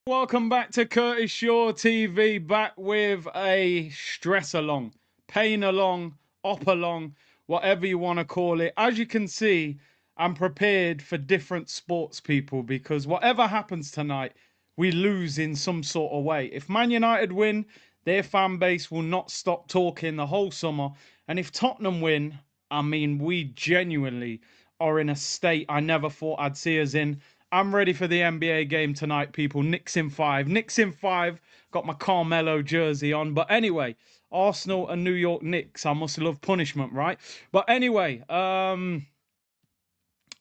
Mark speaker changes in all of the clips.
Speaker 1: Welcome back to Curtis Shaw TV, back with a stress along, pain along, op along, whatever you want to call it. As you can see, I'm prepared for different sports people because whatever happens tonight, we lose in some sort of way. If Man United win, their fan base will not stop talking the whole summer. And if Tottenham win, I mean, we genuinely are in a state I never thought I'd see us in. I'm ready for the NBA game tonight, people. Knicks in 5. Knicks in 5. Got my Carmelo jersey on. But anyway, Arsenal and New York Knicks. I must love punishment, right? But anyway,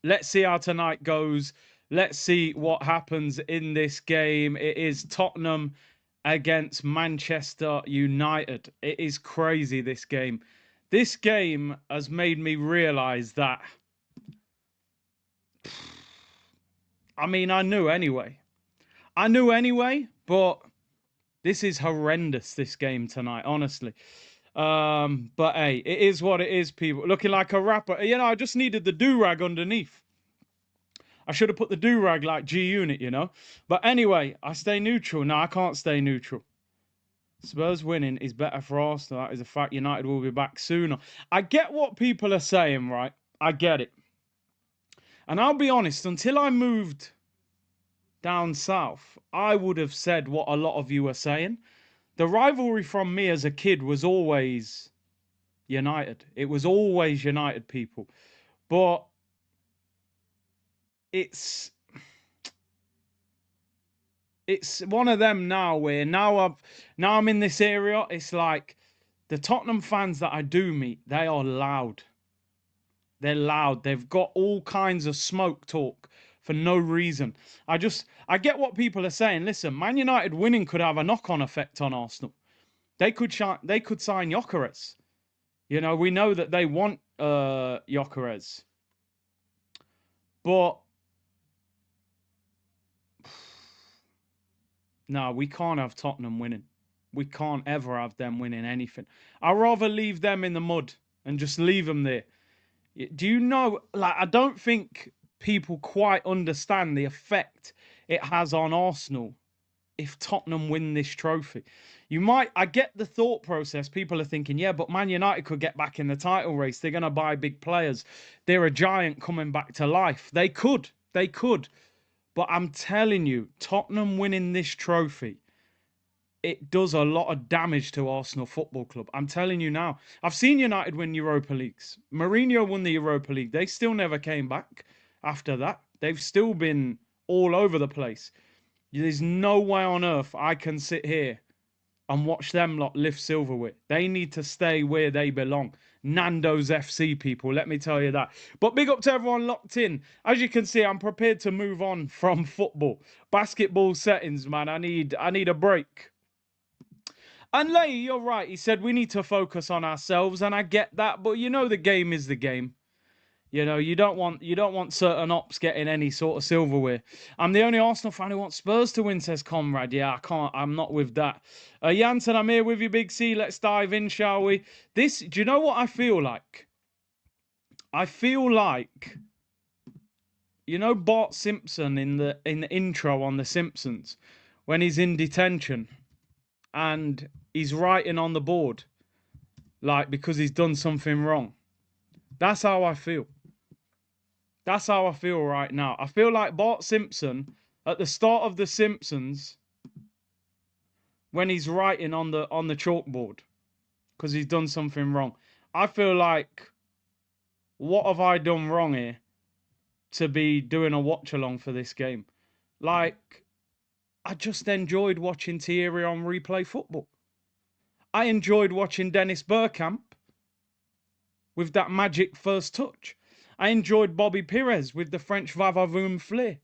Speaker 1: let's see how tonight goes. Let's see what happens in this game. It is Tottenham against Manchester United. It is crazy, this game. This game has made me realise that... I mean, I knew anyway. But this is horrendous, this game tonight, honestly. But hey, it is what it is, people. Looking like a rapper. You know, I just needed the do-rag underneath. I should have put the do-rag like G-Unit, you know. But anyway, I stay neutral. No, I can't stay neutral. Spurs winning is better for Arsenal. That is a fact. United will be back sooner. I get what people are saying, right? I get it. And I'll be honest, until I moved down south, I would have said what a lot of you are saying. The rivalry from me as a kid was always United. It was always United, people. But it's one of them now where now I'm in this area. It's like the Tottenham fans that I do meet, they are loud. They're loud. They've got all kinds of smoke talk for no reason. I get what people are saying. Listen, Man United winning could have a knock-on effect on Arsenal. They could sign Gyökeres. You know, we know that they want Gyökeres. But no, we can't have Tottenham winning. We can't ever have them winning anything. I'd rather leave them in the mud and just leave them there. Do you know, like, I don't think people quite understand the effect it has on Arsenal if Tottenham win this trophy. I get the thought process. People are thinking, yeah, but Man United could get back in the title race. They're going to buy big players. They're a giant coming back to life. They could. But I'm telling you, Tottenham winning this trophy, it does a lot of damage to Arsenal Football Club. I'm telling you now. I've seen United win Europa Leagues. Mourinho won the Europa League. They still never came back after that. They've still been all over the place. There's no way on earth I can sit here and watch them lot lift silverware. They need to stay where they belong. Nando's FC, people, let me tell you that. But big up to everyone locked in. As you can see, I'm prepared to move on from football. Basketball settings, man. I need a break. And Lay, you're right. He said we need to focus on ourselves, and I get that. But you know, the game is the game. You know, you don't want certain ops getting any sort of silverware. I'm the only Arsenal fan who wants Spurs to win, says Comrade. Yeah, I can't. I'm not with that. Jansen, I'm here with you, Big C. Let's dive in, shall we? Do you know what I feel like? I feel like, you know, Bart Simpson in the intro on The Simpsons, when he's in detention and he's writing on the board, like, because he's done something wrong. That's how I feel. That's how I feel right now. I feel like Bart Simpson at the start of The Simpsons when he's writing on the chalkboard because he's done something wrong. I feel like, what have I done wrong here to be doing a watch-along for this game? Like, I just enjoyed watching Thierry Henry play football. I enjoyed watching Dennis Bergkamp with that magic first touch. I enjoyed Bobby Pires with the French va-va-voom flair.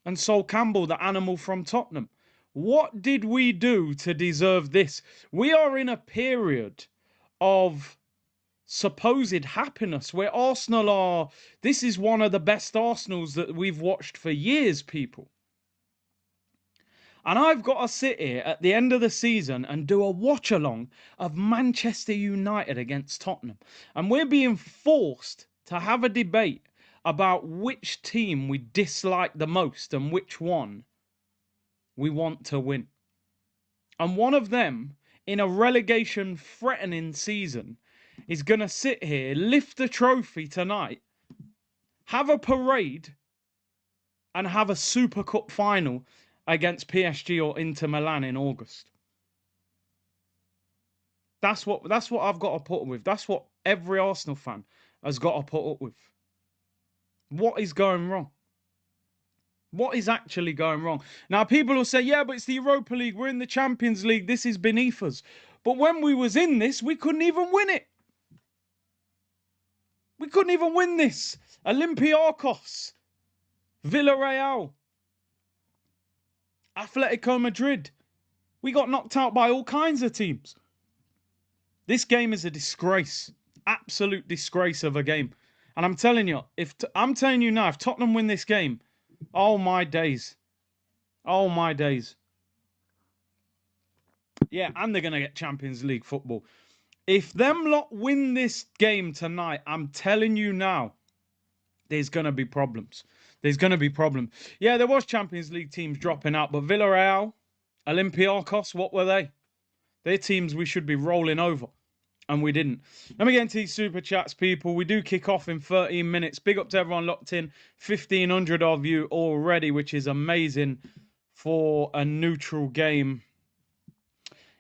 Speaker 1: And Sol Campbell, the animal from Tottenham. What did we do to deserve this? We are in a period of supposed happiness where Arsenal are... This is one of the best Arsenals that we've watched for years, people. And I've got to sit here at the end of the season and do a watch-along of Manchester United against Tottenham. And we're being forced to have a debate about which team we dislike the most and which one We want to win. And one of them, in a relegation-threatening season, is going to sit here, lift the trophy tonight, have a parade, and have a Super Cup final against PSG or Inter Milan in August. That's what I've got to put up with. That's what every Arsenal fan has got to put up with. What is going wrong? What is actually going wrong? Now, people will say, yeah, but it's the Europa League. We're in the Champions League. This is beneath us. But when we was in this, we couldn't even win it. We couldn't even win this. Olympiacos, Villarreal, Atletico Madrid. We got knocked out by all kinds of teams. This game is a disgrace. Absolute disgrace of a game. And I'm telling you, I'm telling you now, if Tottenham win this game, oh my days. Oh my days. Yeah, and they're going to get Champions League football. If them lot win this game tonight, I'm telling you now, there's going to be problems. There's going to be problems. Yeah, there was Champions League teams dropping out, but Villarreal, Olympiacos, what were they? They're teams we should be rolling over, and we didn't. Let me get into these super chats, people. We do kick off in 13 minutes. Big up to everyone locked in. 1,500 of you already, which is amazing for a neutral game.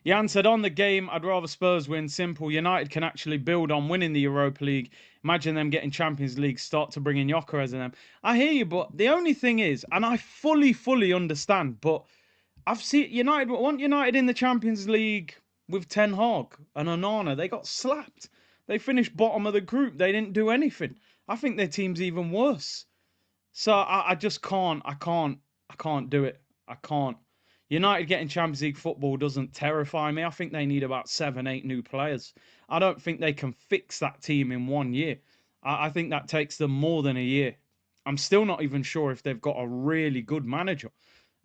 Speaker 1: Jan said, on the game, I'd rather Spurs win. Simple. United can actually build on winning the Europa League. Imagine them getting Champions League, start to bring in Gyökeres and them. I hear you, but the only thing is, and I fully understand, but I've seen United, want United in the Champions League with Ten Hag and Onana. They got slapped. They finished bottom of the group. They didn't do anything. I think their team's even worse. So I just can't. I can't do it. I can't. United getting Champions League football doesn't terrify me. I think they need about 7, 8 new players. I don't think they can fix that team in 1 year. I think that takes them more than a year. I'm still not even sure if they've got a really good manager.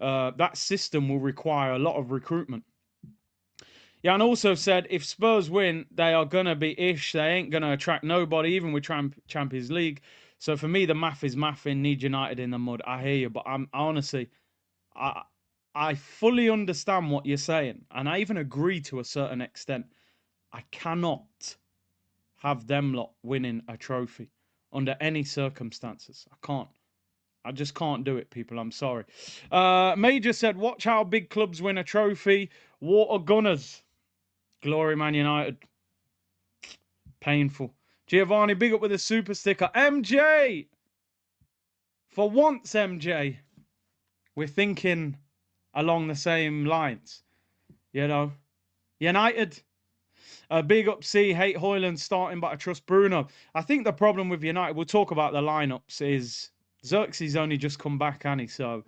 Speaker 1: That system will require a lot of recruitment. Jan also said, if Spurs win, they are going to be ish. They ain't going to attract nobody, even with Champions League. So for me, the math is mathing. Need United in the mud. I hear you, but honestly, I fully understand what you're saying, and I even agree to a certain extent. I cannot have them lot winning a trophy under any circumstances. I can't. I just can't do it, people. I'm sorry. Major said, watch how big clubs win a trophy. Water Gunners. Glory Man United. Painful. Giovanni, big up with a super sticker. MJ! For once, MJ, we're thinking along the same lines, you know. United, big up C, hate Højlund starting, but I trust Bruno. I think the problem with United, we'll talk about the lineups, is Xerxes only just come back, hasn't he? So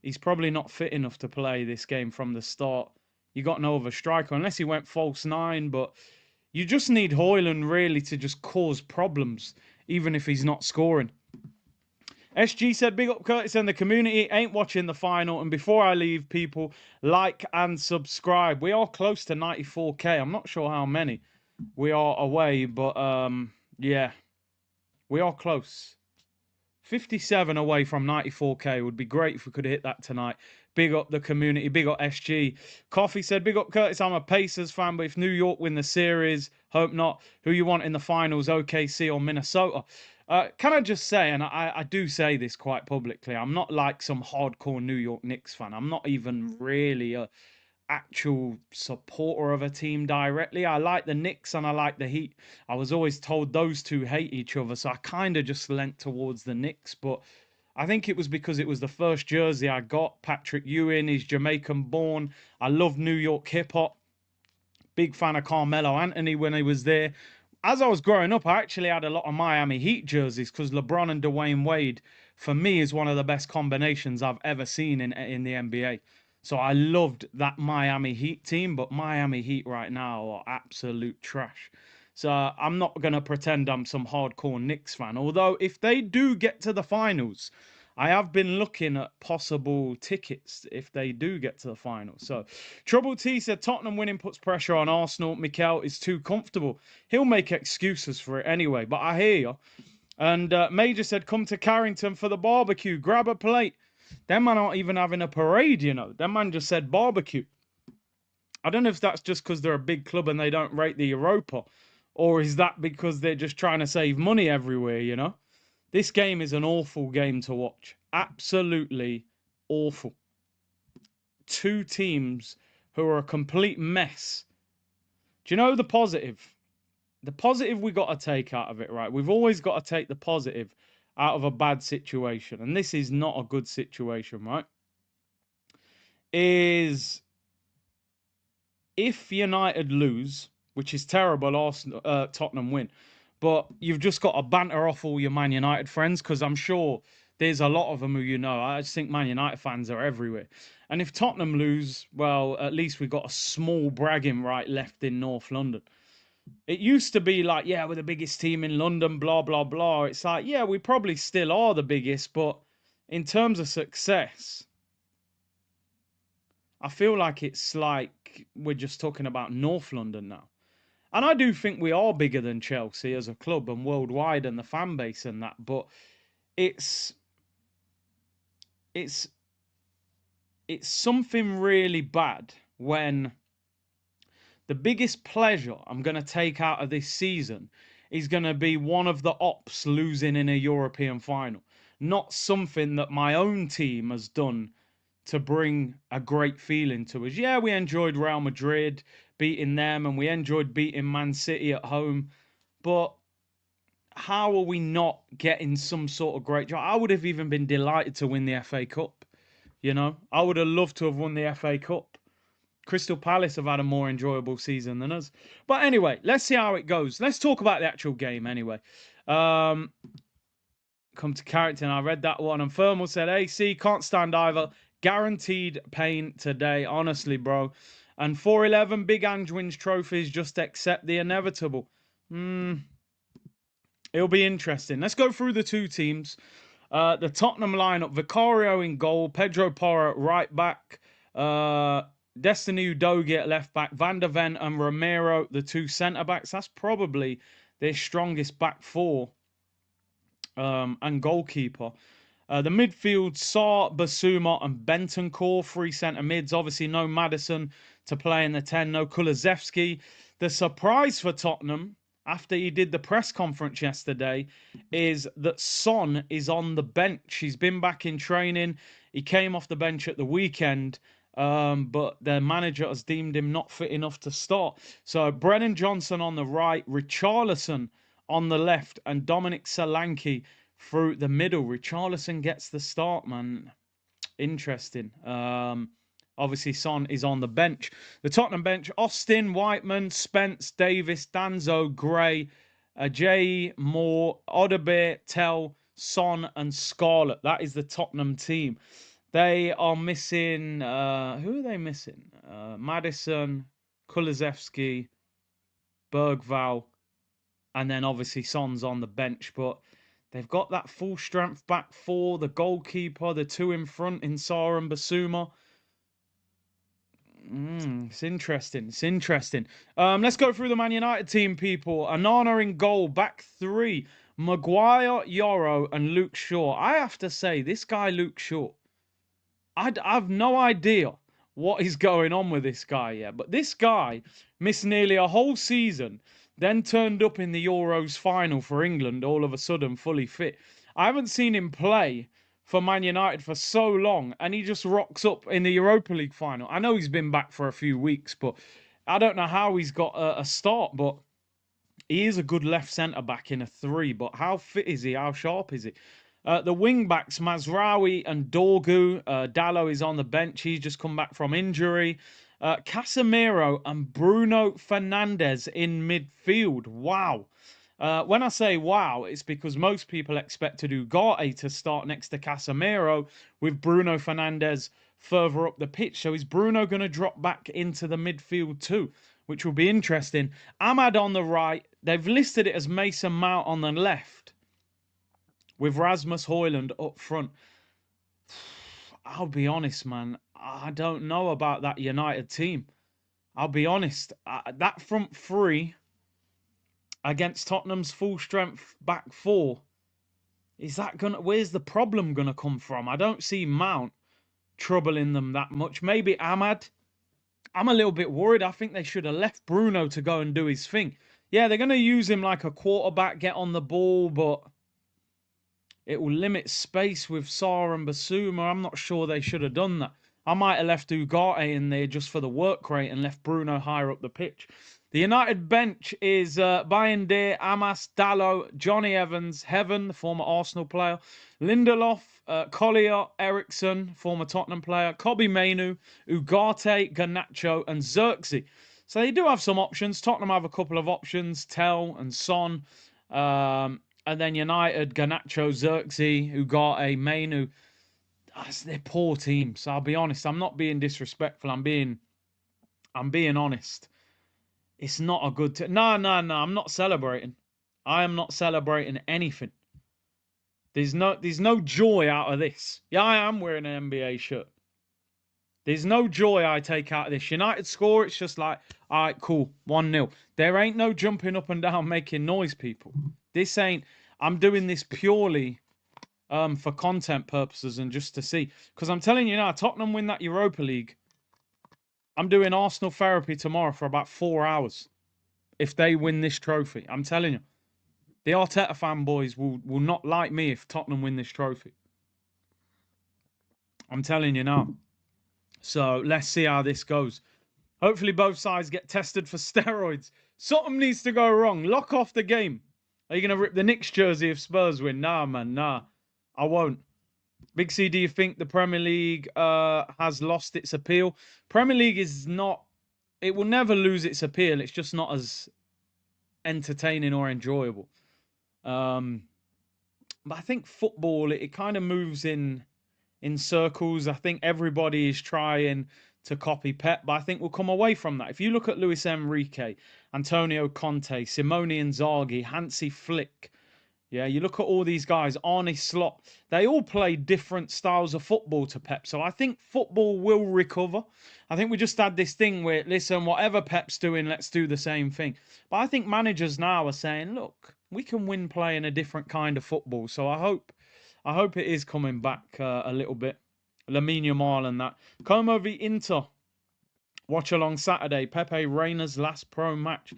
Speaker 1: he's probably not fit enough to play this game from the start. You got no other striker, unless he went false 9, but you just need Højlund really to just cause problems, even if he's not scoring. SG said, big up Curtis and the community, ain't watching the final. And before I leave, people, like and subscribe. We are close to 94K. I'm not sure how many we are away, but yeah, we are close. 57 away from 94K. Would be great if we could hit that tonight. Big up the community. Big up SG. Coffee said, big up Curtis. I'm a Pacers fan, but if New York win the series, hope not. Who you want in the finals, OKC or Minnesota? Can I just say, and I do say this quite publicly, I'm not like some hardcore New York Knicks fan. I'm not even really a actual supporter of a team directly. I like the Knicks and I like the Heat. I was always told those two hate each other, so I kind of just leant towards the Knicks, but I think it was because it was the first jersey I got. Patrick Ewing, he's Jamaican born. I love New York hip-hop. Big fan of Carmelo Anthony when he was there. As I was growing up, I actually had a lot of Miami Heat jerseys because LeBron and Dwayne Wade, for me, is one of the best combinations I've ever seen in the NBA. So I loved that Miami Heat team, but Miami Heat right now are absolute trash. So I'm not going to pretend I'm some hardcore Knicks fan. Although if they do get to the finals, I have been looking at possible tickets if they do get to the finals. So Trouble T said Tottenham winning puts pressure on Arsenal. Mikel is too comfortable. He'll make excuses for it anyway, but I hear you. And Major said, come to Carrington for the barbecue. Grab a plate. Them man aren't even having a parade, you know. Them man just said barbecue. I don't know if that's just because they're a big club and they don't rate the Europa, or is that because they're just trying to save money everywhere, you know? This game is an awful game to watch. Absolutely awful. Two teams who are a complete mess. Do you know the positive? The positive we got to take out of it, right? We've always got to take the positive out of a bad situation. And this is not a good situation, right? Is if United lose, which is terrible, Arsenal, Tottenham win, but you've just got to banter off all your Man United friends, because I'm sure there's a lot of them who you know. I just think Man United fans are everywhere. And if Tottenham lose, well, at least we've got a small bragging right left in North London. It used to be like, yeah, we're the biggest team in London, blah, blah, blah. It's like, yeah, we probably still are the biggest, but in terms of success, I feel like it's like we're just talking about North London now. And I do think we are bigger than Chelsea as a club and worldwide and the fan base and that, but it's it's something really bad when the biggest pleasure I'm going to take out of this season is going to be one of the ops losing in a European final, not something that my own team has done to bring a great feeling to us. Yeah, we enjoyed Real Madrid beating them and we enjoyed beating Man City at home, but how are we not getting some sort of great job? I would have even been delighted to win the FA Cup, you know? I would have loved to have won the FA Cup. Crystal Palace have had a more enjoyable season than us. But anyway, let's see how it goes. Let's talk about the actual game anyway. Come to Carrington. I read that one. And Thermal said, AC, can't stand either. Guaranteed pain today. Honestly, bro. And 411, Big Ange wins trophies. Just accept the inevitable. It'll be interesting. Let's go through the two teams. The Tottenham lineup. Vicario in goal. Pedro Porro at right back. Destiny Udogie at left back, Van der Ven and Romero, the two centre backs. That's probably their strongest back four and goalkeeper. The midfield, Sarr, Basuma and Bentancur, three centre mids. Obviously, no Maddison to play in the 10, no Kulusevski. The surprise for Tottenham, after he did the press conference yesterday, is that Son is on the bench. He's been back in training. He came off the bench at the weekend. But the manager has deemed him not fit enough to start. So Brennan Johnson on the right, Richarlison on the left, and Dominic Solanke through the middle. Richarlison gets the start, man. Interesting. Obviously, Son is on the bench. The Tottenham bench, Austin, Whiteman, Spence, Davis, Danzo, Gray, Ajay, Moore, Odebeer, Tell, Son, and Scarlett. That is the Tottenham team. They are missing, who are they missing? Maddison, Kulusevski, Bergval, and then obviously Son's on the bench. But they've got that full strength back four, the goalkeeper, the two in front in Sarr and Basuma. It's interesting. It's interesting. Let's go through the Man United team, people. Anana in goal, back three. Maguire, Yoro, and Luke Shaw. I have to say, this guy, Luke Shaw, I've no idea what is going on with this guy yet. But this guy missed nearly a whole season, then turned up in the Euros final for England all of a sudden fully fit. I haven't seen him play for Man United for so long, and he just rocks up in the Europa League final. I know he's been back for a few weeks, but I don't know how he's got a start, but he is a good left centre-back in a three, but how fit is he? How sharp is he? The wing-backs, Mazraoui and Dorgu. Dallo is on the bench. He's just come back from injury. Casemiro and Bruno Fernandes in midfield. Wow. When I say wow, it's because most people expected Ugarte to start next to Casemiro with Bruno Fernandes further up the pitch. So is Bruno going to drop back into the midfield too? Which will be interesting. Ahmad on the right. They've listed it as Mason Mount on the left, with Rasmus Højlund up front. I'll be honest, man. I don't know about that United team. I'll be honest. That front three against Tottenham's full strength back four, Is that gonna? Where's the problem gonna come from? I don't see Mount troubling them that much. Maybe Ahmad. I'm a little bit worried. I think they should have left Bruno to go and do his thing. Yeah, they're gonna use him like a quarterback, get on the ball, but it will limit space with Sarr and Basuma. I'm not sure they should have done that. I might have left Ugarte in there just for the work rate and left Bruno higher up the pitch. The United bench is Bayende, Amas, Dallo, Johnny Evans, Heaven, the former Arsenal player, Lindelof, Collier, Eriksson, former Tottenham player, Kobe Mainu, Ugarte, Garnacho, and Xerxes. So they do have some options. Tottenham have a couple of options, Tell and Son. And then United, Garnacho, Xerxes, Ugarte, Mainu. They're poor teams. So I'll be honest. I'm not being disrespectful. I'm being honest. It's not a good team. No. I'm not celebrating. I am not celebrating anything. There's no joy out of this. Yeah, I am wearing an NBA shirt. There's no joy I take out of this. United score, it's just like, all right, cool, 1-0. There ain't no jumping up and down making noise, people. This ain't, I'm doing this purely for content purposes and just to see. Because I'm telling you now, Tottenham win that Europa League. I'm doing Arsenal therapy tomorrow for about 4 hours. If they win this trophy. I'm telling you. The Arteta fanboys will not like me if Tottenham win this trophy. I'm telling you now. So let's see how this goes. Hopefully both sides get tested for steroids. Something needs to go wrong. Lock off the game. Are you going to rip the Knicks jersey if Spurs win? Nah, man, nah. I won't. Big C, do you think the Premier League has lost its appeal? Premier League is not... It will never lose its appeal. It's just not as entertaining or enjoyable. But I think football, it kind of moves in circles. I think everybody is trying to copy Pep, but I think we'll come away from that. If you look at Luis Enrique, Antonio Conte, Simone Inzaghi, Hansi Flick, yeah, you look at all these guys, Arne Slot, they all play different styles of football to Pep. So I think football will recover. I think we just had this thing where, listen, whatever Pep's doing, let's do the same thing. But I think managers now are saying, look, we can win playing a different kind of football. So I hope it is coming back a little bit. Lamine Yamal and that. Como v Inter. Watch along Saturday. Pepe Reina's last pro match.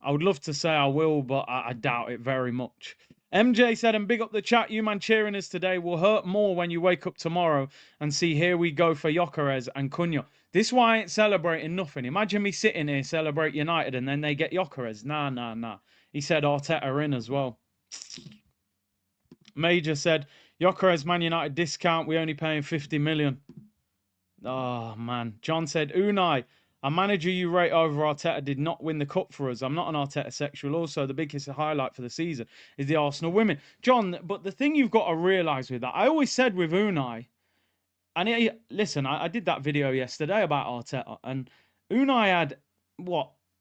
Speaker 1: I would love to say I will, but I doubt it very much. MJ said, and big up the chat, you man cheering us today will hurt more when you wake up tomorrow and see here we go for Gyökeres and Cunha. This why I ain't celebrating nothing. Imagine me sitting here, celebrate United, and then they get Gyökeres. Nah. He said Arteta in as well. Major said, Gyökeres Man United discount, we only paying 50 million. Oh, man. John said, Unai, a manager you rate over Arteta did not win the cup for us. I'm not an Arteta sexual. Also, the biggest highlight for the season is the Arsenal women. John, but the thing you've got to realise with that, I always said with Unai, and listen, I did that video yesterday about Arteta, and Unai had,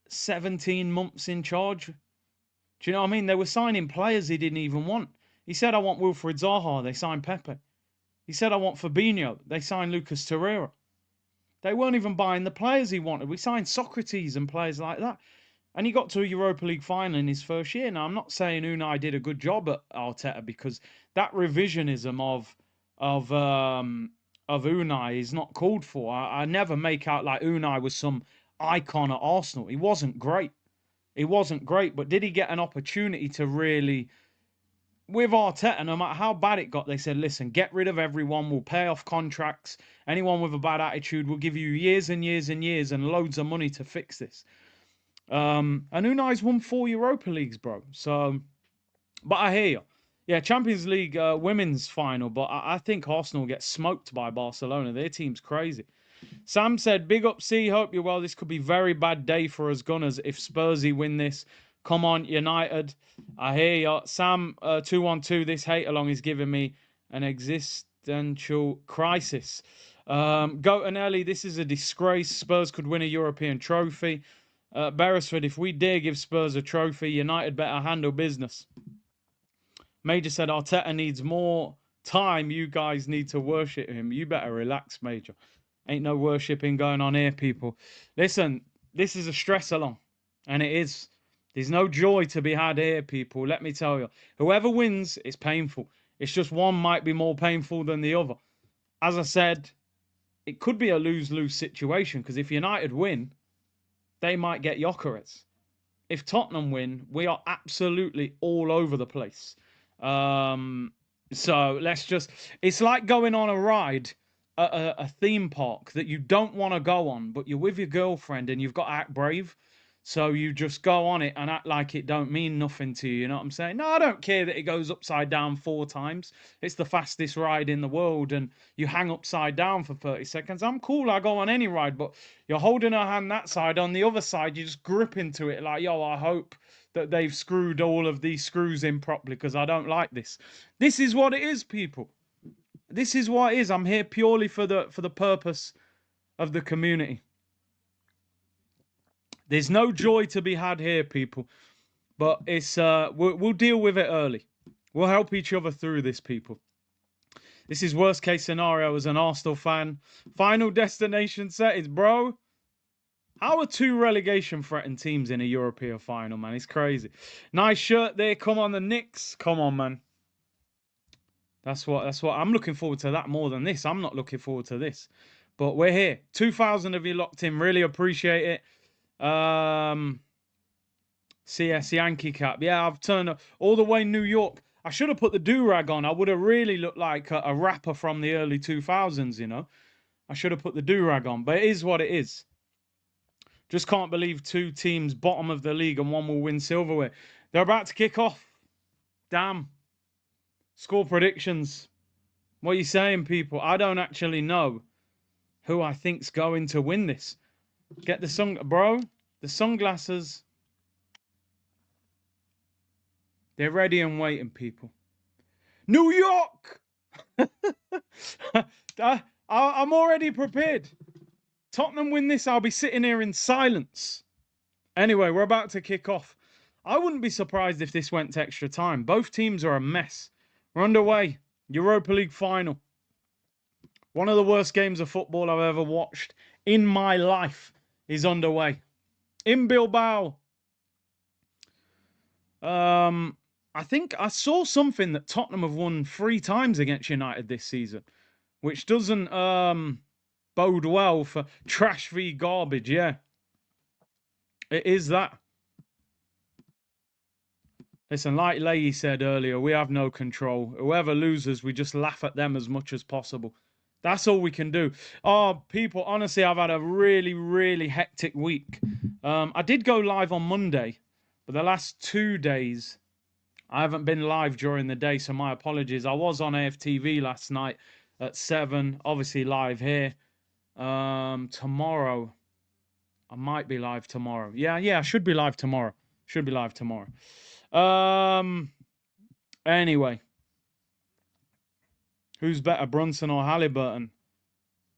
Speaker 1: 17 months in charge? Do you know what I mean? They were signing players he didn't even want. He said, I want Wilfried Zaha. They signed Pepe. He said, I want Fabinho. They signed Lucas Torreira. They weren't even buying the players he wanted. We signed Socrates and players like that. And he got to a Europa League final in his first year. Now, I'm not saying Unai did a good job at Arteta because that revisionism of Unai is not called for. I never make out like Unai was some icon at Arsenal. He wasn't great. He wasn't great. But did he get an opportunity to really... With Arteta, no matter how bad it got, they said, listen, get rid of everyone. We'll pay off contracts. Anyone with a bad attitude, will give you years and years and years and loads of money to fix this. And Unai's won 4 Europa Leagues, bro. So, but I hear you. Yeah, Champions League women's final, but I think Arsenal get smoked by Barcelona. Their team's crazy. Sam said, big up C, hope you're well. This could be a very bad day for us Gunners if Spursy win this. Come on, United. I hear you. Sam 212, this hate along is giving me an existential crisis. Goat and Ellie, this is a disgrace. Spurs could win a European trophy. Beresford, if we dare give Spurs a trophy, United better handle business. Major said, Arteta needs more time. You guys need to worship him. You better relax, Major. Ain't no worshipping going on here, people. Listen, this is a stress along. And it is. There's no joy to be had here, people. Let me tell you. Whoever wins, it's painful. It's just one might be more painful than the other. As I said, it could be a lose-lose situation because if United win, they might get Gyökeres. If Tottenham win, we are absolutely all over the place. So let's just... It's like going on a ride at a theme park that you don't want to go on, but you're with your girlfriend and you've got to act brave. So you just go on it and act like it don't mean nothing to you. You know what I'm saying? No, I don't care that it goes upside down 4 times. It's the fastest ride in the world and you hang upside down for 30 seconds. I'm cool. I go on any ride, but you're holding her hand that side. On the other side, you just grip into it like, yo, I hope that they've screwed all of these screws in properly because I don't like this. This is what it is, people. This is what it is. I'm here purely for the purpose of the community. There's no joy to be had here, people. But it's we'll deal with it early. We'll help each other through this, people. This is worst case scenario as an Arsenal fan. Final destination settings, bro. How are 2 relegation threatened teams in a European final, man? It's crazy. Nice shirt there. Come on, the Knicks. Come on, man. That's what I'm looking forward to that more than this. I'm not looking forward to this. But we're here. 2,000 of you locked in. Really appreciate it. CS Yankee cap. Yeah, I've turned up all the way New York. I should have put the do-rag on. I would have really looked like a rapper from the early 2000s, you know. I should have put the do-rag on, but it is what it is. Just can't believe 2 teams bottom of the league and one will win silverware. They're about to kick off. Damn. Score predictions. What are you saying, people? I don't actually know who I think's going to win this. Get the bro, the sunglasses. They're ready and waiting, people. New York! I'm already prepared. Tottenham win this, I'll be sitting here in silence. Anyway, we're about to kick off. I wouldn't be surprised if this went to extra time. Both teams are a mess. We're underway. Europa League final. One of the worst games of football I've ever watched in my life is underway. In Bilbao. I think I saw something that Tottenham have won 3 times against United this season, which doesn't bode well for trash v garbage. Yeah, it is that. Listen, like Leahy said earlier, we have no control. Whoever loses, we just laugh at them as much as possible. That's all we can do. Oh, people, honestly, I've had a really, really hectic week. I did go live on Monday, but the last 2 days, I haven't been live during the day, so my apologies. I was on AFTV last night at 7, obviously live here. Tomorrow, I might be live tomorrow. Yeah, I should be live tomorrow. Should be live tomorrow. Anyway. Who's better, Brunson or Halliburton?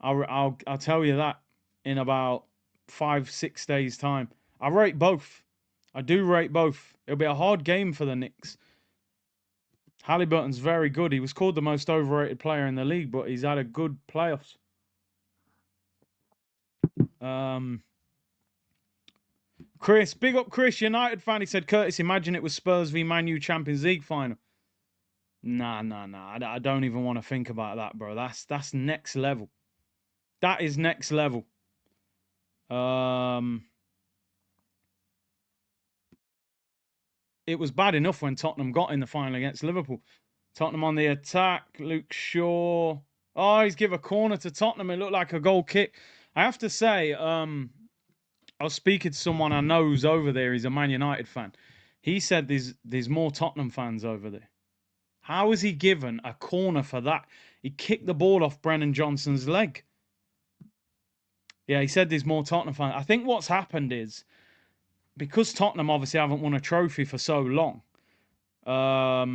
Speaker 1: I'll tell you that in about 5-6 days' time. I rate both. I do rate both. It'll be a hard game for the Knicks. Halliburton's very good. He was called the most overrated player in the league, but he's had a good playoffs. Chris, big up Chris, United fan. He said, Curtis, imagine it was Spurs v Man U Champions League final. Nah. I don't even want to think about that, bro. That's next level. That is next level. It was bad enough when Tottenham got in the final against Liverpool. Tottenham on the attack. Luke Shaw. Oh, he's give a corner to Tottenham. It looked like a goal kick. I have to say, I was speaking to someone I know who's over there. He's a Man United fan. He said there's more Tottenham fans over there. How is he given a corner for that? He kicked the ball off Brennan Johnson's leg. Yeah, he said there's more Tottenham fans. I think what's happened is, because Tottenham obviously haven't won a trophy for so long, a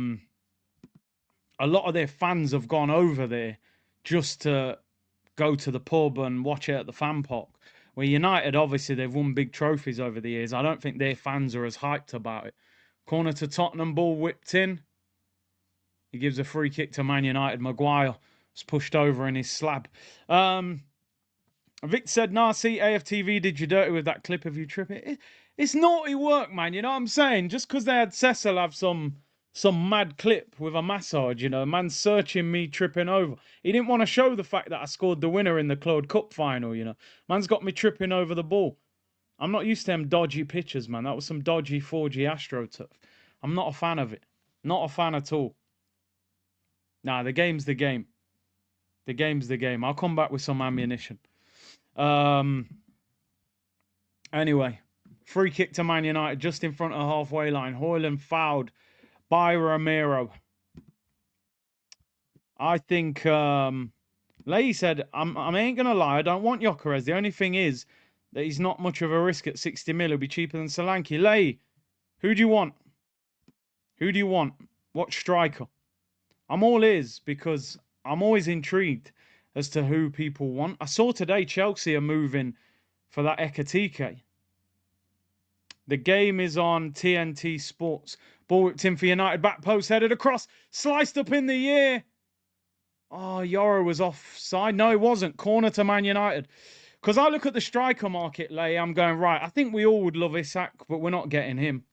Speaker 1: lot of their fans have gone over there just to go to the pub and watch it at the fan park. Where United, obviously, they've won big trophies over the years. I don't think their fans are as hyped about it. Corner to Tottenham, ball whipped in. He gives a free kick to Man United. Maguire was pushed over in his slab. Vic said, nah, see, AFTV did you dirty with that clip of you tripping. It's naughty work, man. You know what I'm saying? Just because they had Cecil have some some mad clip with a massage, you know, man searching me tripping over. He didn't want to show the fact that I scored the winner in the Claude Cup final, you know. Man's got me tripping over the ball. I'm not used to them dodgy pictures, man. That was some dodgy 4G AstroTurf. I'm not a fan of it. Not a fan at all. Nah, the game's the game. The game's the game. I'll come back with some ammunition. Anyway, free kick to Man United just in front of the halfway line. Højlund fouled by Ramiro. I think Leigh said, I ain't going to lie, I don't want Gyökeres. The only thing is that he's not much of a risk at 60 mil. He'll be cheaper than Solanke. Leigh, who do you want? Who do you want? What striker? I'm all ears because I'm always intrigued as to who people want. I saw today Chelsea are moving for that Ekatike. The game is on TNT Sports. Ball whipped in for United. Back post headed across. Sliced up in the air. Oh, Yoro was offside. No, it wasn't. Corner to Man United. Because I look at the striker market, Leigh, I'm going, right, I think we all would love Isak, but we're not getting him.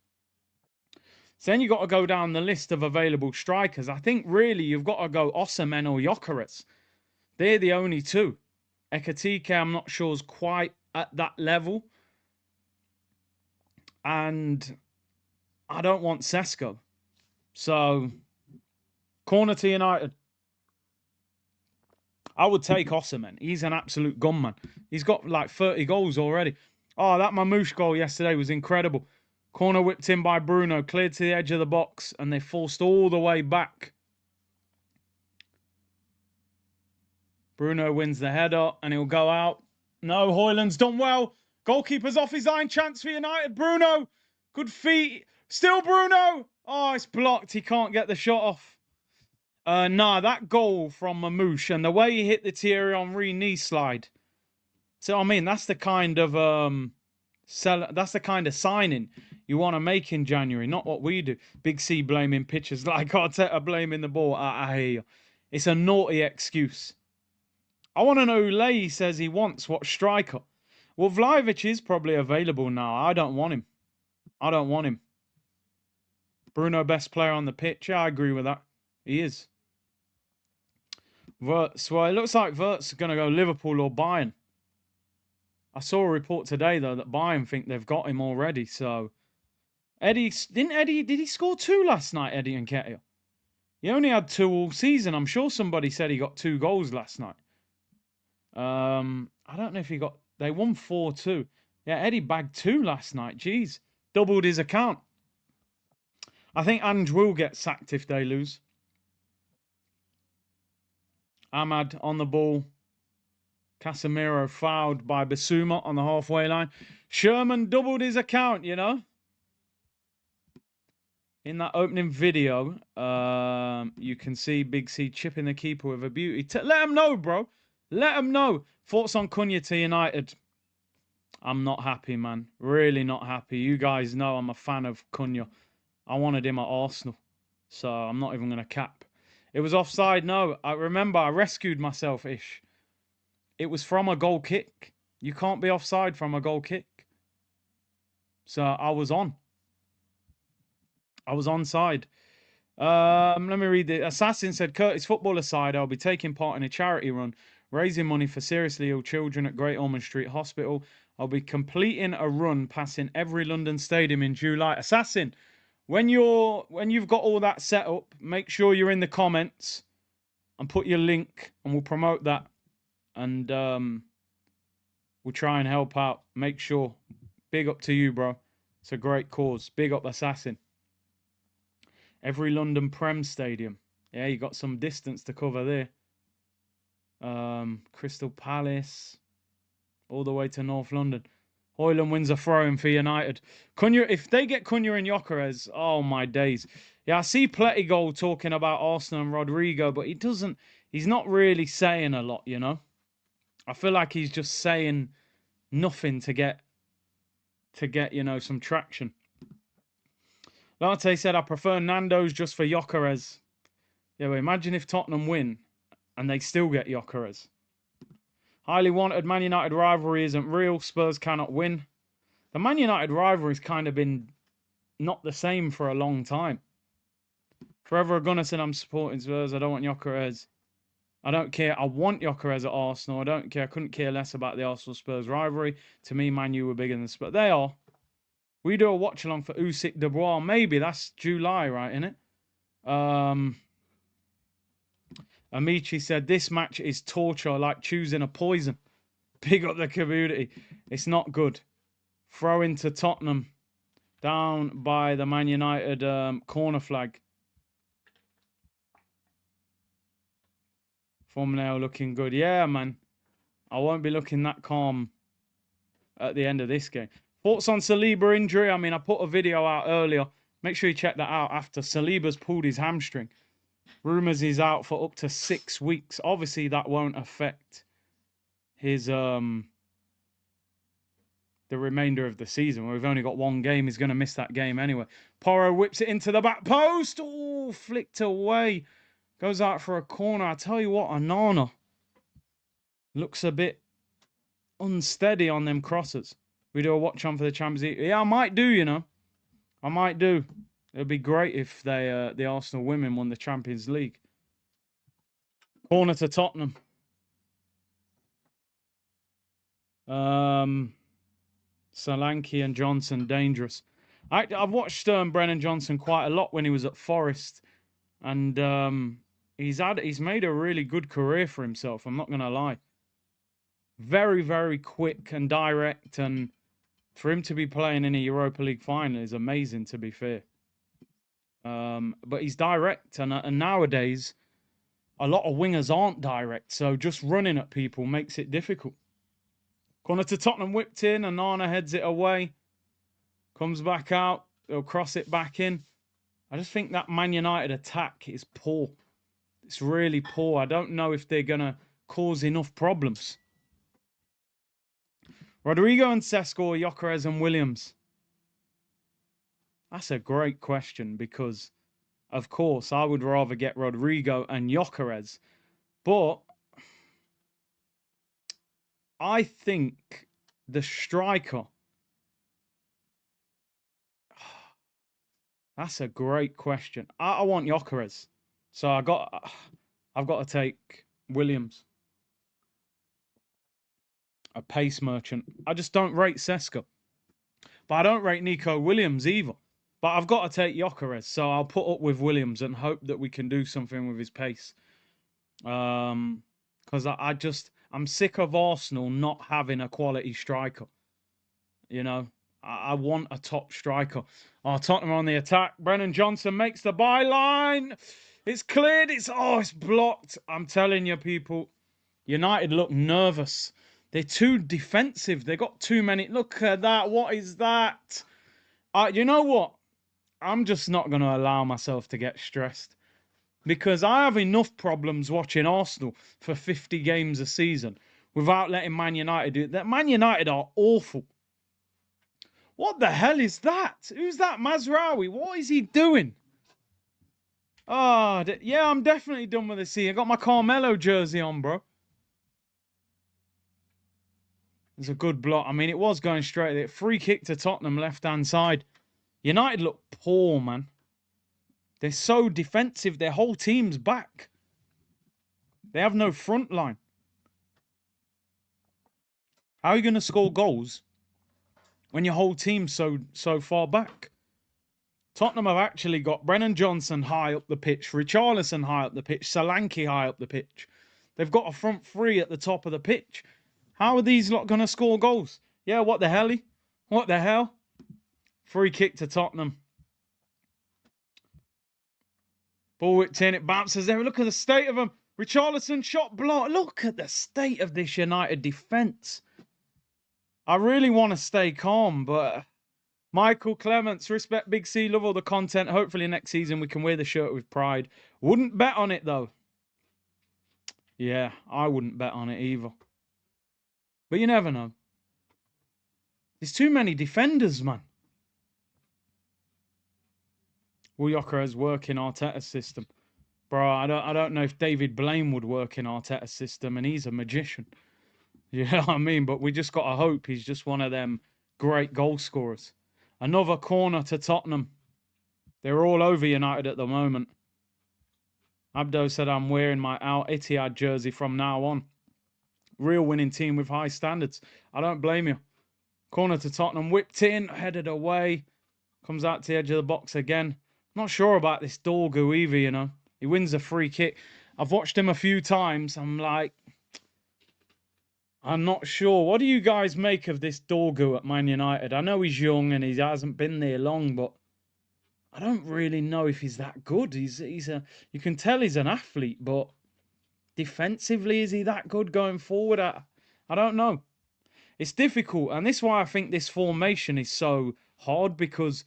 Speaker 1: So then you've got to go down the list of available strikers. I think really you've got to go Osimhen or Gyökeres. They're the only two. Ekatike, I'm not sure, is quite at that level. And I don't want Sesko. So, corner to United. I would take Osimhen. He's an absolute gunman. He's got like 30 goals already. Oh, that Mamouche goal yesterday was incredible. Corner whipped in by Bruno, cleared to the edge of the box, and they forced all the way back. Bruno wins the header, and he'll go out. No, Højlund's done well. Goalkeeper's off his line. Chance for United. Bruno. Good feet. Still Bruno. Oh, it's blocked. He can't get the shot off. Nah, that goal from Mamouche and the way he hit the Thierry Henry knee slide. So, I mean, that's the kind of that's the kind of signing you want to make in January, not what we do. Big C blaming pitchers like Arteta blaming the ball. I hear you. It's a naughty excuse. I want to know who Leigh says he wants. What striker? Well, Vlahovic is probably available now. I don't want him. I don't want him. Bruno, best player on the pitch. Yeah, I agree with that. He is. Wirtz. Well, it looks like Wirtz is going to go Liverpool or Bayern. I saw a report today, though, that Bayern think they've got him already. So, did he score 2 last night, Eddie Nketiah? He only had 2 all season. I'm sure somebody said he got 2 goals last night. I don't know if he got... They won 4-2. Yeah, Eddie bagged 2 last night. Jeez. Doubled his account. I think Ange will get sacked if they lose. Ahmad on the ball. Casemiro fouled by Bissouma on the halfway line. Sherman doubled his account, you know. In that opening video, you can see Big C chipping the keeper with a beauty. Let him know, bro. Let him know. Thoughts on Cunha to United? I'm not happy, man. Really not happy. You guys know I'm a fan of Cunha. I wanted him at Arsenal. So I'm not even going to cap. It was offside. No, I remember I rescued myself-ish. It was from a goal kick. You can't be offside from a goal kick. So I was on. I was onside. Let me read the Assassin said, Curtis, football aside, I'll be taking part in a charity run, raising money for seriously ill children at Great Ormond Street Hospital. I'll be completing a run passing every London stadium in July. Assassin, when you've got all that set up, make sure you're in the comments and put your link and we'll promote that. And we'll try and help out. Make sure. Big up to you, bro. It's a great cause. Big up, Assassin. Every London Prem stadium. Yeah, you got some distance to cover there. Crystal Palace. All the way to North London. Højlund wins a throw-in for United. Cunha, if they get Cunha and Gyökeres, oh my days. Yeah, I see Plettigol talking about Arsenal and Rodrigo, but he's not really saying a lot, you know. I feel like he's just saying nothing to get, you know, some traction. Latte said, I prefer Nando's just for Gyökeres. Yeah, but imagine if Tottenham win and they still get Gyökeres. Highly wanted Man United rivalry isn't real. Spurs cannot win. The Man United rivalry's kind of been not the same for a long time. Forever a Gunner said I'm supporting Spurs. I don't want Gyökeres. I don't care. I want Gyökeres at Arsenal. I don't care. I couldn't care less about the Arsenal-Spurs rivalry. To me, Man U were bigger than Spurs. They are. We do a watch-along for Usyk De Bois. Maybe. That's July, right, innit? Amici said, this match is torture, like choosing a poison. Big up the community. It's not good. Throw into Tottenham. Down by the Man United corner flag. Thumbnail looking good. Yeah, man. I won't be looking that calm at the end of this game. Thoughts on Saliba injury? I mean, I put a video out earlier. Make sure you check that out after. Saliba's pulled his hamstring. Rumours he's out for up to 6 weeks. Obviously, that won't affect his the remainder of the season. We've only got one game. He's going to miss that game anyway. Porro whips it into the back post. Oh, flicked away. Goes out for a corner. I tell you what, Onana looks a bit unsteady on them crosses. We do a watch on for the Champions League. Yeah, I might do, you know. I might do. It'd be great if they the Arsenal women won the Champions League. Corner to Tottenham. Solanke and Johnson, dangerous. I've watched Brennan Johnson quite a lot when he was at Forest. And he's made a really good career for himself. I'm not going to lie. Very, very quick and direct. And for him to be playing in a Europa League final is amazing, to be fair. But he's direct. And nowadays, a lot of wingers aren't direct. So just running at people makes it difficult. Corner to Tottenham, whipped in. And Nana heads it away. Comes back out. They'll cross it back in. I just think that Man United attack is poor. It's really poor. I don't know if they're going to cause enough problems. Rodrigo and Sesko or Gyökeres and Williams? That's a great question because, of course, I would rather get Rodrigo and Gyökeres. But I think the striker... That's a great question. I want Gyökeres. So I've got to take Williams. A pace merchant. I just don't rate Sesko. But I don't rate Nico Williams either. But I've got to take Gyökeres. So I'll put up with Williams and hope that we can do something with his pace. Because I'm sick of Arsenal not having a quality striker. You know, I want a top striker. Oh, Tottenham on the attack. Brennan Johnson makes the byline. It's cleared. It's blocked. I'm telling you, people. United look nervous. They're too defensive. They got too many. Look at that. What is that? You know what? I'm just not going to allow myself to get stressed. Because I have enough problems watching Arsenal for 50 games a season without letting Man United do it. That Man United are awful. What the hell is that? Who's that? Mazraoui. What is he doing? Oh, yeah, I'm definitely done with this season. I got my Carmelo jersey on, bro. It's a good block. I mean, it was going straight there. Free kick to Tottenham, left-hand side. United look poor, man. They're so defensive. Their whole team's back. They have no front line. How are you going to score goals when your whole team's so far back? Tottenham have actually got Brennan Johnson high up the pitch, Richarlison high up the pitch, Solanke high up the pitch. They've got a front three at the top of the pitch. How are these lot going to score goals? Yeah, what the hell? What the hell? Free kick to Tottenham. Ball whipped in, it bounces there. Look at the state of them. Richarlison shot block. Look at the state of this United defence. I really want to stay calm, but Michael Clements, respect Big C, love all the content. Hopefully next season we can wear the shirt with pride. Wouldn't bet on it though. Yeah, I wouldn't bet on it either. But you never know. There's too many defenders, man. Will Gyökeres work in Arteta's system? Bro, I don't know if David Blaine would work in Arteta's system, and he's a magician. You know what I mean? But we just got to hope he's just one of them great goal scorers. Another corner to Tottenham. They're all over United at the moment. Abdo said, I'm wearing my Al Ittihad jersey from now on. Real winning team with high standards. I don't blame you. Corner to Tottenham, whipped in, headed away. Comes out to the edge of the box again. Not sure about this Dorgu either, you know. He wins a free kick. I've watched him a few times. I'm like, I'm not sure. What do you guys make of this Dorgu at Man United? I know he's young and he hasn't been there long, but I don't really know if he's that good. You can tell he's an athlete, but defensively, is he that good going forward? I don't know. It's difficult, and this is why I think this formation is so hard, because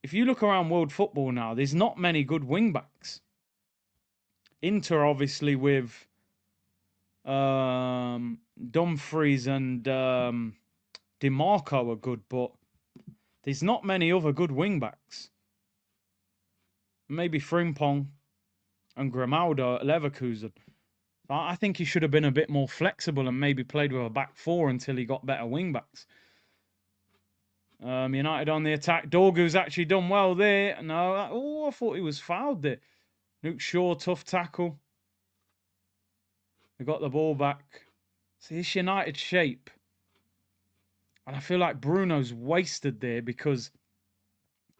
Speaker 1: if you look around world football now, there's not many good wing-backs. Inter, obviously, with Dumfries and DiMarco are good, but there's not many other good wing-backs. Maybe Frimpong and Grimaldo at Leverkusen. I think he should have been a bit more flexible and maybe played with a back four until he got better wing-backs. United on the attack. Dorgu's actually done well there. No, I thought he was fouled there. Luke Shaw, tough tackle. They got the ball back. See, it's United shape. And I feel like Bruno's wasted there because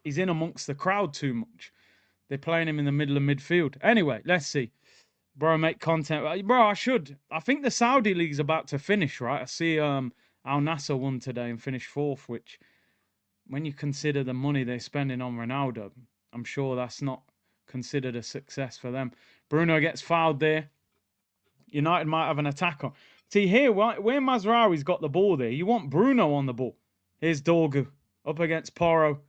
Speaker 1: he's in amongst the crowd too much. They're playing him in the middle of midfield. Anyway, let's see. Bro, make content. Bro, I think the Saudi League's about to finish, right? I see Al Nassr won today and finished fourth, which, when you consider the money they're spending on Ronaldo, I'm sure that's not considered a success for them. Bruno gets fouled there. United might have an attacker. See here, where Mazraoui's got the ball there, you want Bruno on the ball. Here's Dorgu up against Porro.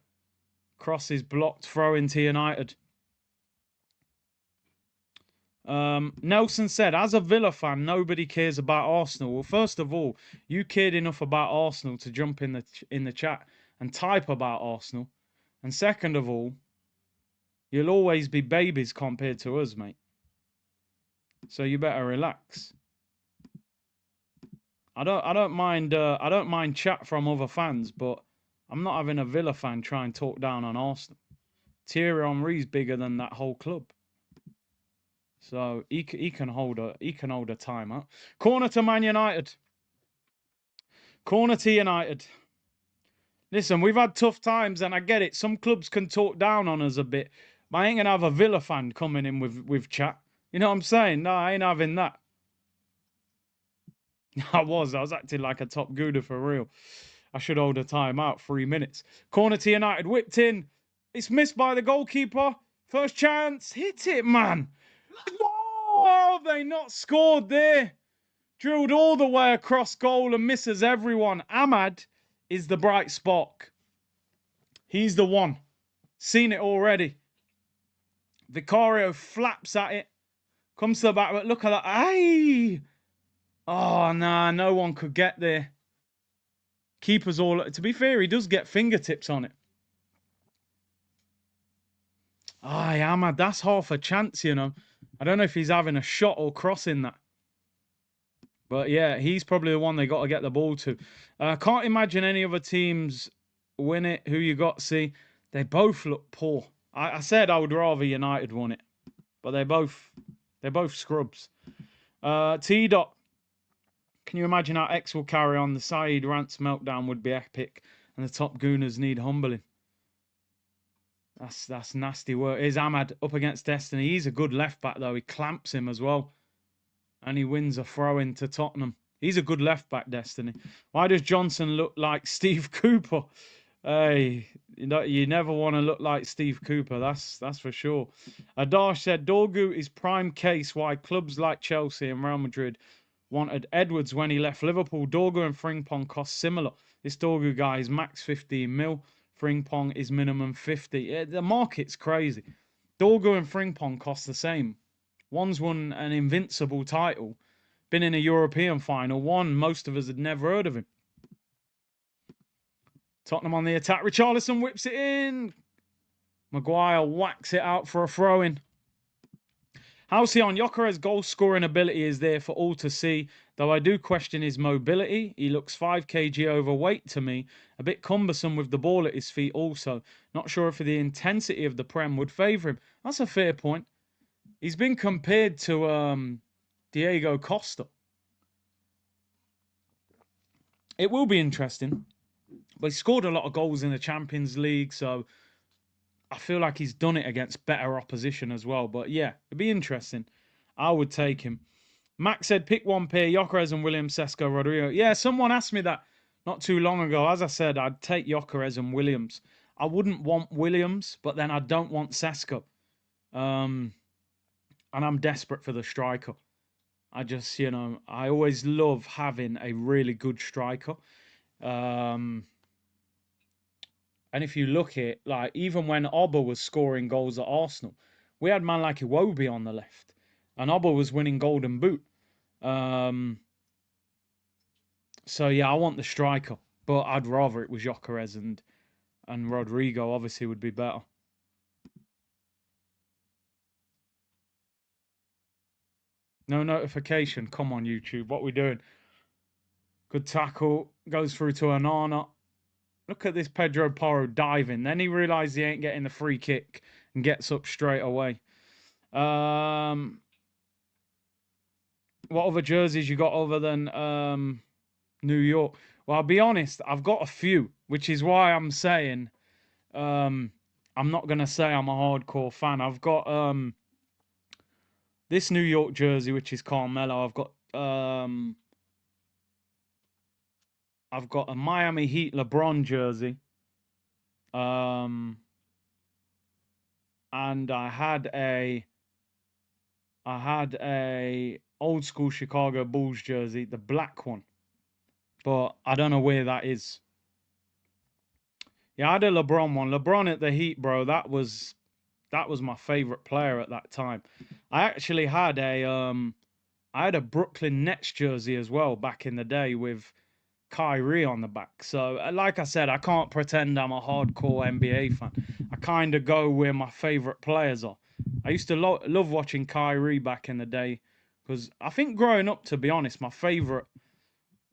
Speaker 1: Cross is blocked, throw into United. Nelson said, as a Villa fan, nobody cares about Arsenal. Well, first of all, you cared enough about Arsenal to jump in the chat and type about Arsenal. And second of all, you'll always be babies compared to us, mate. So you better relax. I don't mind chat from other fans, but I'm not having a Villa fan try and talk down on Arsenal. Thierry Henry's bigger than that whole club. So he can hold a timeout. Corner to Man United. Corner to United. Listen, we've had tough times, and I get it. Some clubs can talk down on us a bit, but I ain't gonna have a Villa fan coming in with chat. You know what I'm saying? No, I ain't having that. I was acting like a top gooder for real. I should hold a timeout. 3 minutes. Corner to United, whipped in. It's missed by the goalkeeper. First chance, hit it, man. Whoa, they not scored there. Drilled all the way across goal and misses everyone. Ahmad is the bright spark. He's the one. Seen it already. Vicario flaps at it. Comes to the back, but look at that. Aye. Oh, nah, no one could get there. Keeper's all... To be fair, he does get fingertips on it. Aye, Ahmad, that's half a chance, you know. I don't know if he's having a shot or crossing that. But yeah, he's probably the one they got to get the ball to. Can't imagine any other teams win it. Who you got? See, they both look poor. I said I would rather United won it, but they're both scrubs. T-Dot. Can you imagine how X will carry on? The Saeed Rants meltdown would be epic, and the top gooners need humbling. That's nasty work. Here's Ahmad up against Destiny. He's a good left back though. He clamps him as well. And he wins a throw into Tottenham. He's a good left back, Destiny. Why does Johnson look like Steve Cooper? Hey, you never want to look like Steve Cooper. That's for sure. Adash said Dorgu is prime case why clubs like Chelsea and Real Madrid wanted Edwards when he left Liverpool. Dorgu and Frimpong cost similar. This Dorgu guy is max 15 mil. Frimpong is minimum 50. The market's crazy. Dorgu and Frimpong cost the same. One's won an invincible title, been in a European final. One, most of us had never heard of him. Tottenham on the attack. Richarlison whips it in. Maguire whacks it out for a throw-in. Halcyon, Gyökeres' goal-scoring ability is there for all to see, though I do question his mobility. He looks 5 kg overweight to me, a bit cumbersome with the ball at his feet also. Not sure if the intensity of the Prem would favour him. That's a fair point. He's been compared to Diego Costa. It will be interesting. But he scored a lot of goals in the Champions League, so I feel like he's done it against better opposition as well. But yeah, it'd be interesting. I would take him. Max said, pick one pair, Gyökeres and Williams, Sesko, Rodrigo. Yeah, someone asked me that not too long ago. As I said, I'd take Gyökeres and Williams. I wouldn't want Williams, but then I don't want Sesko. And I'm desperate for the striker. I just, I always love having a really good striker. And if you look at, like, even when Oba was scoring goals at Arsenal, we had man like Iwobi on the left. And Oba was winning Golden Boot. So, yeah, I want the striker. But I'd rather it was Gyökeres and Rodrigo, obviously, would be better. No notification. Come on, YouTube. What we doing? Good tackle. Goes through to Onana. Look at this Pedro Porro diving. Then he realised he ain't getting the free kick and gets up straight away. What other jerseys you got other than New York? Well, I'll be honest. I've got a few, which is why I'm saying I'm not going to say I'm a hardcore fan. I've got this New York jersey, which is Carmelo. I've got a Miami Heat LeBron jersey. And I had a old school Chicago Bulls jersey, the black one. But I don't know where that is. Yeah, I had a LeBron one. LeBron at the Heat, bro. That was my favorite player at that time. I actually had a Brooklyn Nets jersey as well back in the day with Kyrie on the back. So, like I said, I can't pretend I'm a hardcore NBA fan. I kind of go where my favorite players are. I used to love watching Kyrie back in the day because I think growing up, to be honest, my favorite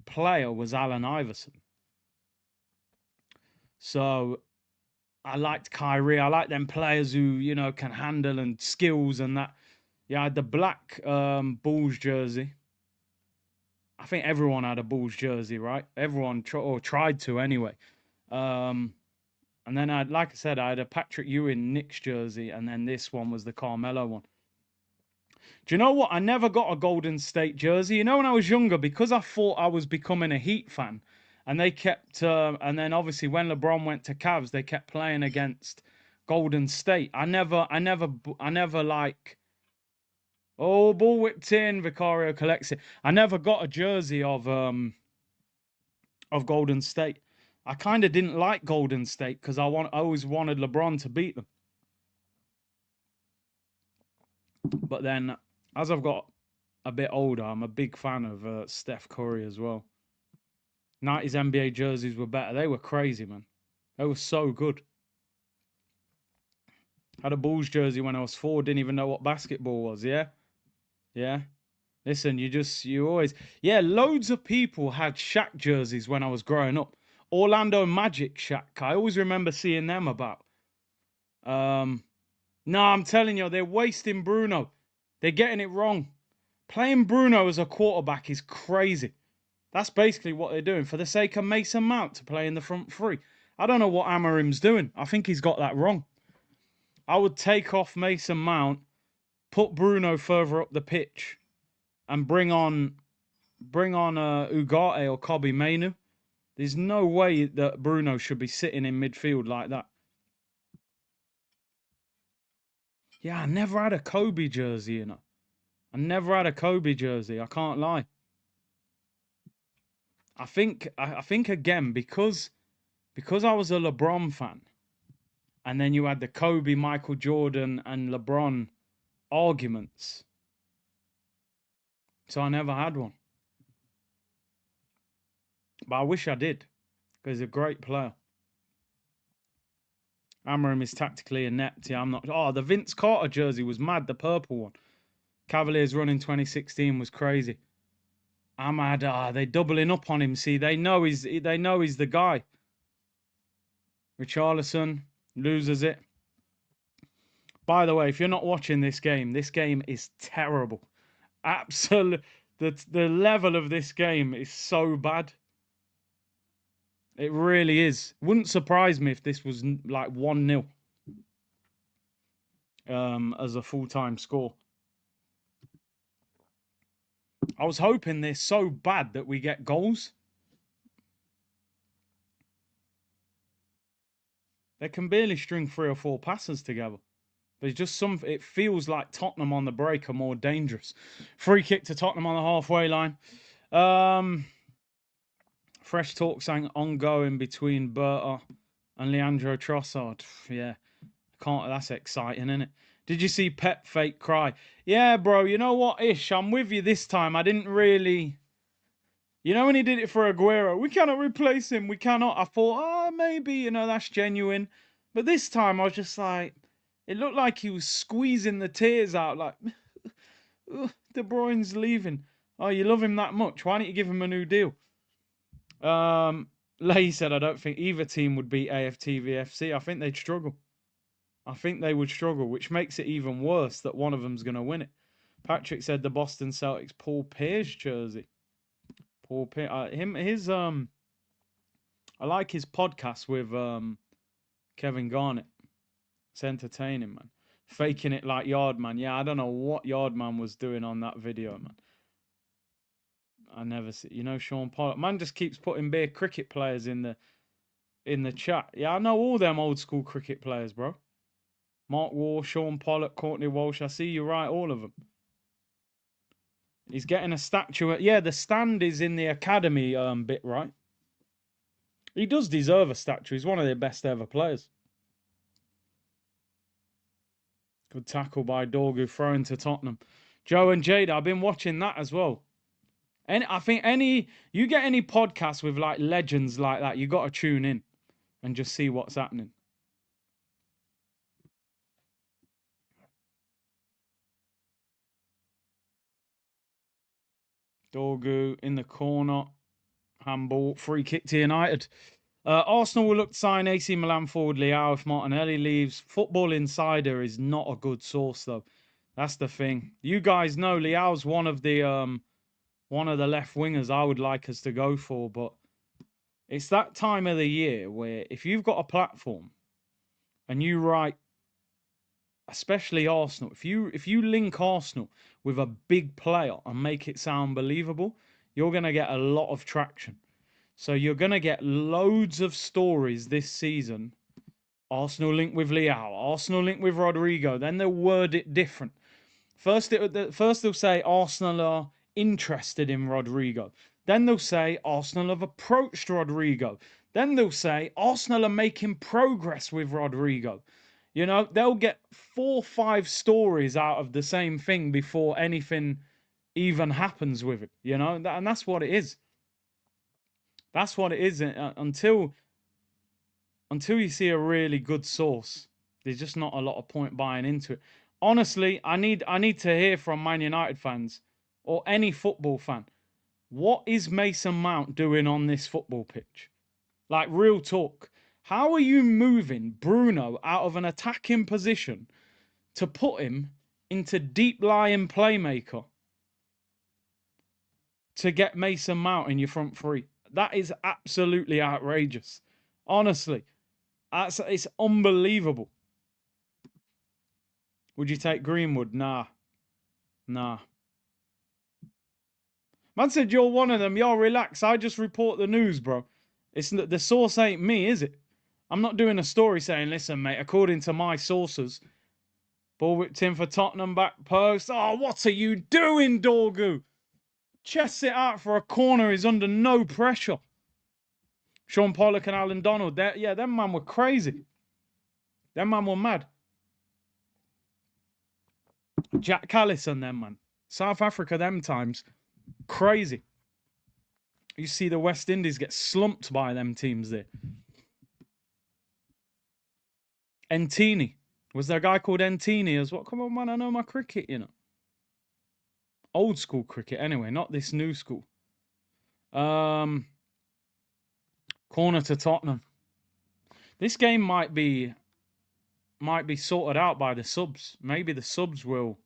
Speaker 1: player was Allen Iverson. So I liked Kyrie. I like them players who, can handle and skills and that. Yeah, I had the black Bulls jersey. I think everyone had a Bulls jersey, right? Everyone tried to anyway. And then like I said, I had a Patrick Ewing Knicks jersey, and then this one was the Carmelo one. Do you know what? I never got a Golden State jersey. When I was younger, because I thought I was becoming a Heat fan, and they kept, and then obviously when LeBron went to Cavs, they kept playing against Golden State. I never like. Oh, ball whipped in. Vicario collects it. I never got a jersey of Golden State. I kind of didn't like Golden State because I always wanted LeBron to beat them. But then, as I've got a bit older, I'm a big fan of Steph Curry as well. 90s NBA jerseys were better. They were crazy, man. They were so good. Had a Bulls jersey when I was 4. Didn't even know what basketball was. Yeah. Listen, you always... Yeah, loads of people had Shaq jerseys when I was growing up. Orlando Magic Shaq. I always remember seeing them about. No, I'm telling you, they're wasting Bruno. They're getting it wrong. Playing Bruno as a quarterback is crazy. That's basically what they're doing for the sake of Mason Mount to play in the front three. I don't know what Amarim's doing. I think he's got that wrong. I would take off Mason Mount, put Bruno further up the pitch, and bring on Ugarte or Kobe Mainu. There's no way that Bruno should be sitting in midfield like that. Yeah, I never had a Kobe jersey, I never had a Kobe jersey. I can't lie. I think again because I was a LeBron fan, and then you had the Kobe, Michael Jordan, and LeBron arguments. So I never had one. But I wish I did, because he's a great player. Amarim is tactically inept. Yeah, I'm not. Oh, the Vince Carter jersey was mad. The purple one. Cavaliers run in 2016 was crazy. Ahmad, they're doubling up on him. See, they know he's the guy. Richarlison loses it. By the way, if you're not watching this game is terrible. Absolute. The level of this game is so bad. It really is. Wouldn't surprise me if this was like 1-0 as a full-time score. I was hoping they're so bad that we get goals. They can barely string 3 or 4 passes together. There's just it feels like Tottenham on the break are more dangerous. Free kick to Tottenham on the halfway line. Fresh talk saying ongoing between Berta and Leandro Trossard. Yeah, that's exciting, isn't it? Did you see Pep fake cry? Yeah, bro, you know what, Ish? I'm with you this time. I didn't really... You know when he did it for Aguero? We cannot replace him. We cannot. I thought, oh, maybe, you know, that's genuine. But this time I was just like... It looked like he was squeezing the tears out. Like, De Bruyne's leaving. Oh, you love him that much? Why don't you give him a new deal? Lay said, I don't think either team would beat AFTVFC. I think they'd struggle. I think they would struggle, which makes it even worse that one of them's going to win it. Patrick said the Boston Celtics Paul Pierce jersey. Paul Pierce. I like his podcast with Kevin Garnett. It's entertaining, man. Faking it like Yardman. Yeah, I don't know what Yardman was doing on that video, man. I never see. You know, Sean Pollock. Man just keeps putting bare cricket players in the chat. Yeah, I know all them old school cricket players, bro. Mark Waugh, Sean Pollock, Courtney Walsh. I see you right, all of them. He's getting a statue. Yeah, the stand is in the academy bit, right? He does deserve a statue. He's one of their best ever players. Good tackle by Dorgu, throwing to Tottenham. Joe and Jada, I've been watching that as well. And I think you get any podcasts with like legends like that, you got to tune in and just see what's happening. Dorgu in the corner. Handball. Free kick to United. Arsenal will look to sign AC Milan forward Leao if Martinelli leaves. Football Insider is not a good source, though. That's the thing. You guys know Leao's one of the left wingers I would like us to go for, but it's that time of the year where if you've got a platform and you write, especially Arsenal, if you link Arsenal with a big player and make it sound believable, you're going to get a lot of traction. So you're going to get loads of stories this season. Arsenal linked with Leao, Arsenal linked with Rodrigo. Then they'll word it different. First they'll say Arsenal are interested in Rodrigo. Then they'll say Arsenal have approached Rodrigo. Then they'll say Arsenal are making progress with Rodrigo. You know, they'll get 4 or 5 stories out of the same thing before anything even happens with it. You know, and that's what it is. That's what it is. Until you see a really good source, there's just not a lot of point buying into it. Honestly, I need to hear from Man United fans or any football fan. What is Mason Mount doing on this football pitch? Like, real talk. How are you moving Bruno out of an attacking position to put him into deep lying playmaker to get Mason Mount in your front three? That is absolutely outrageous. Honestly, it's unbelievable. Would you take Greenwood? Nah. Man said you're one of them. Yo, relax. I just report the news, bro. The source ain't me, is it? I'm not doing a story saying, listen, mate, according to my sources, ball whipped in for Tottenham, back post. Oh, what are you doing, Dorgu? Chests it out for a corner. He's under no pressure. Sean Pollock and Alan Donald. Them man were crazy. Them man were mad. Jack Callison, them man. South Africa, them times. Crazy. You see the West Indies get slumped by them teams there. Entini. Was there a guy called Entini as well? Come on, man, I know my cricket, you know. Old school cricket, anyway, not this new school. Corner to Tottenham. This game might be might be sorted out by the subs. Maybe the subs will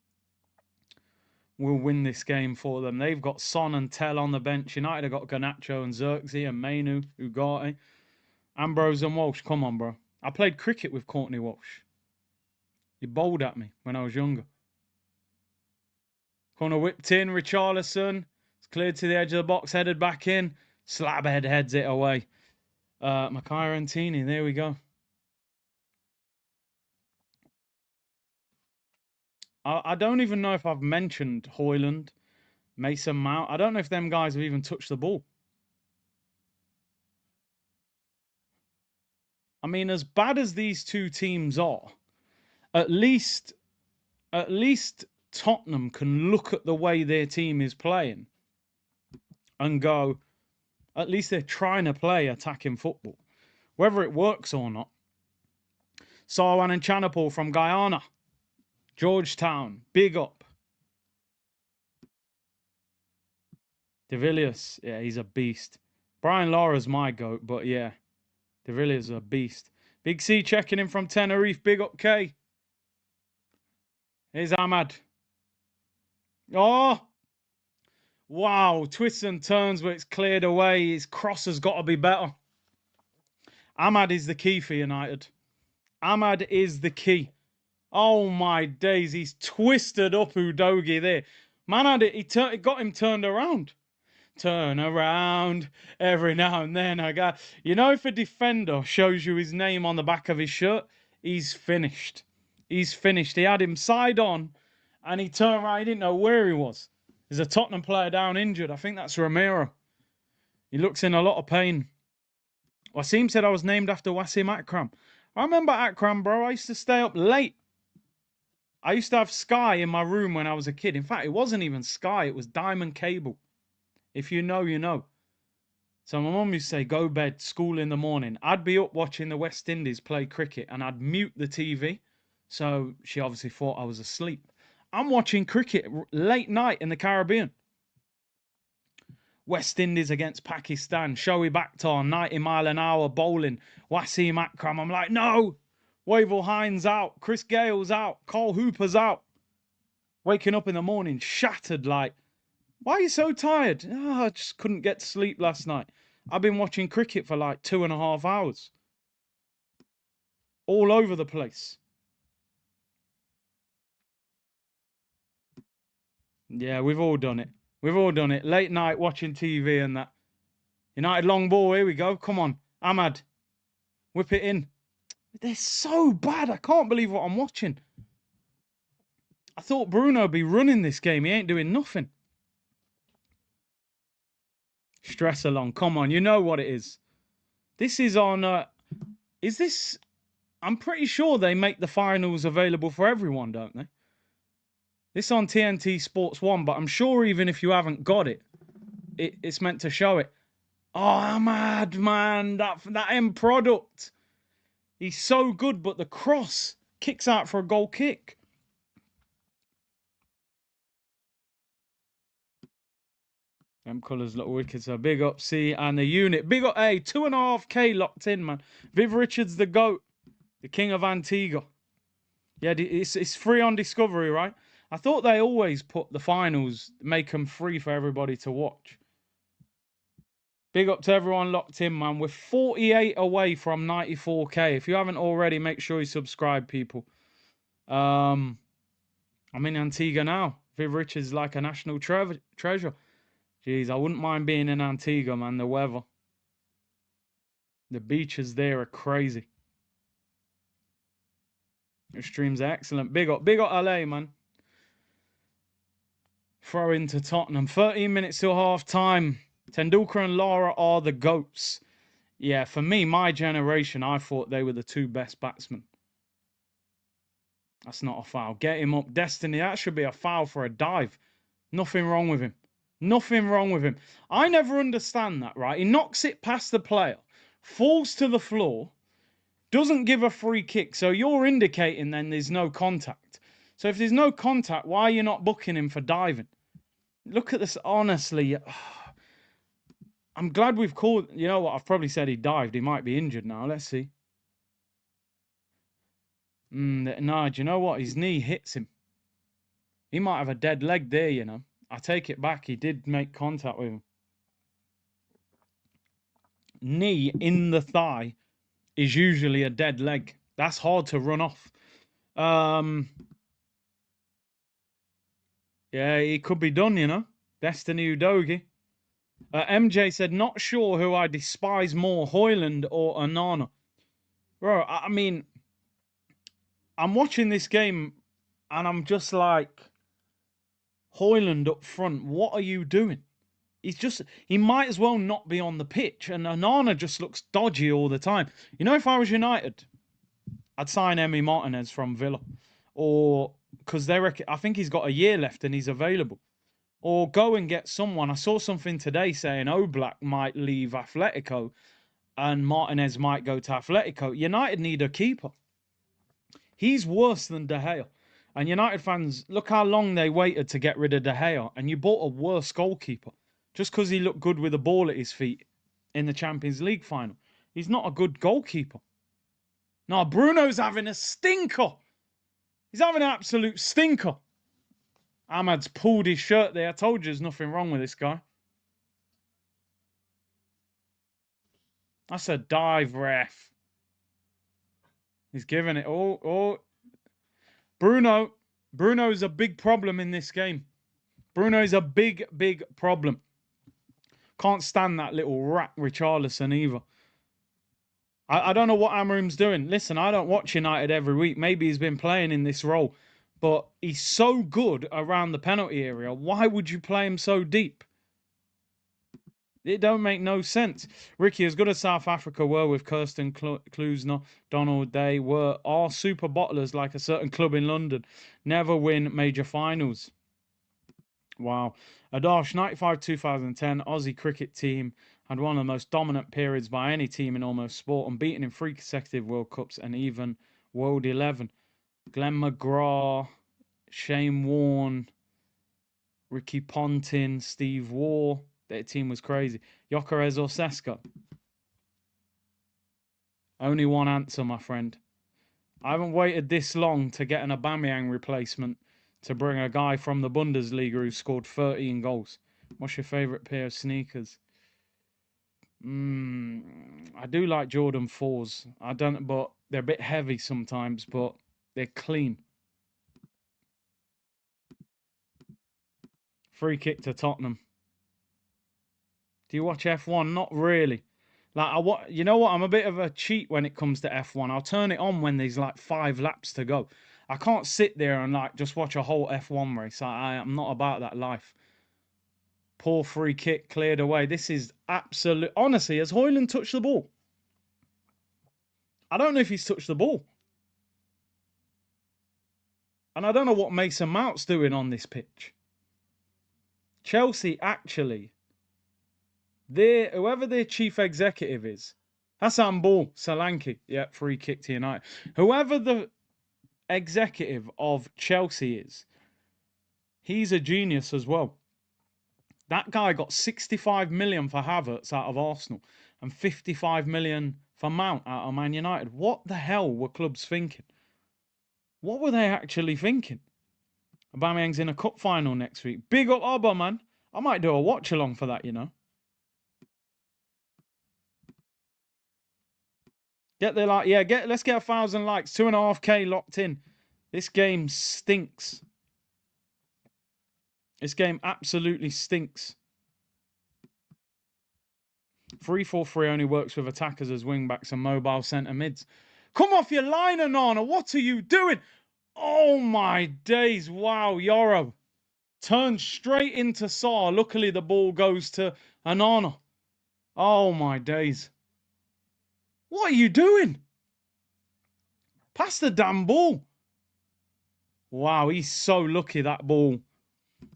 Speaker 1: win this game for them. They've got Son and Tell on the bench. United have got Garnacho and Xerxes and Mainu, Ugarte, Ambrose and Walsh. Come on, bro. I played cricket with Courtney Walsh. He bowled at me when I was younger. Corner whipped in. Richarlison. It's cleared to the edge of the box. Headed back in. Slabhead heads it away. Makai and Tini. There we go. I don't even know if I've mentioned Hoyland, Mason Mount. I don't know if them guys have even touched the ball. I mean, as bad as these two teams are, at least Tottenham can look at the way their team is playing and go, at least they're trying to play attacking football. Whether it works or not. Sarwan and Chanapal from Guyana. Georgetown, big up. De Villiers, yeah, he's a beast. Brian Lara's my goat, but yeah, De Villiers is a beast. Big C checking in from Tenerife, big up K. Here's Ahmad. Oh, wow, twists and turns, but it's cleared away. His cross has got to be better. Ahmad is the key for United. Ahmad is the key. Oh my days, he's twisted up Udogie there. Man had it, it got him turned around. Turn around every now and then. You know, if a defender shows you his name on the back of his shirt, he's finished. He's finished. He had him side on and he turned around. He didn't know where he was. There's a Tottenham player down injured. I think that's Romero. He looks in a lot of pain. Wasim said I was named after Wasim Akram. I remember Akram, bro. I used to stay up late. I used to have Sky in my room when I was a kid. In fact, it wasn't even Sky. It was Diamond Cable. If you know, you know. So my mum used to say, go bed, school in the morning. I'd be up watching the West Indies play cricket and I'd mute the TV. So she obviously thought I was asleep. I'm watching cricket late night in the Caribbean. West Indies against Pakistan. Shoaib Akhtar, 90 mile an hour bowling. Wasim Akram. I'm like, no. Wavell Hines out. Chris Gale's out. Cole Hooper's out. Waking up in the morning shattered like, why are you so tired? Oh, I just couldn't get to sleep last night. I've been watching cricket for like 2.5 hours. All over the place. Yeah, we've all done it. We've all done it. Late night watching TV and that. United long ball. Here we go. Come on. Ahmad. Whip it in. They're so bad. I can't believe what I'm watching. I thought Bruno would be running this game. He ain't doing nothing. Stress along. Come on. You know what it is. This is on... is this... I'm pretty sure they make the finals available for everyone, don't they? This on TNT Sports 1, but I'm sure even if you haven't got it, it's meant to show it. Oh, Ahmad, man. That end product. He's so good, but the cross kicks out for a goal kick. Them colours look wicked. So big up C and the unit. Big up A. 2.5K locked in, man. Viv Richards, the GOAT. The king of Antigua. Yeah, it's free on Discovery, right? I thought they always put the finals, make them free for everybody to watch. Big up to everyone locked in, man. We're 48 away from 94K. If you haven't already, make sure you subscribe, people. I'm in Antigua now. Viv Richards is like a national treasure. Jeez, I wouldn't mind being in Antigua, man. The weather. The beaches there are crazy. Your streams are excellent. Big up LA, man. Throw into Tottenham. 13 minutes till half time. Tendulkar and Lara are the GOATs. Yeah, for me, my generation, I thought they were the two best batsmen. That's not a foul. Get him up. Destiny, that should be a foul for a dive. Nothing wrong with him. Nothing wrong with him. I never understand that, right? He knocks it past the player, falls to the floor, doesn't give a free kick. So you're indicating then there's no contact. So if there's no contact, why are you not booking him for diving? Look at this, honestly. I'm glad we've called... You know what? I've probably said he dived. He might be injured now. Let's see. No, do you know what? His knee hits him. He might have a dead leg there, you know. I take it back. He did make contact with him. Knee in the thigh is usually a dead leg. That's hard to run off. Yeah, it could be done, you know. Destiny Udogie. MJ said, not sure who I despise more, Hoyland or Onana. Bro, I mean, I'm watching this game and I'm just like, Hoyland up front, what are you doing? He might as well not be on the pitch. And Onana just looks dodgy all the time. You know, if I was United, I'd sign Emi Martinez from Villa. Or, because I think he's got a year left and he's available. Or go and get someone. I saw something today saying Oblak might leave Atletico and Martinez might go to Atletico. United need a keeper. He's worse than De Gea. And United fans, look how long they waited to get rid of De Gea. And you bought a worse goalkeeper just because he looked good with the ball at his feet in the Champions League final. He's not a good goalkeeper. No, Bruno's having a stinker. He's having an absolute stinker. Ahmad's pulled his shirt there. I told you there's nothing wrong with this guy. That's a dive, ref. He's giving it. Oh. Bruno's a big problem in this game. Bruno's a big, big problem. Can't stand that little rat Richarlison either. I don't know what Amarim's doing. Listen, I don't watch United every week. Maybe he's been playing in this role. But he's so good around the penalty area. Why would you play him so deep? It don't make no sense. Ricky, as good as South Africa were with Kirsten Klusner, Donald, they are super bottlers like a certain club in London. Never win major finals. Wow. Adash, 95-2010, Aussie cricket team had one of the most dominant periods by any team in almost sport, unbeaten in 3 consecutive World Cups and even World 11. Glenn McGrath, Shane Warne, Ricky Ponting, Steve Waugh. Their team was crazy. Gyökeres or Sesko? Only one answer, my friend. I haven't waited this long to get an Aubameyang replacement to bring a guy from the Bundesliga who scored 13 goals. What's your favourite pair of sneakers? I do like Jordan 4s. But they're a bit heavy sometimes, but they're clean. Free kick to Tottenham. Do you watch F1? Not really. Like you know what? I'm a bit of a cheat when it comes to F1. I'll turn it on when there's like 5 laps to go. I can't sit there and like just watch a whole F1 race. I'm not about that life. Poor free kick cleared away. This is absolute. Honestly, has Hoyland touched the ball? I don't know if he's touched the ball. And I don't know what Mason Mount's doing on this pitch. Chelsea actually, whoever their chief executive is, Hassan Ball, Solanke, yeah, free kick to United. Whoever the executive of Chelsea is, he's a genius as well. That guy got 65 million for Havertz out of Arsenal and 55 million for Mount out of Man United. What the hell were clubs thinking? What were they actually thinking? Aubameyang's in a cup final next week. Big up Abba, man. I might do a watch along for that, you know. Get the like, yeah. Let's get 1,000 likes. 2.5K locked in. This game stinks. This game absolutely stinks. 3-4-3 only works with attackers as wing-backs and mobile centre mids. Come off your line, Onana. What are you doing? Oh, my days. Wow, Yoro. Turns straight into Saar. Luckily, the ball goes to Onana. Oh, my days. What are you doing? Pass the damn ball. Wow, he's so lucky, that ball.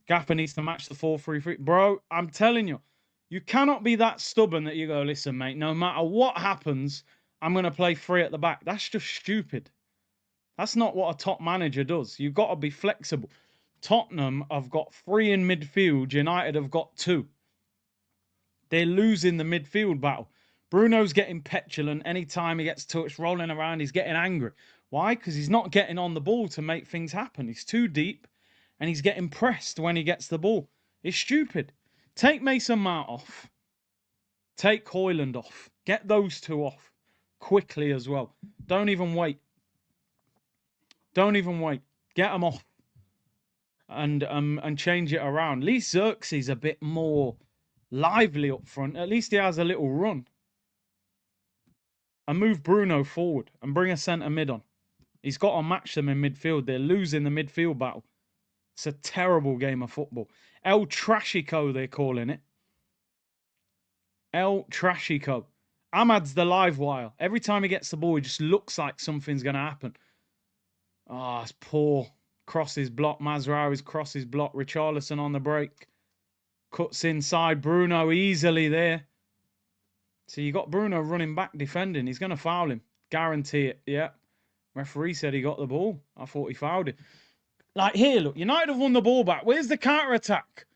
Speaker 1: Gaffer needs to match the 4-3-3. Bro, I'm telling you, you cannot be that stubborn that you go, listen, mate, no matter what happens, I'm going to play 3 at the back. That's just stupid. That's not what a top manager does. You've got to be flexible. Tottenham have got 3 in midfield. United have got 2. They're losing the midfield battle. Bruno's getting petulant. Anytime he gets touched, rolling around, he's getting angry. Why? Because he's not getting on the ball to make things happen. He's too deep, and he's getting pressed when he gets the ball. It's stupid. Take Mason Mount off. Take Højlund off. Get those two off quickly as well. Don't even wait. Don't even wait. Get them off and change it around. At least Xerxes a bit more lively up front. At least he has a little run. And move Bruno forward and bring a centre mid on. He's got to match them in midfield. They're losing the midfield battle. It's a terrible game of football. El Trashico, they're calling it. El Trashico. Ahmad's the live wire. Every time he gets the ball, he just looks like something's going to happen. Ah, it's poor. Crosses block. Mazraoui's crosses block. Richarlison on the break. Cuts inside. Bruno easily there. So you got Bruno running back defending. He's going to foul him. Guarantee it. Yeah. Referee said he got the ball. I thought he fouled it. Like here, look. United have won the ball back. Where's the counter-attack?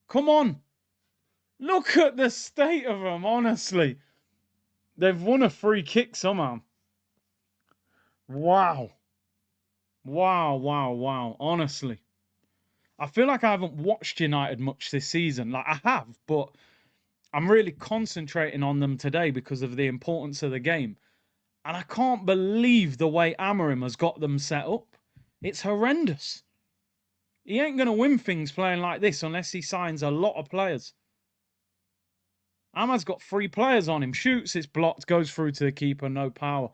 Speaker 1: Come on. Look at the state of them, honestly. They've won a free kick somehow. Wow. Wow, wow, wow. Honestly. I feel like I haven't watched United much this season. Like, I have, but I'm really concentrating on them today because of the importance of the game. And I can't believe the way Amorim has got them set up. It's horrendous. He ain't going to win things playing like this unless he signs a lot of players. Ahmad's got 3 players on him. Shoots, it's blocked, goes through to the keeper, no power.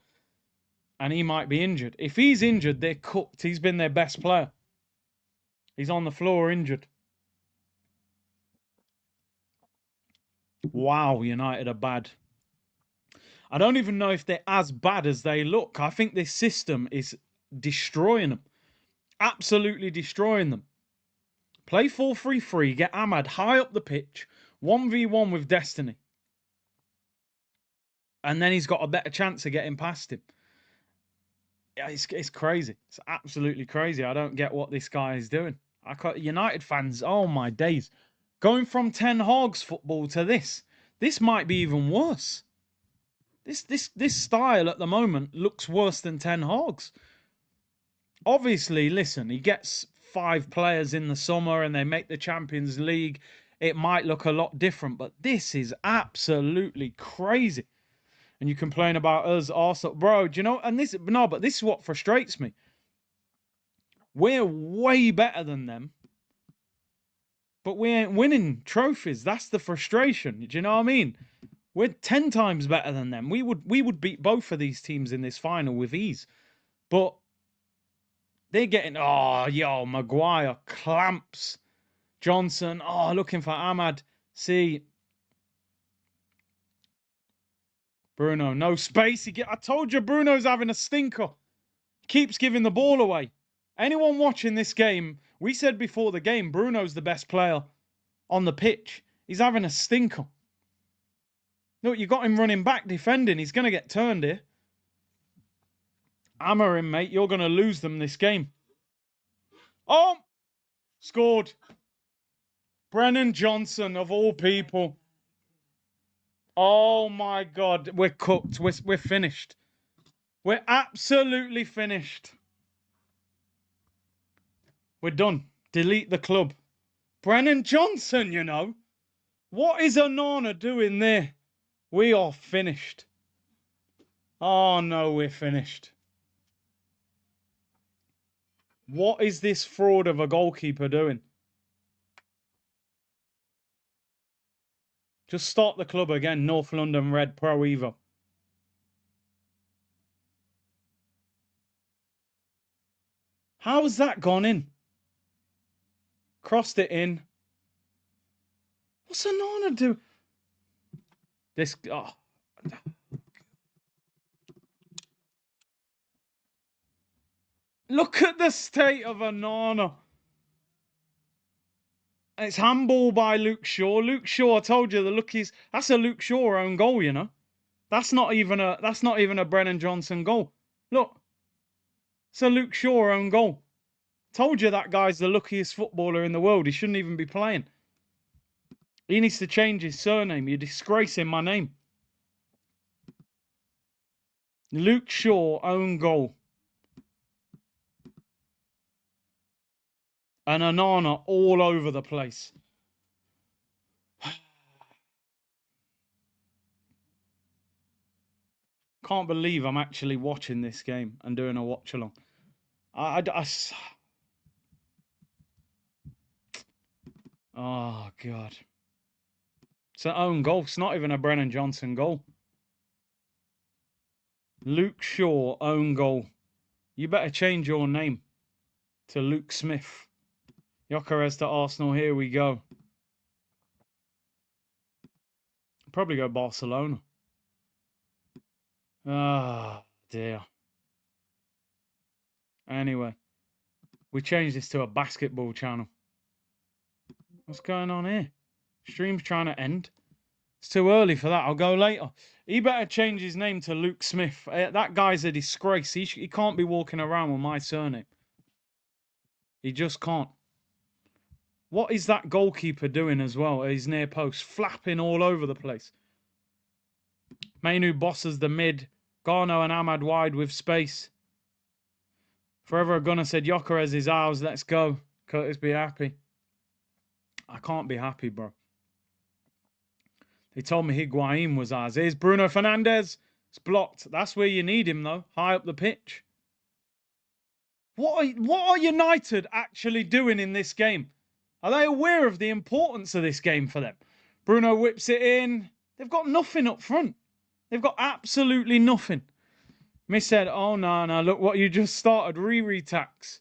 Speaker 1: And he might be injured. If he's injured, they're cooked. He's been their best player. He's on the floor injured. Wow, United are bad. I don't even know if they're as bad as they look. I think this system is destroying them. Absolutely destroying them. Play 4-3-3, get Ahmad high up the pitch, 1v1 with Destiny. And then he's got a better chance of getting past him. Yeah, it's crazy. It's absolutely crazy. I don't get what this guy is doing. United fans, oh my days. Going from Ten Hag's football to this might be even worse. This style at the moment looks worse than Ten Hag's. Obviously, listen, he gets 5 players in the summer and they make the Champions League. It might look a lot different, but this is absolutely crazy. And you complain about us, Arsenal. Bro, do you know? And but this is what frustrates me. We're way better than them, but we ain't winning trophies. That's the frustration. Do you know what I mean? We're 10 times better than them. We would beat both of these teams in this final with ease. But they're getting, Maguire clamps. Johnson, looking for Ahmad. See, Bruno, no space. I told you Bruno's having a stinker. Keeps giving the ball away. Anyone watching this game, we said before the game, Bruno's the best player on the pitch. He's having a stinker. Look, you got him running back defending. He's going to get turned here. Amorim, mate, you're going to lose them this game. Oh, scored. Brennan Johnson, of all people. Oh, my God. We're cooked. We're finished. We're absolutely finished. We're done. Delete the club. Brennan Johnson, you know. What is Onana doing there? We are finished. Oh, no, we're finished. What is this fraud of a goalkeeper doing? Just start the club again. North London Red Pro Evo. How's that gone in? Crossed it in. What's Onana do? This... Oh. Look at the state of Onana. It's handball by Luke Shaw. Luke Shaw, I told you, that's a Luke Shaw own goal, you know. That's not even a Brennan Johnson goal. Look. It's a Luke Shaw own goal. Told you that guy's the luckiest footballer in the world. He shouldn't even be playing. He needs to change his surname. You're disgracing my name. Luke Shaw own goal. and Onana all over the place. Can't believe I'm actually watching this game and doing a watch along. Oh, God. It's an own goal. It's not even a Brennan Johnson goal. Luke Shaw, own goal. You better change your name to Luke Smith. Gyökeres to Arsenal. Here we go. Probably go Barcelona. Ah, dear. Anyway, we changed this to a basketball channel. What's going on here? Stream's trying to end. It's too early for that. I'll go later. He better change his name to Luke Smith. That guy's a disgrace. He can't be walking around with my surname. He just can't. What is that goalkeeper doing as well at his near post? Flapping all over the place. Mainu bosses the mid. Garno and Ahmad wide with space. Forever a Gunner said, Gyökeres is ours. Let's go. Curtis, be happy. I can't be happy, bro. They told me Higuain was ours. Here's Bruno Fernandes. It's blocked. That's where you need him, though. High up the pitch. What are United actually doing in this game? Are they aware of the importance of this game for them? Bruno whips it in. They've got nothing up front. They've got absolutely nothing. Miss said, oh, no, look what you just started. Re-tax.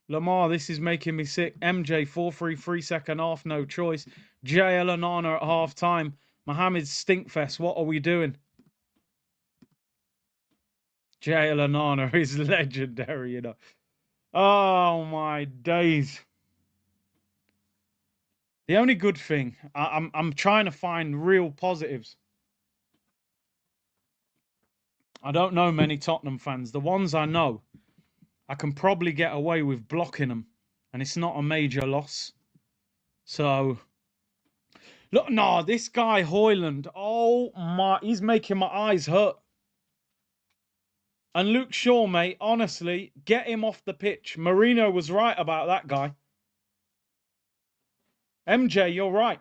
Speaker 1: Lamar, this is making me sick. MJ, 4-3, second half, no choice. JL and Nana at half time. Mohammed Stinkfest, what are we doing? JL and Nana is legendary, you know. Oh, my days. The only good thing, I'm trying to find real positives. I don't know many Tottenham fans. The ones I know, I can probably get away with blocking them, and it's not a major loss. So, look, no, this guy Højlund, oh my, he's making my eyes hurt. And Luke Shaw, mate, honestly, get him off the pitch. Mourinho was right about that guy. MJ, you're right.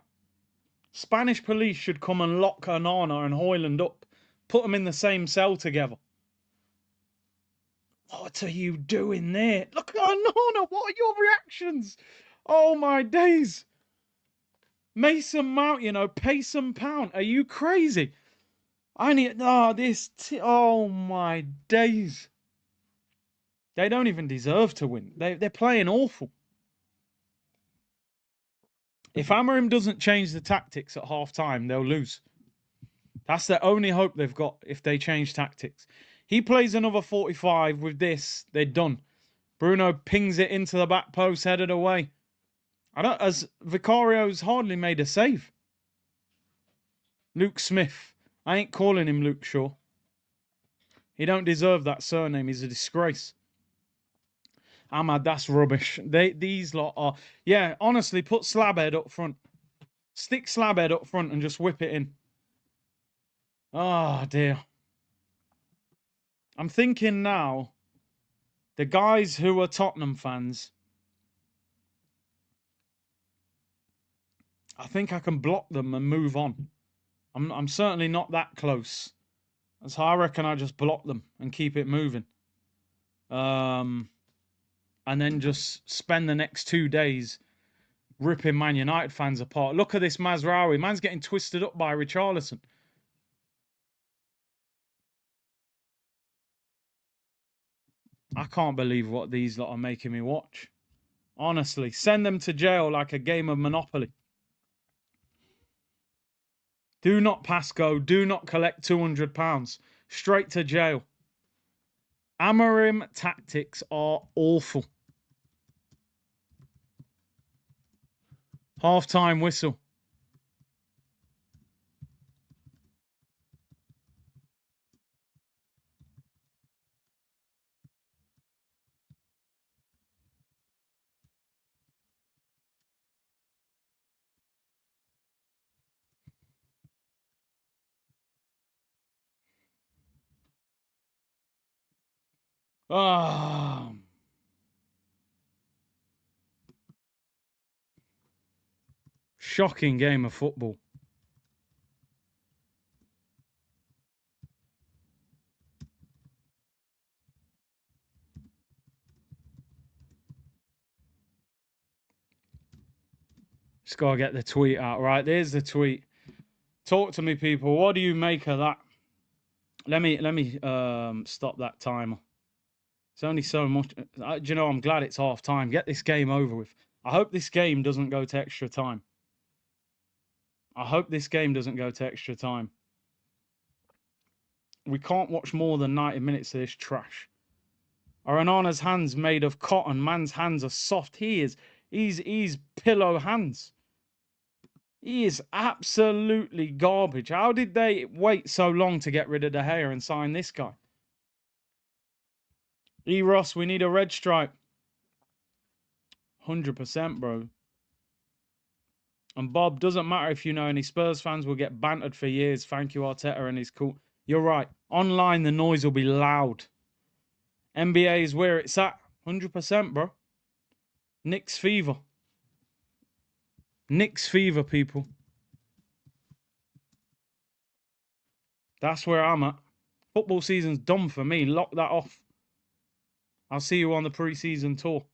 Speaker 1: Spanish police should come and lock Onana and Højlund up. Put them in the same cell together. What are you doing there? Look at Onana. What are your reactions? Oh, my days. Mason Mount, you know, pace and pound. Are you crazy? I need... oh, my days. They don't even deserve to win. They're playing awful. If Amorim doesn't change the tactics at half-time, they'll lose. That's the only hope they've got if they change tactics. He plays another 45 with this, they're done. Bruno pings it into the back post, headed away. As Vicario's hardly made a save. Luke Smith. I ain't calling him Luke Shaw. He don't deserve that surname. He's a disgrace. Ahmad, that's rubbish. These lot are... Yeah, honestly, put Slabhead up front. Stick Slabhead up front and just whip it in. Oh, dear. I'm thinking now, the guys who are Tottenham fans, I think I can block them and move on. I'm certainly not that close. So I reckon I just block them and keep it moving. And then just spend the next 2 days ripping Man United fans apart. Look at this Mazraoui. Man's getting twisted up by Richarlison. I can't believe what these lot are making me watch. Honestly, send them to jail like a game of Monopoly. Do not pass go. Do not collect £200. Straight to jail. Amorim tactics are awful. Half-time whistle. Ah, shocking game of football. Just gotta get the tweet out. Right, there's the tweet. Talk to me, people. What do you make of that? Let me stop that timer. It's only so much. Do you know, I'm glad it's half time. Get this game over with. I hope this game doesn't go to extra time. I hope this game doesn't go to extra time. We can't watch more than 90 minutes of this trash. Are Onana's hands made of cotton? Man's hands are soft. He's pillow hands. He is absolutely garbage. How did they wait so long to get rid of De Gea and sign this guy? E. Ross, we need a red stripe. 100%, bro. And Bob, doesn't matter if you know any Spurs fans will get bantered for years. Thank you, Arteta, and his cool. You're right. Online, the noise will be loud. NBA is where it's at. 100%, bro. Knicks fever. Knicks fever, people. That's where I'm at. Football season's done for me. Lock that off. I'll see you on the pre-season tour.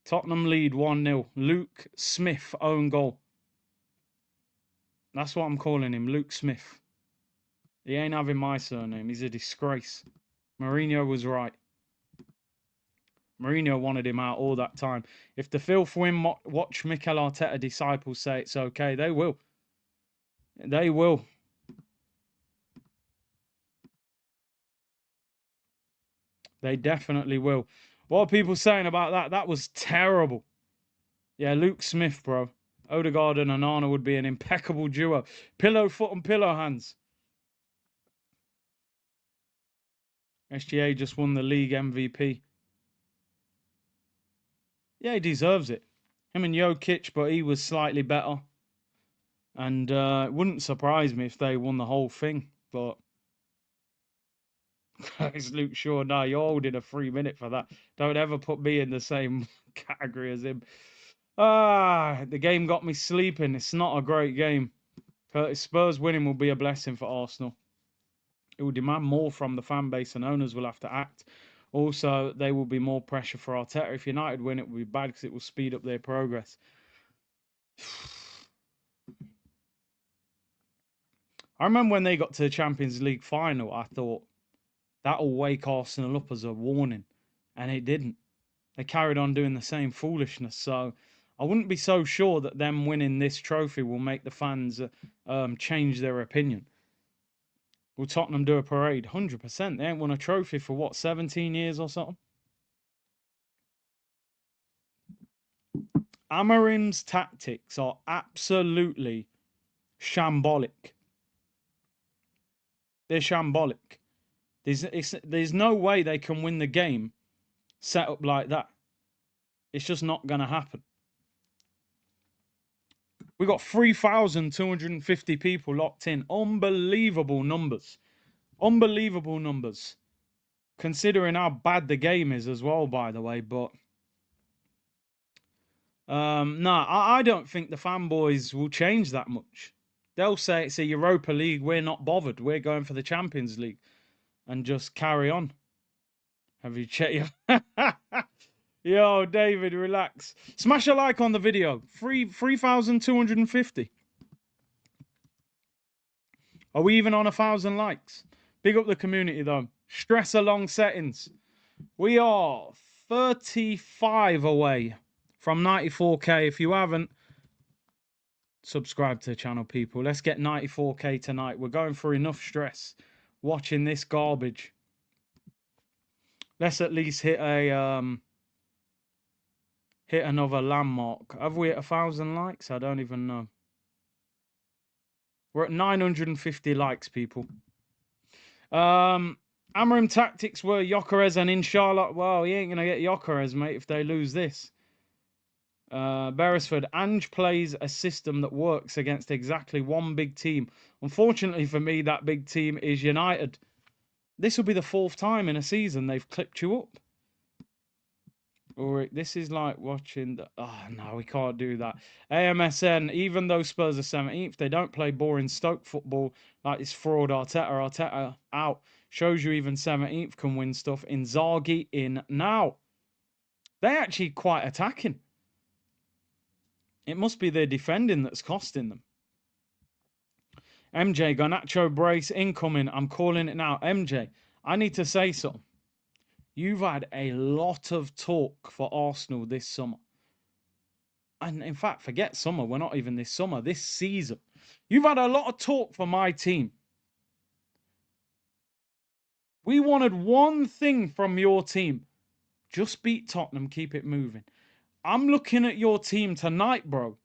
Speaker 1: Tottenham lead 1-0. Luke Smith own goal. That's what I'm calling him, Luke Smith. He ain't having my surname. He's a disgrace. Mourinho was right. Mourinho wanted him out all that time. If the filth win, watch Mikel Arteta disciples say it's okay. They will. They will. They definitely will. What are people saying about that? That was terrible. Yeah, Luke Smith, bro. Odegaard and Onana would be an impeccable duo. Pillow foot and pillow hands. SGA just won the league MVP. Yeah, he deserves it. Him and Jokic, but he was slightly better. And it wouldn't surprise me if they won the whole thing. But it's Luke Shaw. No, you're holding a 3 minute for that. Don't ever put me in the same category as him. The game got me sleeping. It's not a great game. Spurs winning will be a blessing for Arsenal. It will demand more from the fan base and owners will have to act. Also, there will be more pressure for Arteta. If United win, it will be bad because it will speed up their progress. I remember when they got to the Champions League final, I thought, that'll wake Arsenal up as a warning. And it didn't. They carried on doing the same foolishness. So I wouldn't be so sure that them winning this trophy will make the fans change their opinion. Will Tottenham do a parade? 100%. They ain't won a trophy for, what, 17 years or something? Amarim's tactics are absolutely shambolic. They're shambolic. There's no way they can win the game set up like that. It's just not going to happen. We got 3,250 people locked in. Unbelievable numbers. Unbelievable numbers. Considering how bad the game is as well, by the way. But no, I don't think the fanboys will change that much. They'll say it's a Europa League. We're not bothered. We're going for the Champions League. And just carry on. Have you checked your... Yo, David, relax. Smash a like on the video. 3,250. Are we even on 1,000 likes? Big up the community, though. Stress along settings. We are 35 away from 94k. If you haven't, subscribe to the channel, people. Let's get 94k tonight. We're going through enough stress watching this garbage. Let's at least hit a hit another landmark. Have we hit 1,000 likes? I don't even know. We're at 950 likes, people. Amarim tactics were Gyökeres and Inshallah. Well, he ain't going to get Gyökeres, mate, if they lose this. Beresford, Ange plays a system that works against exactly one big team. Unfortunately for me, that big team is United. This will be the 4th time in a season they've clipped you up. Or this is like watching the... Oh, no, we can't do that. AMSN, even though Spurs are 17th, they don't play boring Stoke football like this fraud Arteta. Arteta out. Shows you even 17th can win stuff. Inzaghi in now. They're actually quite attacking. It must be their defending that's costing them. MJ, Garnacho brace incoming. I'm calling it now. MJ, I need to say something. You've had a lot of talk for Arsenal this summer. And in fact, forget summer. We're not even this summer. This season. You've had a lot of talk for my team. We wanted one thing from your team. Just beat Tottenham. Keep it moving. I'm looking at your team tonight, bro.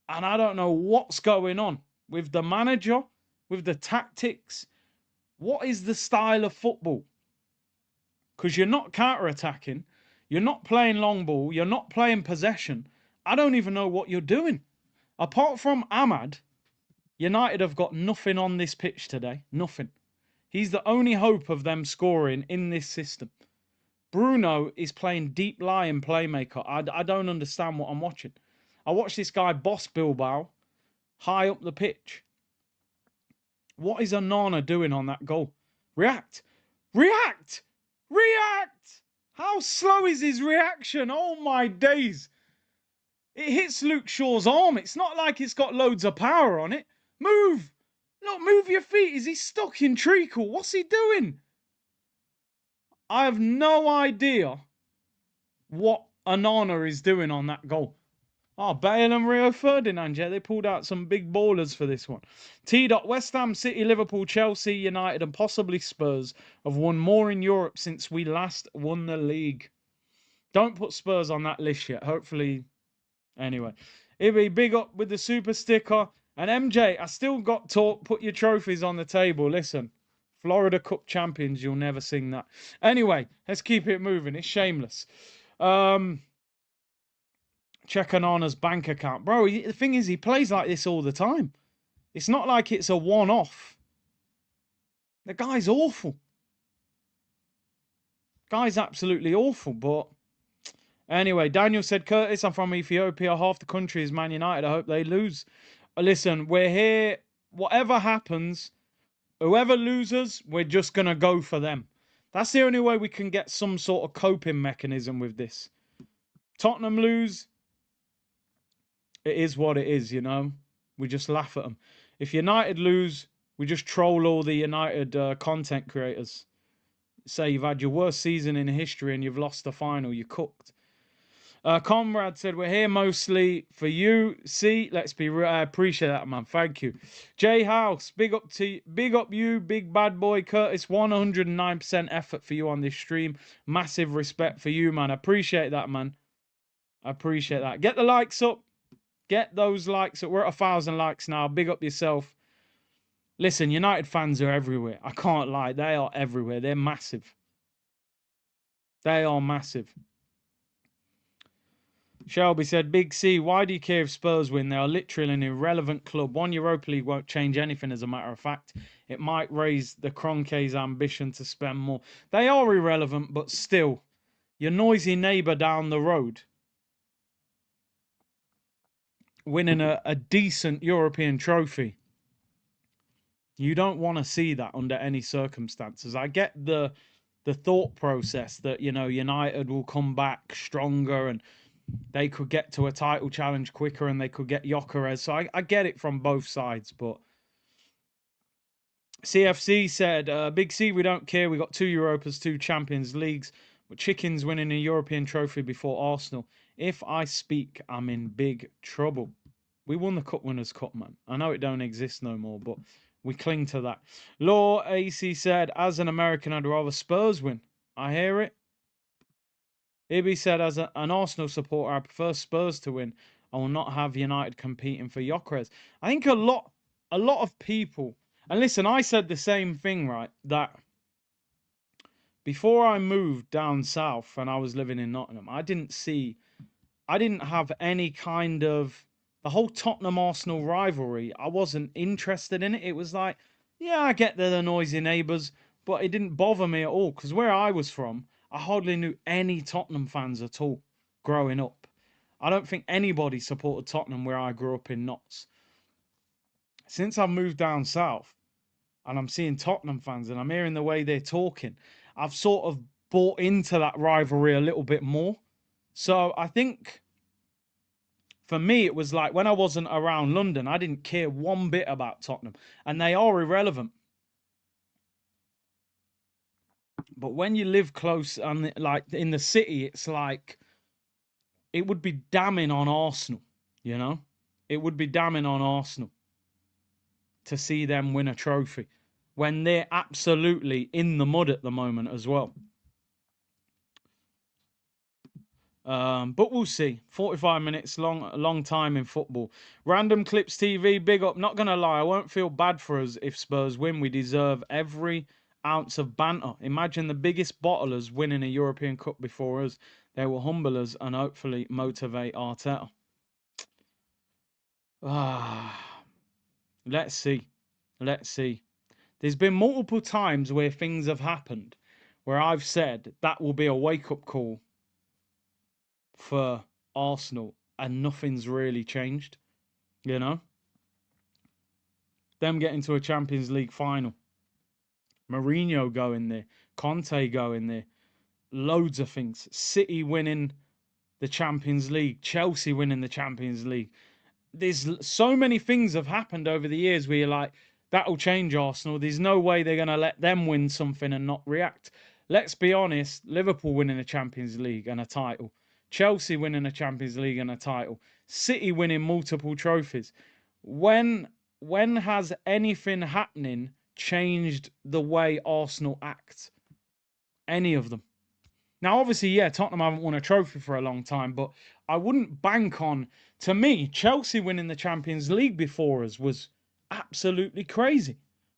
Speaker 1: And I don't know what's going on with the manager, with the tactics. What is the style of football? Because you're not counter-attacking. You're not playing long ball. You're not playing possession. I don't even know what you're doing. Apart from Ahmad, United have got nothing on this pitch today. Nothing. He's the only hope of them scoring in this system. Bruno is playing deep lying playmaker. I don't understand what I'm watching. I watched this guy boss Bilbao high up the pitch. What is Onana doing on that goal? React! React! React! How slow is his reaction? Oh my days. It hits Luke Shaw's arm. It's not like it's got loads of power on it. Move! Look, move your feet. Is he stuck in treacle? What's he doing? I have no idea what Onana is doing on that goal. Oh, Bale and Rio Ferdinand, yeah, they pulled out some big ballers for this one. T. West Ham, City, Liverpool, Chelsea, United, and possibly Spurs have won more in Europe since we last won the league. Don't put Spurs on that list yet. Hopefully, anyway. Ibby, big up with the super sticker. And MJ, I still got taught, put your trophies on the table. Listen, Florida Cup champions, you'll never sing that. Anyway, let's keep it moving. It's shameless. Check Onana's bank account. Bro, the thing is, he plays like this all the time. It's not like it's a one-off. The guy's awful. Guy's absolutely awful, but... Anyway, Daniel said, Curtis, I'm from Ethiopia. Half the country is Man United. I hope they lose. Listen, we're here. Whatever happens, whoever loses, we're just going to go for them. That's the only way we can get some sort of coping mechanism with this. Tottenham lose. It is what it is, you know. We just laugh at them. If United lose, we just troll all the United content creators. Say you've had your worst season in history and you've lost the final. You're cooked. Comrade said, we're here mostly for you. See, let's be real. I appreciate that, man. Thank you. J House, big up you, big bad boy. Curtis, 109% effort for you on this stream. Massive respect for you, man. I appreciate that, man. I appreciate that. Get the likes up. Get those likes up. We're at 1,000 likes now. Big up yourself. Listen, United fans are everywhere. I can't lie. They are everywhere. They're massive. They are massive. Shelby said, Big C, why do you care if Spurs win? They are literally an irrelevant club. One Europa League won't change anything, as a matter of fact. It might raise the Kroenke's ambition to spend more. They are irrelevant, but still, your noisy neighbour down the road winning a decent European trophy. You don't want to see that under any circumstances. I get the thought process that, you know, United will come back stronger and they could get to a title challenge quicker and they could get Gyökeres. So I get it from both sides, but CFC said, Big C, we don't care. We got 2 Europas, 2 Champions Leagues, but Chicken's winning a European trophy before Arsenal. If I speak, I'm in big trouble. We won the Cup Winners' Cup, man. I know it don't exist no more, but we cling to that. Law AC said, as an American, I'd rather Spurs win. I hear it. Ibby said, as an Arsenal supporter, I prefer Spurs to win. I will not have United competing for Gyökeres. I think a lot of people, and listen, I said the same thing, right? That before I moved down south and I was living in Nottingham, I didn't see I didn't have any kind of the whole Tottenham Arsenal rivalry. I wasn't interested in it. It was like, yeah, I get they're the noisy neighbours, but it didn't bother me at all because where I was from, I hardly knew any Tottenham fans at all growing up. I don't think anybody supported Tottenham where I grew up in Notts. Since I've moved down south and I'm seeing Tottenham fans and I'm hearing the way they're talking, I've sort of bought into that rivalry a little bit more. So I think for me, it was like when I wasn't around London, I didn't care one bit about Tottenham, and they are irrelevant. But when you live close and like in the city, it's like it would be damning on Arsenal, you know? It would be damning on Arsenal to see them win a trophy when they're absolutely in the mud at the moment as well. But we'll see. 45 minutes, long time in football. Random Clips TV, big up. Not going to lie, I won't feel bad for us if Spurs win. We deserve every ounce of banter. Imagine the biggest bottlers winning a European Cup before us. They will humble us and hopefully motivate Arteta. Let's see. Let's see. There's been multiple times where things have happened where I've said that will be a wake-up call for Arsenal and nothing's really changed, you know? Them getting to a Champions League final. Mourinho going there. Conte going there. Loads of things. City winning the Champions League. Chelsea winning the Champions League. There's so many things have happened over the years where you're like, that'll change Arsenal. There's no way they're going to let them win something and not react. Let's be honest, Liverpool winning a Champions League and a title. Chelsea winning a Champions League and a title. City winning multiple trophies. When has anything happening changed the way Arsenal act? Any of them? Now, obviously, yeah, Tottenham haven't won a trophy for a long time, but I wouldn't bank on, to me, Chelsea winning the Champions League before us was absolutely crazy.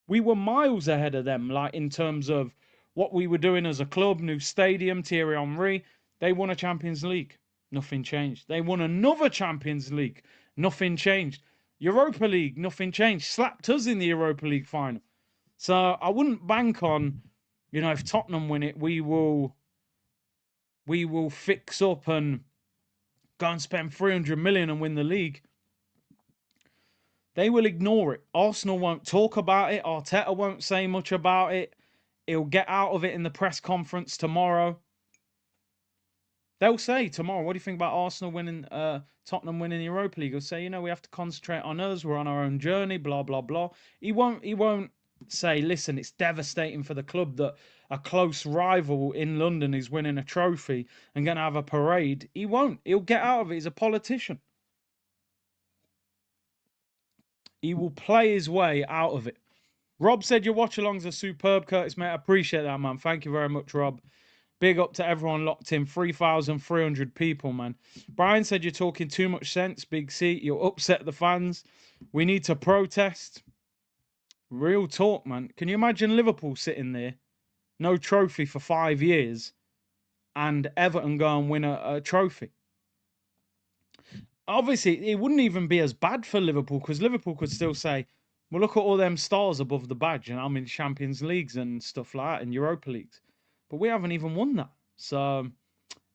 Speaker 1: We were miles ahead of them, like in terms of what we were doing as a club, new stadium, Thierry Henry. They won a Champions League. Nothing changed. They won another Champions League. Nothing changed. Europa League, nothing changed. Slapped us in the Europa League final. So I wouldn't bank on, if Tottenham win it, we will fix up and go and spend 300 million and win the league. They will ignore it. Arsenal won't talk about it. Arteta won't say much about it. He'll get out of it in the press conference tomorrow. They'll say tomorrow, what do you think about Arsenal winning, Tottenham winning the Europa League? He'll say, we have to concentrate on us. We're on our own journey, blah, blah, blah. He won't say, listen, it's devastating for the club that a close rival in London is winning a trophy and going to have a parade. He won't. He'll get out of it. He's a politician. He will play his way out of it. Rob said your watch-alongs are superb, Curtis, mate. I appreciate that, man. Thank you very much, Rob. Big up to everyone locked in. 3,300 people, man. Brian said you're talking too much sense, Big C. You'll upset the fans. We need to protest. Real talk, man. Can you imagine Liverpool sitting there, no trophy for 5 years, and Everton go and win a trophy? Obviously, it wouldn't even be as bad for Liverpool because Liverpool could still say, well, look at all them stars above the badge and I'm in Champions Leagues and stuff like that and Europa Leagues. But we haven't even won that. So,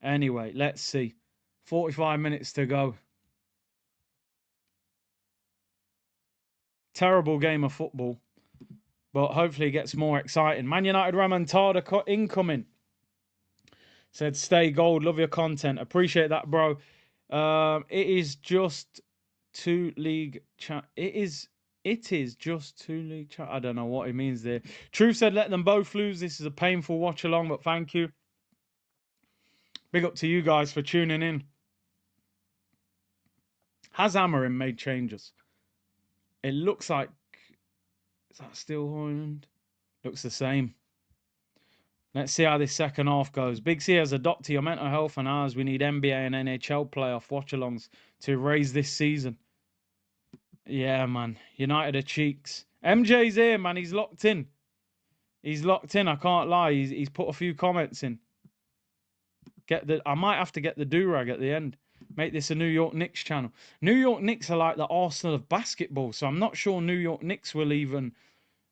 Speaker 1: anyway, let's see. 45 minutes to go. Terrible game of football. But hopefully it gets more exciting. Man United Ramontada incoming. Said, stay gold. Love your content. Appreciate that, bro. It is just 2 league chat. It is just 2 league chat. I don't know what it means there. Truth said, let them both lose. This is a painful watch along, but thank you. Big up to you guys for tuning in. Has Amarin made changes? It looks like... Is that still Hoyland? Looks the same. Let's see how this second half goes. Big C has a doctor your mental health and ours. We need NBA and NHL playoff watch-alongs to raise this season. Yeah, man. United are cheeks. MJ's here, man. He's locked in. He's locked in. I can't lie. He's put a few comments in. I might have to get the do-rag at the end. Make this a New York Knicks channel. New York Knicks are like the Arsenal of basketball, so I'm not sure New York Knicks will even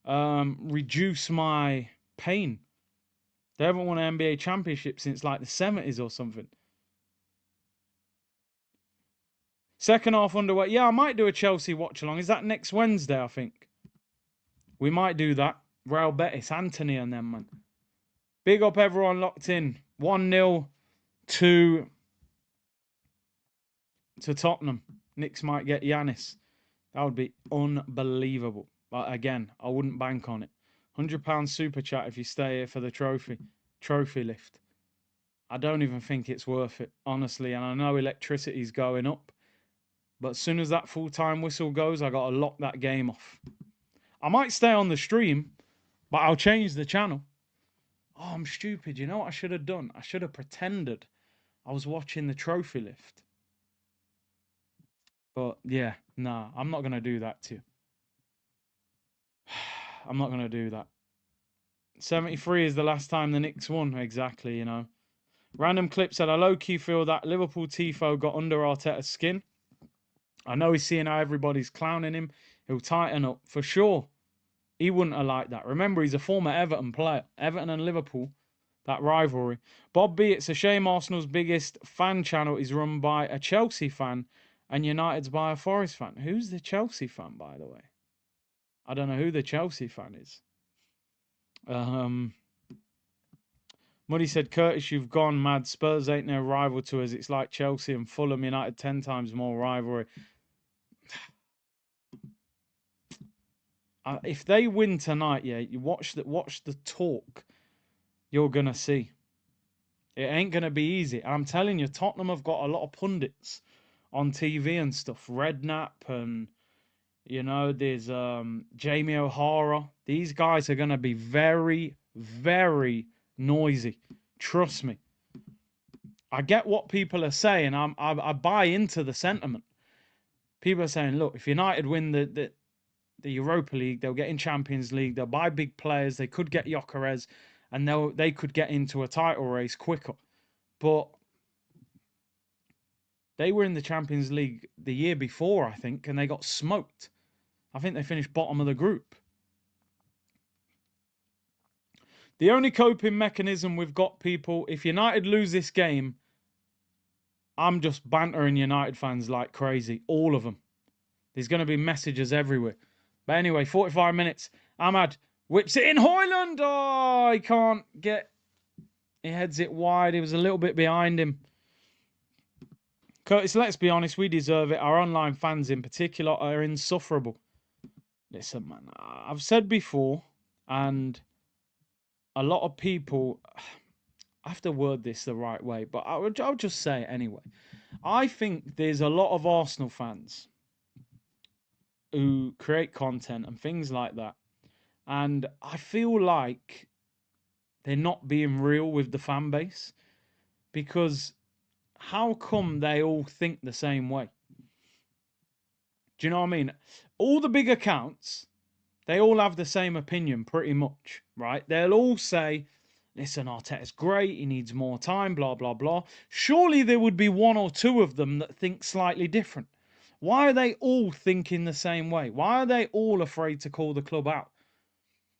Speaker 1: reduce my pain. They haven't won an NBA championship since like the 70s or something. Second half underway. Yeah, I might do a Chelsea watch along. Is that next Wednesday, I think? We might do that. Real Betis, Anthony and them, man. Big up everyone locked in. 1-0 to Tottenham. Knicks might get Giannis. That would be unbelievable. But again, I wouldn't bank on it. £100 super chat if you stay here for the trophy lift. I don't even think it's worth it, honestly. And I know electricity's going up. But as soon as that full-time whistle goes, I got to lock that game off. I might stay on the stream, but I'll change the channel. Oh, I'm stupid. You know what I should have done? I should have pretended I was watching the trophy lift. But yeah, nah, I'm not going to do that to you. I'm not going to do that. 73 is the last time the Knicks won. Exactly, you know. Random clip said, I low-key feel that Liverpool tifo got under Arteta's skin. I know he's seeing how everybody's clowning him. He'll tighten up. For sure. He wouldn't have liked that. Remember, he's a former Everton player. Everton and Liverpool, that rivalry. Bob B, it's a shame Arsenal's biggest fan channel is run by a Chelsea fan and United's by a Forest fan. Who's the Chelsea fan, by the way? I don't know who the Chelsea fan is. Muddy said, Curtis, you've gone mad. Spurs ain't no rival to us. It's like Chelsea and Fulham United 10 times more rivalry. If they win tonight, yeah, you watch the talk, you're going to see. It ain't going to be easy. I'm telling you, Tottenham have got a lot of pundits on TV and stuff. Redknapp and, you know, there's Jamie O'Hara. These guys are going to be very, very noisy. Trust me. I get what people are saying. I buy into the sentiment. People are saying, look, if United win the Europa League, they'll get in Champions League, they'll buy big players, they could get Gyökeres, and they could get into a title race quicker. But they were in the Champions League the year before, I think, and they got smoked. I think they finished bottom of the group. The only coping mechanism we've got, people, if United lose this game, I'm just bantering United fans like crazy. All of them. There's going to be messages everywhere. But anyway, 45 minutes. Ahmad whips it in. Højlund! Oh, he can't get... He heads it wide. He was a little bit behind him. Curtis, let's be honest. We deserve it. Our online fans in particular are insufferable. Listen, man. I've said before, and a lot of people... I have to word this the right way, but I'll just say it anyway. I think there's a lot of Arsenal fans who create content and things like that. And I feel like they're not being real with the fan base, because how come they all think the same way? Do you know what I mean? All the big accounts, they all have the same opinion pretty much, right? They'll all say, listen, Arteta's great, he needs more time, blah, blah, blah. Surely there would be one or two of them that think slightly different. Why are they all thinking the same way? Why are they all afraid to call the club out?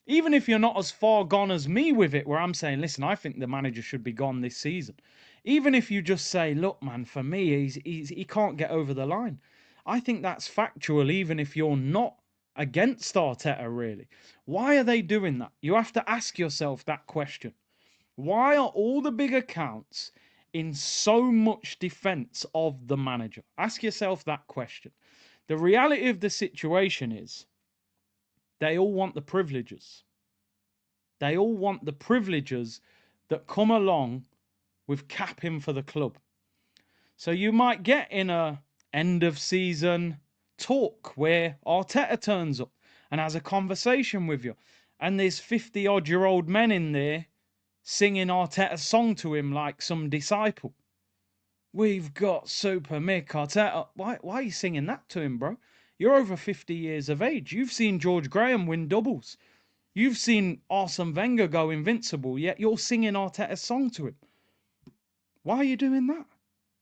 Speaker 1: Even if you're not as far gone as me with it, where I'm saying, listen, I think the manager should be gone this season. Even if you just say, look, man, for me, he can't get over the line. I think that's factual, even if you're not against Arteta, really. Why are they doing that? You have to ask yourself that question. Why are all the big accounts in so much defense of the manager? Ask yourself that question. The reality of the situation is they all want the privileges. They all want the privileges that come along with capping for the club. So you might get in a end of season talk where Arteta turns up and has a conversation with you, and there's 50-odd-year-old men in there singing Arteta's song to him like some disciple. We've got Super Mick Arteta. Why are you singing that to him, bro? You're over 50 years of age. You've seen George Graham win doubles. You've seen Arsene Wenger go invincible, yet you're singing Arteta's song to him. Why are you doing that?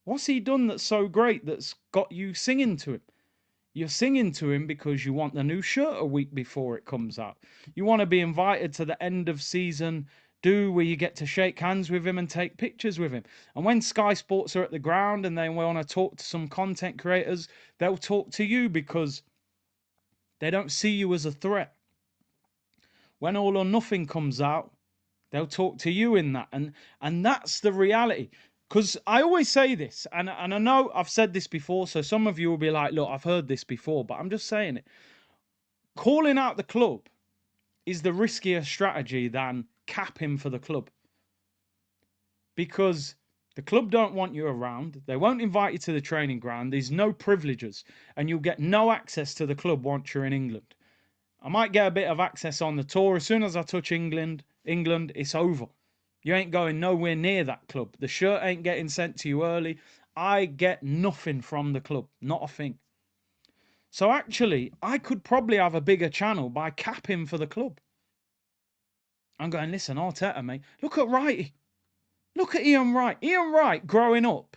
Speaker 1: What's he done that's so great that's got you singing to him? You're singing to him because you want the new shirt a week before it comes out. You want to be invited to the end of season where you get to shake hands with him and take pictures with him. And when Sky Sports are at the ground and they want to talk to some content creators, they'll talk to you because they don't see you as a threat. When All or Nothing comes out, they'll talk to you in that. And that's the reality. Because I always say this, and I know I've said this before, so some of you will be like, look, I've heard this before, but I'm just saying it. Calling out the club is the riskier strategy than capping for the club. Because the club don't want you around. They won't invite you to the training ground. There's no privileges. And you'll get no access to the club once you're in England. I might get a bit of access on the tour. As soon as I touch England, it's over. You ain't going nowhere near that club. The shirt ain't getting sent to you early. I get nothing from the club. Not a thing. So actually, I could probably have a bigger channel by capping for the club. I'm going, listen, Arteta, mate. Look at Wrighty. Look at Ian Wright. Ian Wright, growing up,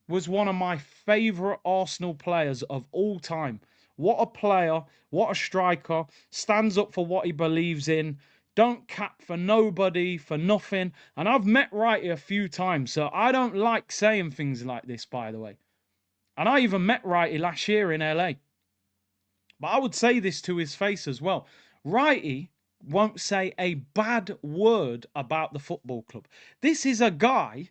Speaker 1: was one of my favourite Arsenal players of all time. What a player, what a striker, stands up for what he believes in, don't cap for nobody, for nothing. And I've met Wrighty a few times, so I don't like saying things like this, by the way. And I even met Wrighty last year in LA. But I would say this to his face as well. Wrighty won't say a bad word about the football club. This is a guy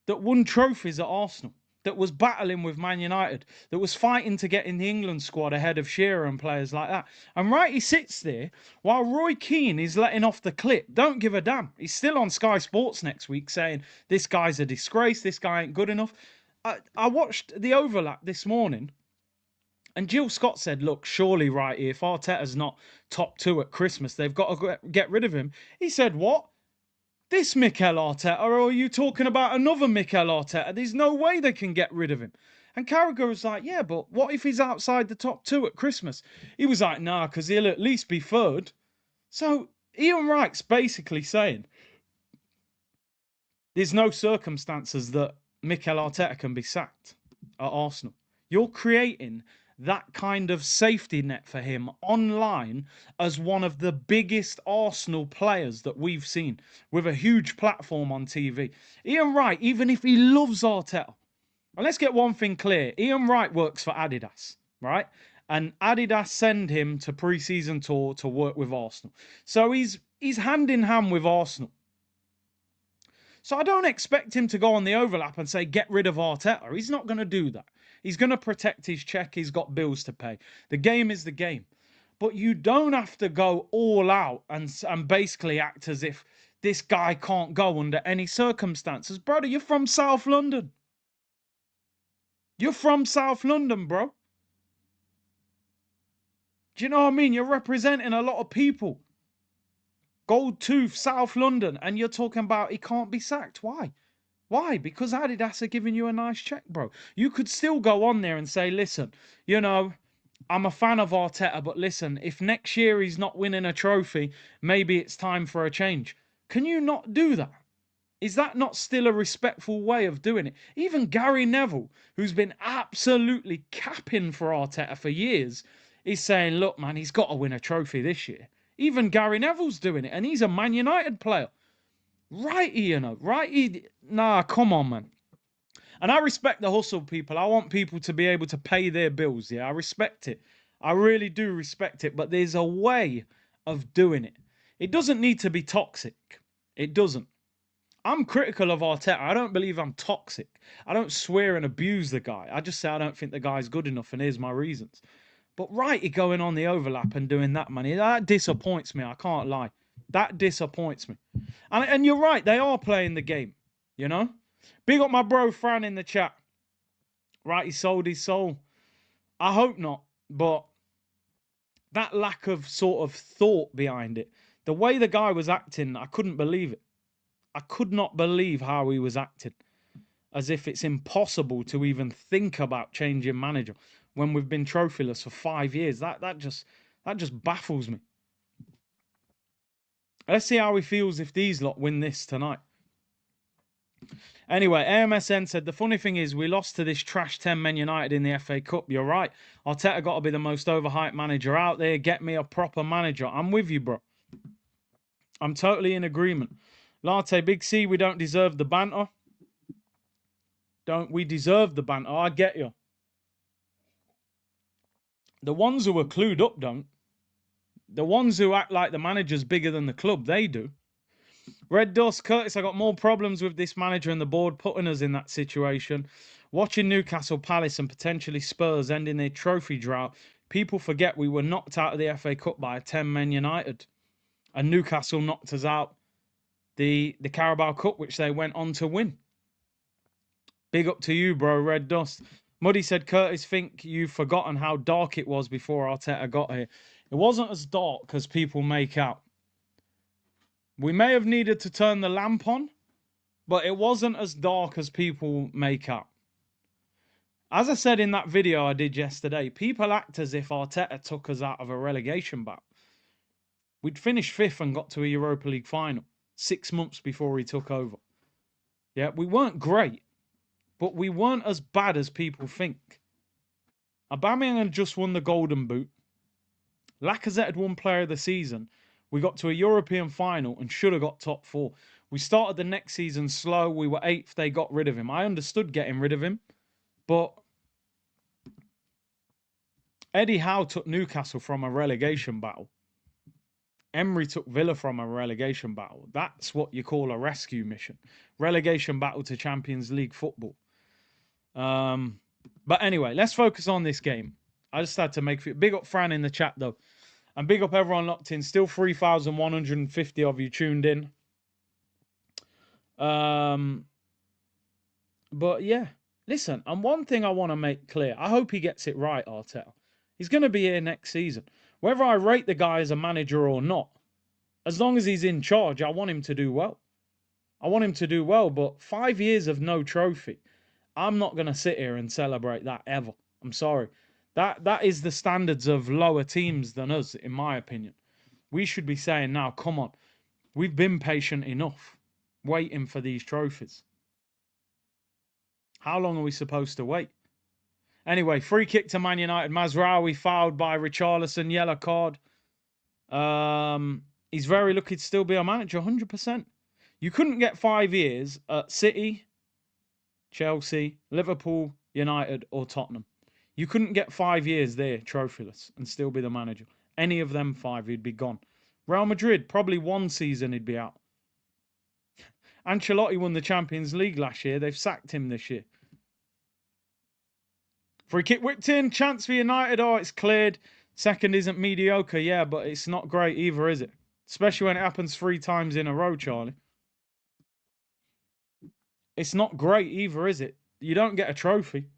Speaker 1: that won trophies at Arsenal, that was battling with Man United, that was fighting to get in the England squad ahead of Shearer and players like that. And Wrighty sits there while Roy Keane is letting off the clip. Don't give a damn. He's still on Sky Sports next week saying, this guy's a disgrace, this guy ain't good enough. I watched the overlap this morning, and Jill Scott said, look, surely, Wrighty, if Arteta's not top 2 at Christmas, they've got to get rid of him. He said, what? This Mikel Arteta, or are you talking about another Mikel Arteta? There's no way they can get rid of him. And Carragher was like, yeah, but what if he's outside the top 2 at Christmas? He was like, nah, because he'll at least be third. So Ian Wright's basically saying there's no circumstances that Mikel Arteta can be sacked at Arsenal. You're creating that kind of safety net for him online as one of the biggest Arsenal players that we've seen, with a huge platform on TV. Ian Wright, even if he loves Arteta, and let's get one thing clear, Ian Wright works for Adidas, right? And Adidas send him to pre-season tour to work with Arsenal. So he's hand in hand with Arsenal. So I don't expect him to go on the overlap and say, get rid of Arteta. He's not going to do that. He's going to protect his check. He's got bills to pay. The game is the game. But you don't have to go all out and basically act as if this guy can't go under any circumstances. Brother, you're from South London. You're from South London, bro. Do you know what I mean? You're representing a lot of people. Gold Tooth, South London. And you're talking about he can't be sacked. Why? Why? Because Adidas are giving you a nice check, bro. You could still go on there and say, listen, you know, I'm a fan of Arteta, but listen, if next year he's not winning a trophy, maybe it's time for a change. Can you not do that? Is that not still a respectful way of doing it? Even Gary Neville, who's been absolutely capping for Arteta for years, is saying, look, man, he's got to win a trophy this year. Even Gary Neville's doing it, and he's a Man United player. Righty, you know, righty. Nah, come on, man. And I respect the hustle, people. I want people to be able to pay their bills. Yeah, I respect it. I really do respect it. But there's a way of doing it. It doesn't need to be toxic. It doesn't. I'm critical of Arteta. I don't believe I'm toxic. I don't swear and abuse the guy. I just say I don't think the guy's good enough, and here's my reasons. But righty going on the overlap and doing that, money, that disappoints me. I can't lie. That disappoints me. And you're right, they are playing the game, you know? Big up my bro Fran in the chat. Right, he sold his soul. I hope not, but that lack of sort of thought behind it, the way the guy was acting, I couldn't believe it. I could not believe how he was acting. As if it's impossible to even think about changing manager when we've been trophyless for 5 years. That just baffles me. Let's see how he feels if these lot win this tonight. Anyway, AMSN said, the funny thing is we lost to this trash 10 Men United in the FA Cup. You're right. Arteta got to be the most overhyped manager out there. Get me a proper manager. I'm with you, bro. I'm totally in agreement. Latte, Big C, we don't deserve the banter. Don't we deserve the banter? I get you. The ones who are clued up don't. The ones who act like the manager's bigger than the club, they do. Red Dust, Curtis, I got more problems with this manager and the board putting us in that situation. Watching Newcastle, Palace and potentially Spurs ending their trophy drought, people forget we were knocked out of the FA Cup by a 10 Men United. And Newcastle knocked us out the Carabao Cup, which they went on to win. Big up to you, bro, Red Dust. Muddy said, Curtis, think you've forgotten how dark it was before Arteta got here. It wasn't as dark as people make out. We may have needed to turn the lamp on, but it wasn't as dark as people make out. As I said in that video I did yesterday, people act as if Arteta took us out of a relegation battle. We'd finished 5th and got to a Europa League final 6 months before he took over. Yeah, we weren't great, but we weren't as bad as people think. Aubameyang had just won the Golden Boot. Lacazette had won Player of the Season. We got to a European final and should have got top 4. We started the next season slow. We were 8th. They got rid of him. I understood getting rid of him, but Eddie Howe took Newcastle from a relegation battle. Emery took Villa from a relegation battle. That's what you call a rescue mission. Relegation battle to Champions League football. But anyway, let's focus on this game. I just had to make it. Big up Fran in the chat, though. And big up everyone locked in. Still 3,150 of you tuned in. But yeah, listen, and one thing I want to make clear. I hope he gets it right, Arteta. He's going to be here next season. Whether I rate the guy as a manager or not, as long as he's in charge, I want him to do well. I want him to do well, but 5 years of no trophy, I'm not going to sit here and celebrate that ever. I'm sorry. That is the standards of lower teams than us, in my opinion. We should be saying now, come on, we've been patient enough, waiting for these trophies. How long are we supposed to wait? Anyway, free kick to Man United. Mazraoui fouled by Richarlison, yellow card. He's very lucky to still be a manager, 100%. You couldn't get 5 years at City, Chelsea, Liverpool, United, or Tottenham. You couldn't get 5 years there, trophyless, and still be the manager. Any of them 5, he'd be gone. Real Madrid, probably 1 season he'd be out. Ancelotti won the Champions League last year. They've sacked him this year. Free kick whipped in. Chance for United. Oh, it's cleared. Second isn't mediocre. Yeah, but it's not great either, is it? Especially when it happens 3 times in a row, Charlie. It's not great either, is it? You don't get a trophy.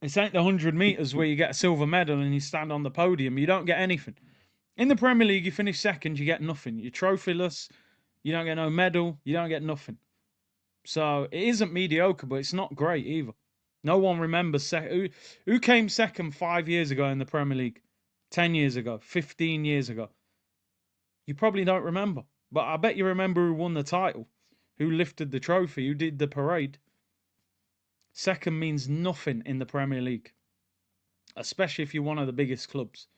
Speaker 1: This ain't the 100 metres where you get a silver medal and you stand on the podium. You don't get anything. In the Premier League, you finish second, you get nothing. You're trophyless. You don't get no medal. You don't get nothing. So it isn't mediocre, but it's not great either. No one remembers who came second 5 years ago in the Premier League, 10 years ago, 15 years ago. You probably don't remember, but I bet you remember who won the title, who lifted the trophy, who did the parade. Second means nothing in the Premier League, especially if you're one of the biggest clubs.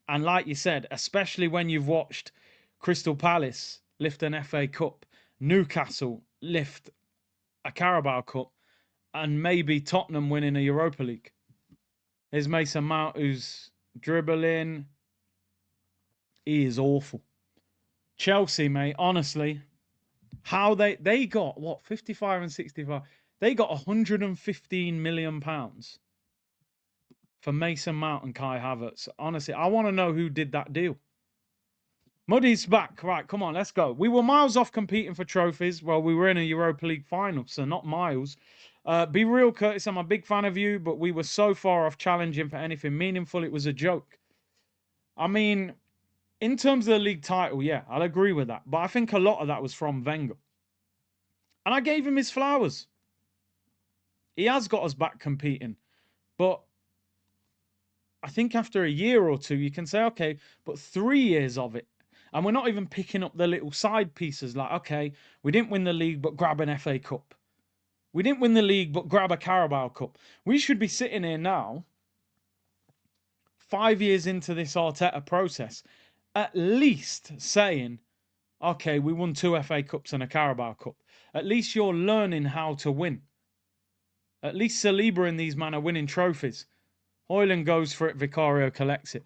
Speaker 1: And like you said, especially when you've watched Crystal Palace lift an FA Cup, Newcastle lift a Carabao Cup, and maybe Tottenham winning a Europa League. There's Mason Mount who's dribbling. He is awful. Chelsea, mate, honestly, how they got, what, 55 and 65? They got £115 million for Mason Mount and Kai Havertz. Honestly, I want to know who did that deal. Muddy's back. Right, come on, let's go. We were miles off competing for trophies. Well, we were in a Europa League final, so not miles. Be real, Curtis, I'm a big fan of you, but we were so far off challenging for anything meaningful, it was a joke. I mean, in terms of the league title, yeah, I'll agree with that. But I think a lot of that was from Wenger. And I gave him his flowers. He has got us back competing. But I think after a year or two, you can say, okay, but 3 years of it. And we're not even picking up the little side pieces like, okay, we didn't win the league, but grab an FA Cup. We didn't win the league, but grab a Carabao Cup. We should be sitting here now, 5 years into this Arteta process, at least saying, okay, we won 2 FA Cups and a Carabao Cup. At least you're learning how to win. At least Saliba and these men are winning trophies. Højlund goes for it, Vicario collects it.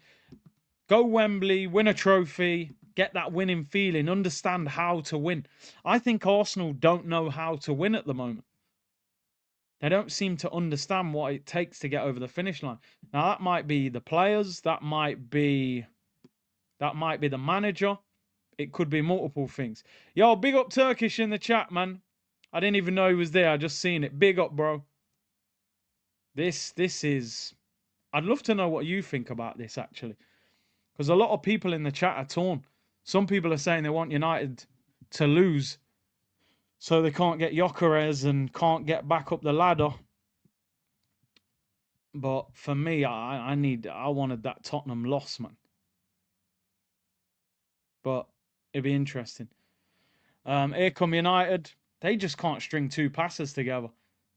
Speaker 1: Go Wembley, win a trophy, get that winning feeling, understand how to win. I think Arsenal don't know how to win at the moment. They don't seem to understand what it takes to get over the finish line. Now, that might be the players, that might be the manager. It could be multiple things. Yo, big up Turkish in the chat, man. I didn't even know he was there. I just seen it. Big up, bro. This is... I'd love to know what you think about this, actually. Because a lot of people in the chat are torn. Some people are saying they want United to lose so they can't get Gyökeres and can't get back up the ladder. But for me, I wanted that Tottenham loss, man. But it'd be interesting. Here come United. They just can't string 2 passes together.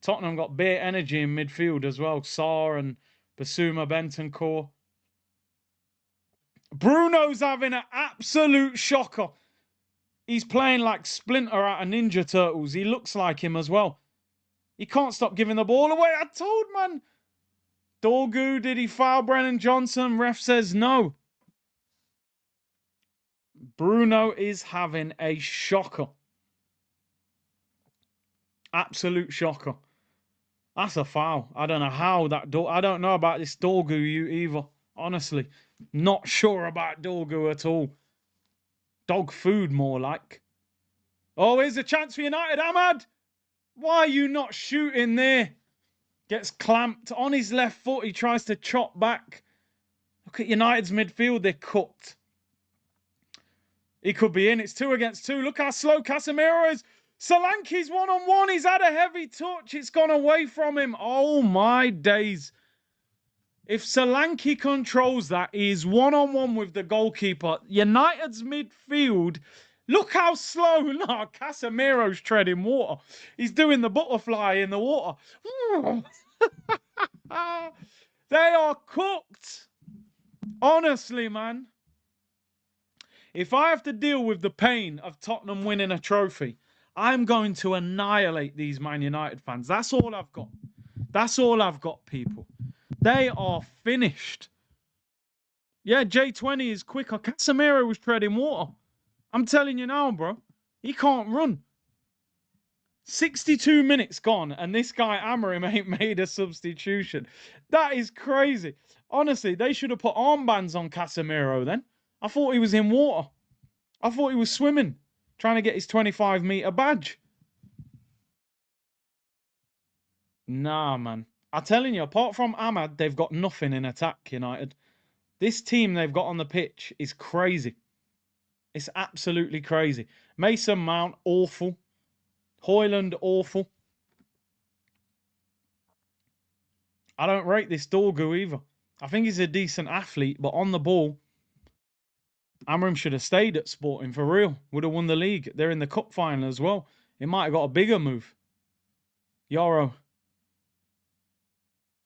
Speaker 1: Tottenham got bare energy in midfield as well. Sarr and Basuma Bentancur. Bruno's having an absolute shocker. He's playing like Splinter out of Ninja Turtles. He looks like him as well. He can't stop giving the ball away. I told, man. Dorgu, did he foul Brennan Johnson? Ref says no. Bruno is having a shocker. Absolute shocker. That's a foul. I don't know how that... I don't know about this Dorgu either. Honestly. Not sure about Dorgu at all. Dog food, more like. Oh, here's a chance for United. Ahmad! Why are you not shooting there? Gets clamped on his left foot. He tries to chop back. Look at United's midfield. They're cooked. He could be in. It's 2 against 2. Look how slow Casemiro is. Solanke's one-on-one. He's had a heavy touch. It's gone away from him. Oh, my days. If Solanke controls that, he is one-on-one with the goalkeeper. United's midfield, look how slow. No, Casemiro's treading water. He's doing the butterfly in the water. They are cooked. Honestly, man. If I have to deal with the pain of Tottenham winning a trophy, I'm going to annihilate these Man United fans. That's all I've got. That's all I've got, people. They are finished. Yeah, J20 is quicker. Casemiro was treading water. I'm telling you now, bro. He can't run. 62 minutes gone, and this guy Amorim ain't made a substitution. That is crazy. Honestly, they should have put armbands on Casemiro then. I thought he was in water. I thought he was swimming, trying to get his 25-meter badge. Nah, man. I'm telling you, apart from Ahmad, they've got nothing in attack, United. This team they've got on the pitch is crazy. It's absolutely crazy. Mason Mount, awful. Højlund, awful. I don't rate this Dorgu either. I think he's a decent athlete, but on the ball, Amorim should have stayed at Sporting for real. Would have won the league. They're in the cup final as well. He might have got a bigger move. Yoro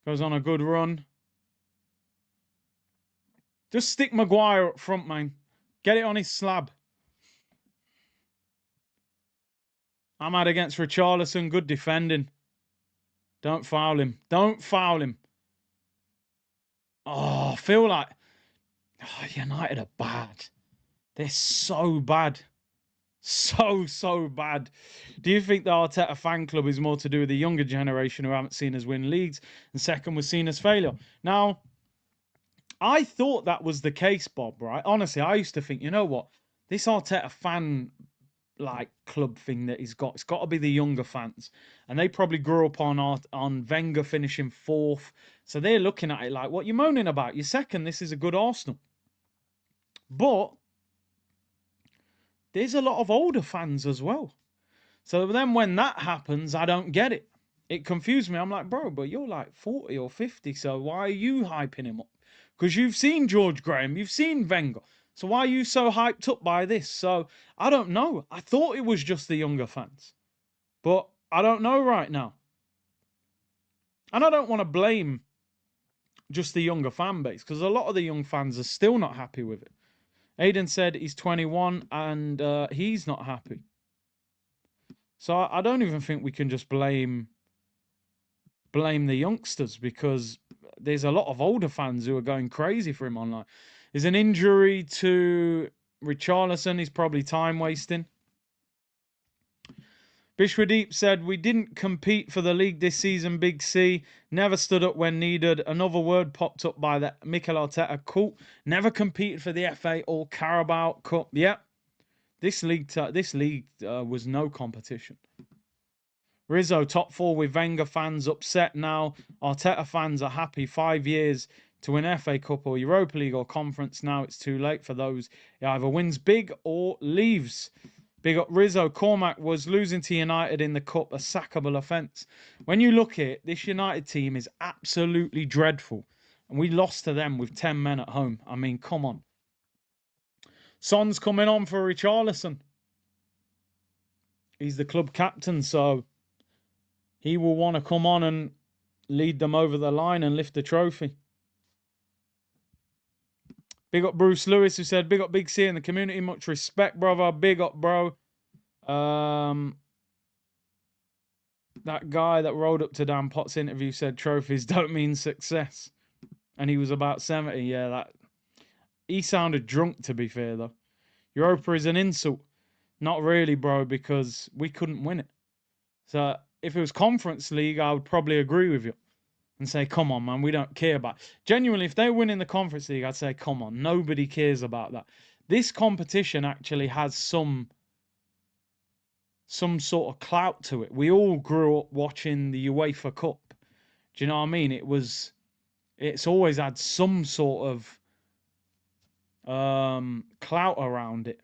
Speaker 1: goes on a good run. Just stick Maguire up front, man. Get it on his slab. Ahmad against Richarlison. Good defending. Don't foul him. Don't foul him. Oh, I feel like... Oh, United are bad. They're so bad. So bad. Do you think the Arteta fan club is more to do with the younger generation who haven't seen us win leagues, and second was seen as failure? Now, I thought that was the case, Bob, right? Honestly, I used to think, you know what? This Arteta fan club thing that he's got, it's got to be the younger fans. And they probably grew up on Wenger finishing 4th. So they're looking at it like, what you moaning about? You're second, this is a good Arsenal. But there's a lot of older fans as well. So then when that happens, I don't get it. It confused me. I'm like, bro, but you're like 40 or 50, so why are you hyping him up? Because you've seen George Graham, you've seen Wenger. So why are you so hyped up by this? So I don't know. I thought it was just the younger fans, but I don't know right now. And I don't want to blame just the younger fan base, because a lot of the young fans are still not happy with it. Aiden said he's 21 and he's not happy. So I don't even think we can just blame the youngsters, because there's a lot of older fans who are going crazy for him online. There's an injury to Richarlison. He's probably time wasting. Bishwadeep said, we didn't compete for the league this season, Big C. Never stood up when needed. Another word popped up by the Mikel Arteta cult. Never competed for the FA or Carabao Cup. Yep. This league was no competition. Rizzo, top 4 with Wenger fans upset now. Arteta fans are happy. 5 years to win FA Cup or Europa League or Conference. Now it's too late for those. He either wins big or leaves. Big up Rizzo. Cormac, was losing to United in the Cup a sackable offence? When you look at it, this United team is absolutely dreadful. And we lost to them with 10 men at home. I mean, come on. Son's coming on for Richarlison. He's the club captain, so he will want to come on and lead them over the line and lift the trophy. Big up Bruce Lewis, who said, big up Big C in the community. Much respect, brother. Big up, bro. That guy that rolled up to Dan Potts' interview said trophies don't mean success. And he was about 70. Yeah, he sounded drunk, to be fair, though. Europa is an insult. Not really, bro, because we couldn't win it. So if it was Conference League, I would probably agree with you and say, come on, man, we don't care about it. Genuinely, if they win in the Conference League, I'd say, come on, nobody cares about that. This competition actually has some sort of clout to it. We all grew up watching the UEFA Cup. Do you know what I mean? It's always had some sort of clout around it.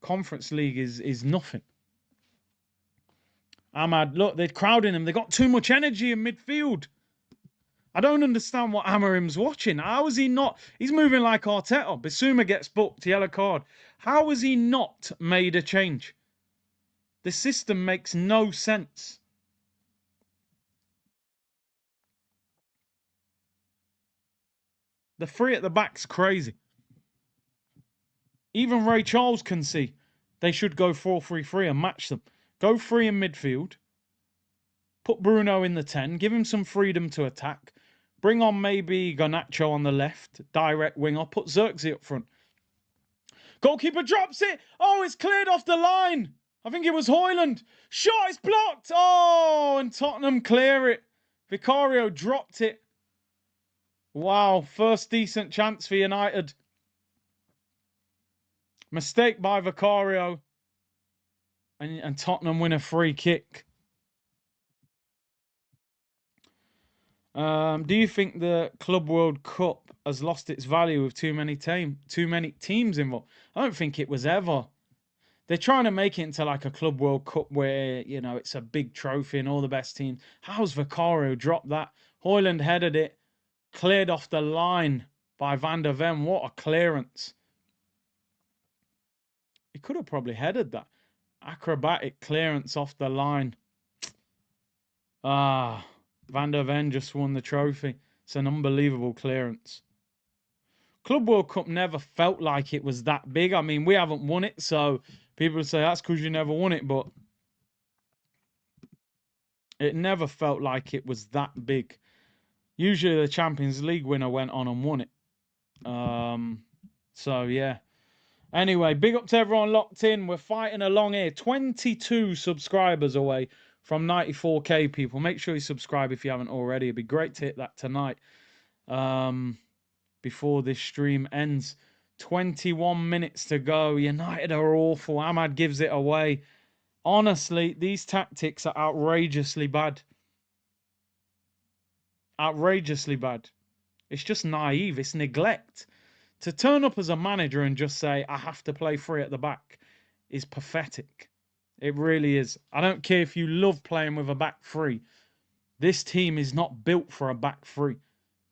Speaker 1: Conference League is nothing. Ahmad, look, they're crowding him. They got too much energy in midfield. I don't understand what Amarim's watching. How is he not? He's moving like Arteta. Bissouma gets booked, yellow card. How has he not made a change? The system makes no sense. The three at the back's crazy. Even Ray Charles can see they should go 4-3-3 and match them. Go 3 in midfield. Put Bruno in the 10. Give him some freedom to attack. Bring on maybe Garnacho on the left. Direct winger. Put Xerxes up front. Goalkeeper drops it. Oh, it's cleared off the line. I think it was Højlund. Shot is blocked. Oh, and Tottenham clear it. Vicario dropped it. Wow, first decent chance for United. Mistake by Vicario. And Tottenham win a free kick. Do you think the Club World Cup has lost its value with too many teams involved? I don't think it was ever. They're trying to make it into like a Club World Cup where, you know, it's a big trophy and all the best teams. How's Vicario dropped that? Højlund headed it, cleared off the line by Van der Ven. What a clearance. He could have probably headed that. Acrobatic clearance off the line. Van der Ven just won the trophy. It's an unbelievable clearance. Club World Cup never felt like it was that big. I mean, we haven't won it, so people would say that's because you never won it, but it never felt like it was that big. Usually the Champions League winner went on and won it. So, yeah. Anyway, big up to everyone locked in. We're fighting along here. 22 subscribers away from 94K people. Make sure you subscribe if you haven't already. It'd be great to hit that tonight before this stream ends. 21 minutes to go. United are awful. Ahmad gives it away. Honestly, these tactics are outrageously bad. Outrageously bad. It's just naive. It's neglect. To turn up as a manager and just say, I have to play 3 at the back is pathetic. It really is. I don't care if you love playing with a back 3. This team is not built for a back 3.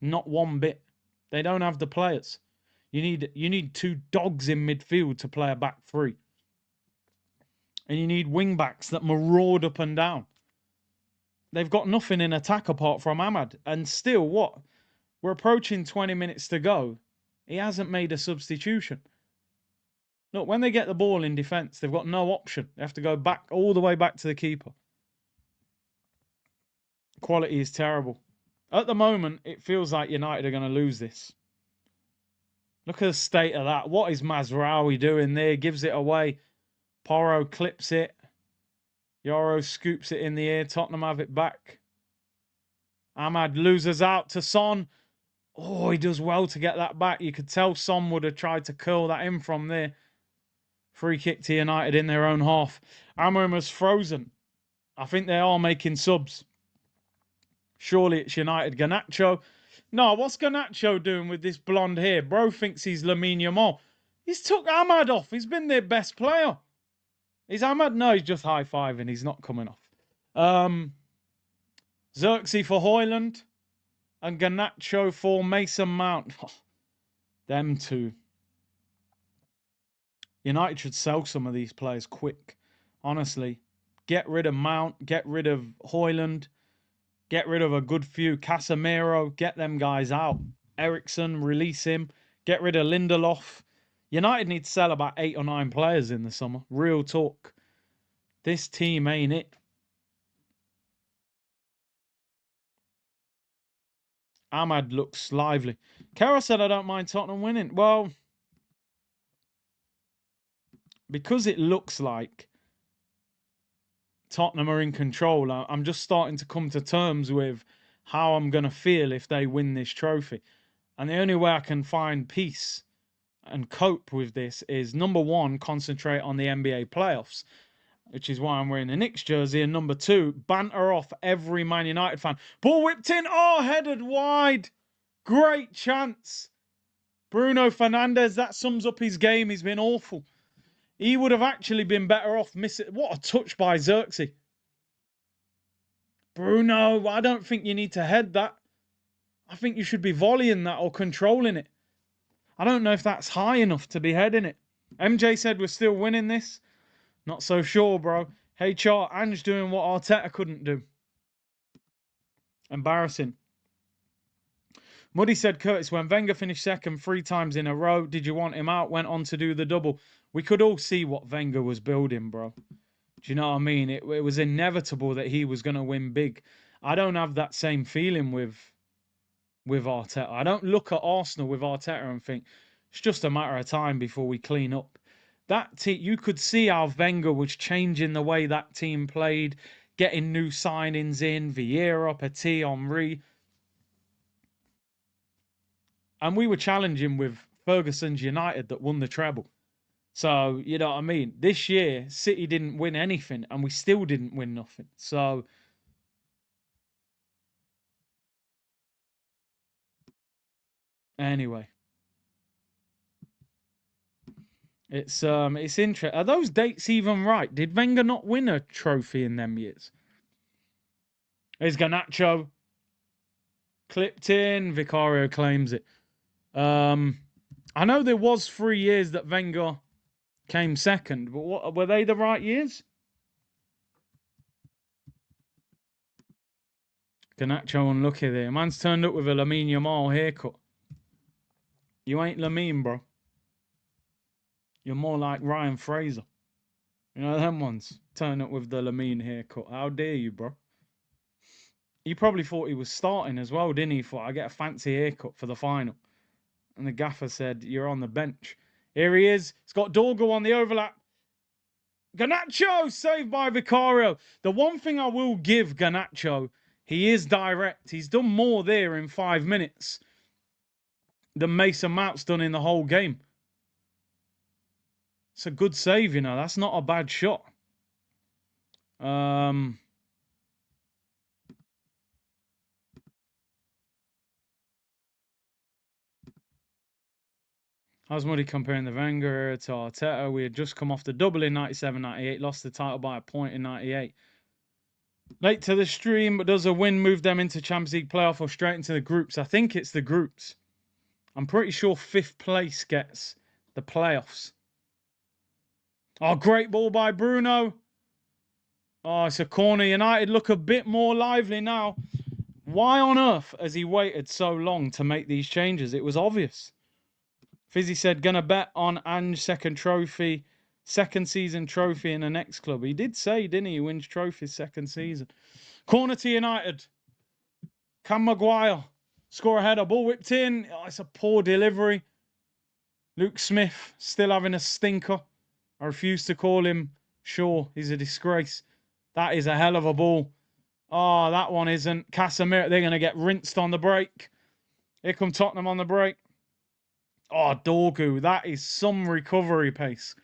Speaker 1: Not one bit. They don't have the players. You need two dogs in midfield to play a back three. And you need wing backs that maraud up and down. They've got nothing in attack apart from Ahmad. And still, what? We're approaching 20 minutes to go. He hasn't made a substitution. Look, when they get the ball in defence, they've got no option. They have to go back, all the way back to the keeper. Quality is terrible. At the moment, it feels like United are going to lose this. Look at the state of that. What is Mazraoui doing there? Gives it away. Porro clips it. Yoro scoops it in the air. Tottenham have it back. Ahmad loses out to Son. Oh, he does well to get that back. You could tell Son would have tried to curl that in from there. Free kick to United in their own half. Amorim was frozen. I think they are making subs. Surely it's United. Garnacho. No, what's Garnacho doing with this blonde hair? Bro thinks he's Lamine Yamal. He's took Ahmad off. He's been their best player. Is Ahmad? No, he's just high-fiving. He's not coming off. Xerxes for Højlund. And Garnacho for Mason Mount. Oh, them two. United should sell some of these players quick. Honestly. Get rid of Mount. Get rid of Højlund. Get rid of a good few. Casemiro. Get them guys out. Ericsson. Release him. Get rid of Lindelof. United need to sell about 8 or 9 players in the summer. Real talk. This team ain't it. Ahmad looks lively. Kara said, I don't mind Tottenham winning. Well, because it looks like Tottenham are in control, I'm just starting to come to terms with how I'm going to feel if they win this trophy. And the only way I can find peace and cope with this is, number one, concentrate on the NBA playoffs, which is why I'm wearing the Knicks jersey. And number two, banter off every Man United fan. Ball whipped in. Oh, headed wide. Great chance. Bruno Fernandes, that sums up his game. He's been awful. He would have actually been better off missing. What a touch by Xerxes. Bruno, I don't think you need to head that. I think you should be volleying that or controlling it. I don't know if that's high enough to be heading it. MJ said we're still winning this. Not so sure, bro. HR, Ange doing what Arteta couldn't do. Embarrassing. Muddy said, Curtis, when Wenger finished second 3 times in a row, did you want him out? Went on to do the double. We could all see what Wenger was building, bro. Do you know what I mean? It was inevitable that he was going to win big. I don't have that same feeling with Arteta. I don't look at Arsenal with Arteta and think, it's just a matter of time before we clean up. That team, you could see how Wenger was changing the way that team played, getting new signings in, Vieira, Petit, Henry. And we were challenging with Ferguson's United that won the treble. So, you know what I mean? This year, City didn't win anything, and we still didn't win nothing. So, anyway. It's interesting. Are those dates even right? Did Wenger not win a trophy in them years? Here's Garnacho. Clipped in. Vicario claims it. I know there was 3 years that Wenger came second, but what were they the right years? Garnacho unlucky there. Man's turned up with a Lamine Yamal haircut. You ain't Lamine, bro. You're more like Ryan Fraser. You know them ones? Turn up with the Lamine haircut. How dare you, bro? He probably thought he was starting as well, didn't he? Thought, I get a fancy haircut for the final. And the gaffer said, you're on the bench. Here he is. It's got Dorgo on the overlap. Garnacho saved by Vicario. The one thing I will give Garnacho, he is direct. He's done more there in 5 minutes than Mason Mount's done in the whole game. It's a good save, you know. That's not a bad shot. How's Muddy comparing the Wenger to Arteta? We had just come off the double in 97-98, lost the title by a point in 98. Late to the stream, but does a win move them into Champions League playoff or straight into the groups? I think it's the groups. I'm pretty sure 5th place gets the playoffs. Oh, great ball by Bruno. Oh, it's a corner. United look a bit more lively now. Why on earth has he waited so long to make these changes? It was obvious. Fizzy said, gonna bet on Ange second season trophy in the next club. He did say, didn't he? He wins trophies second season. Corner to United. Cam Maguire. Score a header. Ball whipped in. Oh, it's a poor delivery. Luke Smith still having a stinker. I refuse to call him Shaw. He's a disgrace. That is a hell of a ball. Oh, that one isn't. Casemiro, they're going to get rinsed on the break. Here come Tottenham on the break. Oh, Dorgu, that is some recovery pace.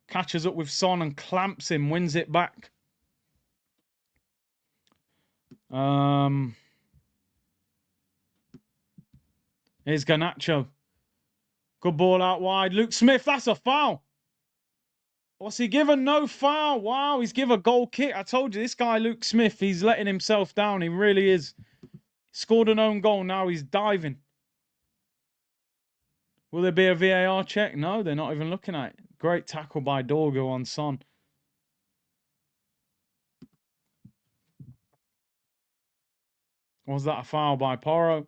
Speaker 1: Catches up with Son and clamps him, wins it back. Here's Garnacho. Good ball out wide. Luke Smith, that's a foul. What's he given? No foul. Wow, he's given a goal kick. I told you, this guy, Luke Smith, he's letting himself down. He really is. Scored an own goal. Now he's diving. Will there be a VAR check? No, they're not even looking at it. Great tackle by Dorgu on Son. Was that a foul by Porro?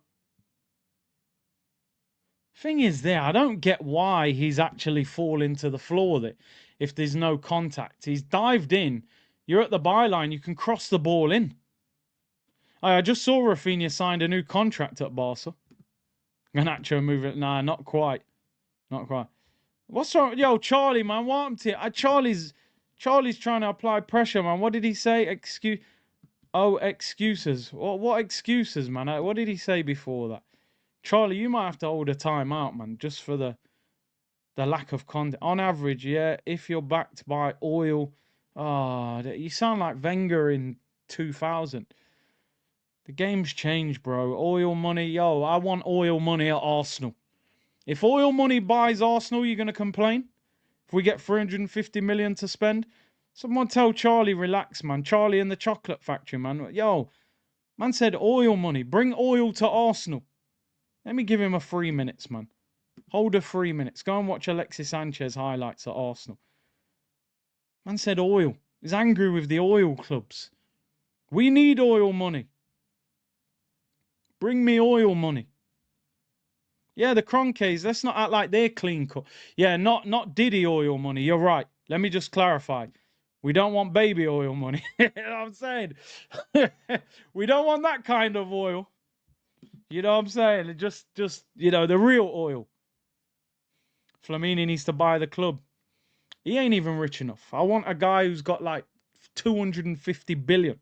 Speaker 1: Thing is there, I don't get why he's actually falling to the floor there if there's no contact. He's dived in. You're at the byline. You can cross the ball in. I just saw Rafinha signed a new contract at Barca. Garnacho moving. Nah, not quite. Not quite. What's wrong? Yo, Charlie, man. What happened to you? Charlie's trying to apply pressure, man. What did he say? Excuses. What excuses, man? What did he say before that? Charlie, you might have to hold a time out, man, just for the lack of content. On average, yeah, if you're backed by oil, you sound like Wenger in 2000. The game's changed, bro. Oil money, yo, I want oil money at Arsenal. If oil money buys Arsenal, you're going to complain? If we get 350 million to spend? Someone tell Charlie, relax, man. Charlie in the chocolate factory, man. Yo, man said oil money. Bring oil to Arsenal. Let me give him a 3 minutes, man. Hold a 3 minutes. Go and watch Alexis Sanchez highlights at Arsenal. Man said oil. He's angry with the oil clubs. We need oil money. Bring me oil money. Yeah, the Cronkies, let's not act like they're clean cut. Yeah, not Diddy oil money. You're right. Let me just clarify. We don't want baby oil money. You know what I'm saying? We don't want that kind of oil. You know what I'm saying? Just you know, the real oil. Flamini needs to buy the club. He ain't even rich enough. I want a guy who's got like 250 billion.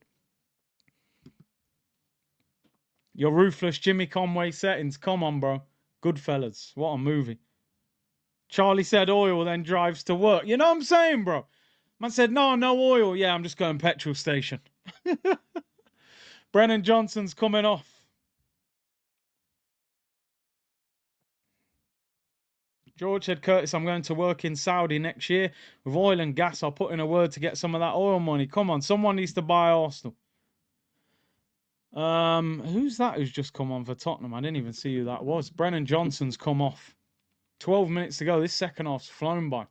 Speaker 1: Your ruthless Jimmy Conway settings. Come on, bro. Goodfellas. What a movie. Charlie said oil, then drives to work. You know what I'm saying, bro? Man said, no oil. Yeah, I'm just going petrol station. Brennan Johnson's coming off. George said, Curtis, I'm going to work in Saudi next year with oil and gas. I'll put in a word to get some of that oil money. Come on, someone needs to buy Arsenal. Who's that who's just come on for Tottenham? I didn't even see who that was. Brennan Johnson's come off. 12 minutes to go. This second half's flown by.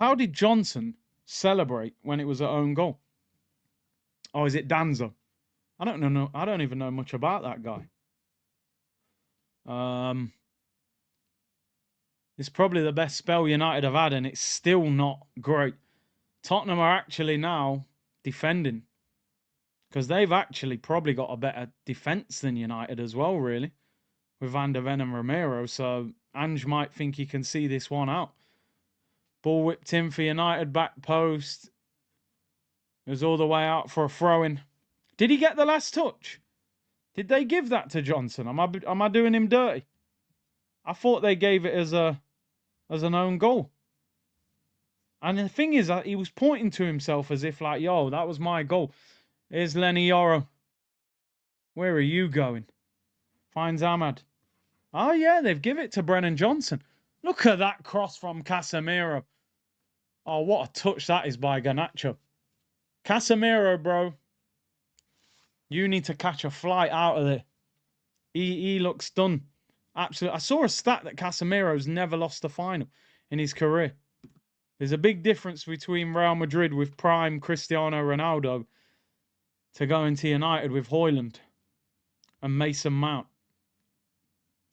Speaker 1: How did Johnson celebrate when it was an own goal? Oh, is it Danzo? I don't know. I don't even know much about that guy. It's probably the best spell United have had, and it's still not great. Tottenham are actually now defending because they've actually probably got a better defence than United as well, really, with Van der Ven and Romero. So Ange might think he can see this one out. Ball whipped in for United, back post. It was all the way out for a throw-in. Did he get the last touch? Did they give that to Johnson? Am I doing him dirty? I thought they gave it as an own goal. And the thing is, he was pointing to himself as if like, yo, that was my goal. Here's Lenny Yoro. Where are you going? Finds Ahmad. Oh, yeah, they've given it to Brennan Johnson. Look at that cross from Casemiro. Oh, what a touch that is by Garnacho. Casemiro, bro. You need to catch a flight out of there. He looks done. Absolutely. I saw a stat that Casemiro's never lost a final in his career. There's a big difference between Real Madrid with prime Cristiano Ronaldo to going to United with Højlund and Mason Mount.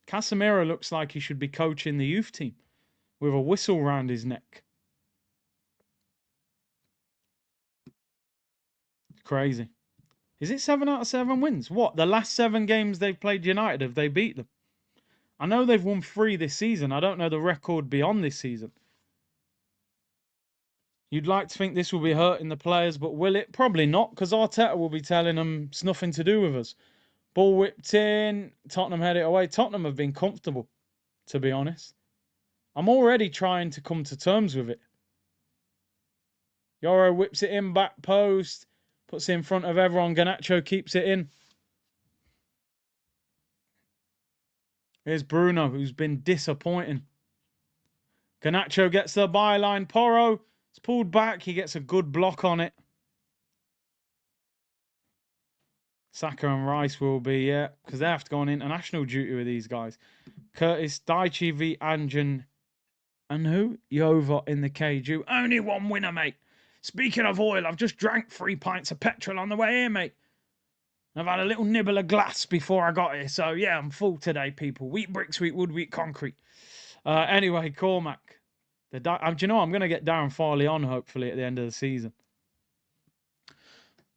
Speaker 1: Casemiro looks like he should be coaching the youth team with a whistle round his neck. Crazy. Is it 7 out of 7 wins? What? The last 7 games they've played United, have they beat them? I know they've won 3 this season. I don't know the record beyond this season. You'd like to think this will be hurting the players, but will it? Probably not, because Arteta will be telling them it's nothing to do with us. Ball whipped in. Tottenham had it away. Tottenham have been comfortable, to be honest. I'm already trying to come to terms with it. Yoro whips it in, back post. Puts it in front of everyone. Garnacho keeps it in. Here's Bruno, who's been disappointing. Garnacho gets the byline. Porro, it's pulled back. He gets a good block on it. Saka and Rice will be, yeah, because they have to go on international duty with these guys. Curtis, Daichi v. Anjan, and who? Yova in the cage. Only one winner, mate. Speaking of oil, I've just drank 3 pints of petrol on the way here, mate. I've had a little nibble of glass before I got here. So, yeah, I'm full today, people. Wheat bricks, wheat wood, wheat concrete. Anyway, Cormac. Do you know, I'm going to get Darren Farley on, hopefully, at the end of the season.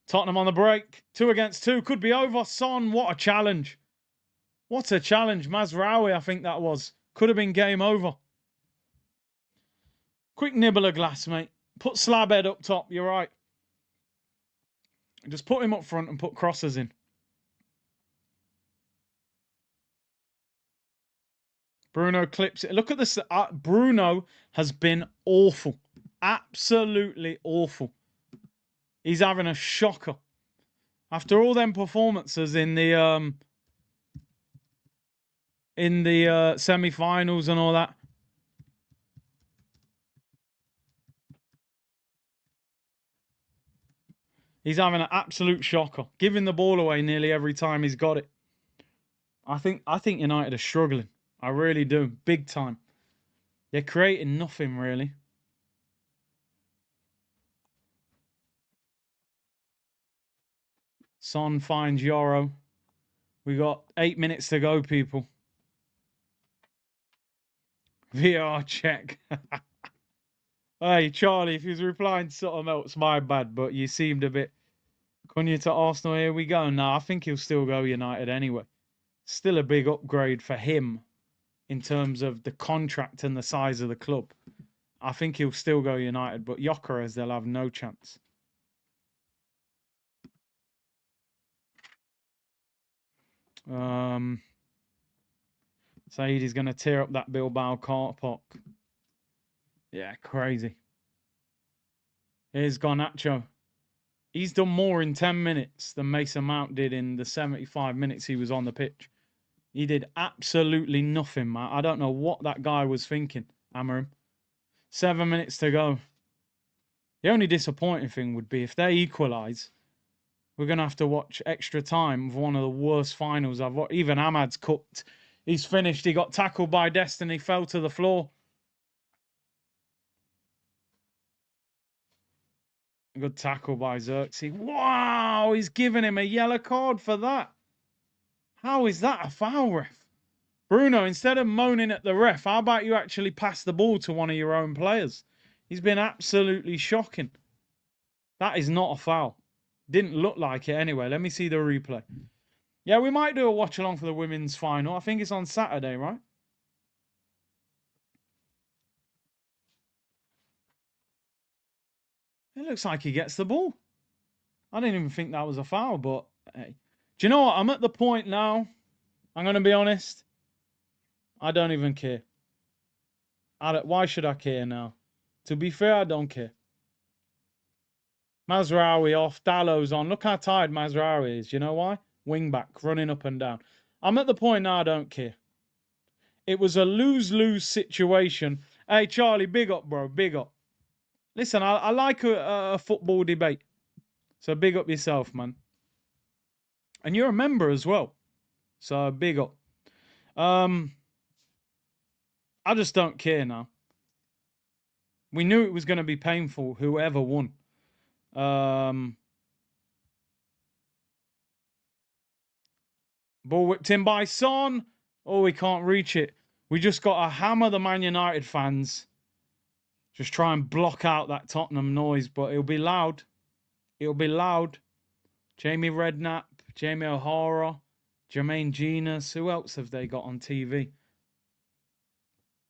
Speaker 1: Tottenham on the break. 2 against 2. Could be over. Son, what a challenge. What a challenge. Mazraoui, I think that was. Could have been game over. Quick nibble of glass, mate. Put Slabhead up top. You're right. Just put him up front and put crosses in. Bruno clips it. Look at this. Bruno has been awful. Absolutely awful. He's having a shocker. After all them performances in the semi-finals and all that. He's having an absolute shocker. Giving the ball away nearly every time he's got it. I think United are struggling. I really do. Big time. They're creating nothing, really. Son finds Yoro. We got 8 minutes to go, people. VR check. Hey, Charlie, if he was replying to something else, my bad, but you seemed a bit... Cunha to Arsenal, here we go. No, I think he'll still go United anyway. Still a big upgrade for him in terms of the contract and the size of the club. I think he'll still go United, but Gyökeres, they'll have no chance. Said he's going to tear up that Bilbao car park. Yeah, crazy. Here's Garnacho. He's done more in 10 minutes than Mason Mount did in the 75 minutes he was on the pitch. He did absolutely nothing, man. I don't know what that guy was thinking, Amorim. 7 minutes to go. The only disappointing thing would be if they equalise, we're going to have to watch extra time of one of the worst finals I've watched. Even Ahmad's cooked. He's finished. He got tackled by Destiny, fell to the floor. Good tackle by Xerxes. Wow, he's giving him a yellow card for that. How is that a foul, ref? Bruno, instead of moaning at the ref, how about you actually pass the ball to one of your own players? He's been absolutely shocking. That is not a foul. Didn't look like it anyway. Let me see the replay. Yeah, we might do a watch along for the women's final. I think it's on Saturday, right? It looks like he gets the ball. I didn't even think that was a foul, but hey. Do you know what? I'm at the point now, I'm going to be honest, I don't even care. Why should I care now? To be fair, I don't care. Mazraoui off, Dallow's on. Look how tired Mazraoui is. You know why? Wing back, running up and down. I'm at the point now I don't care. It was a lose-lose situation. Hey, Charlie, big up, bro. Big up. Listen, I like a football debate. So big up yourself, man. And you're a member as well. So big up. I just don't care now. We knew it was going to be painful, whoever won. Ball whipped in by Son. Oh, we can't reach it. We just got to hammer the Man United fans. Just try and block out that Tottenham noise, but it'll be loud. It'll be loud. Jamie Redknapp, Jamie O'Hara, Jermaine Genius. Who else have they got on TV?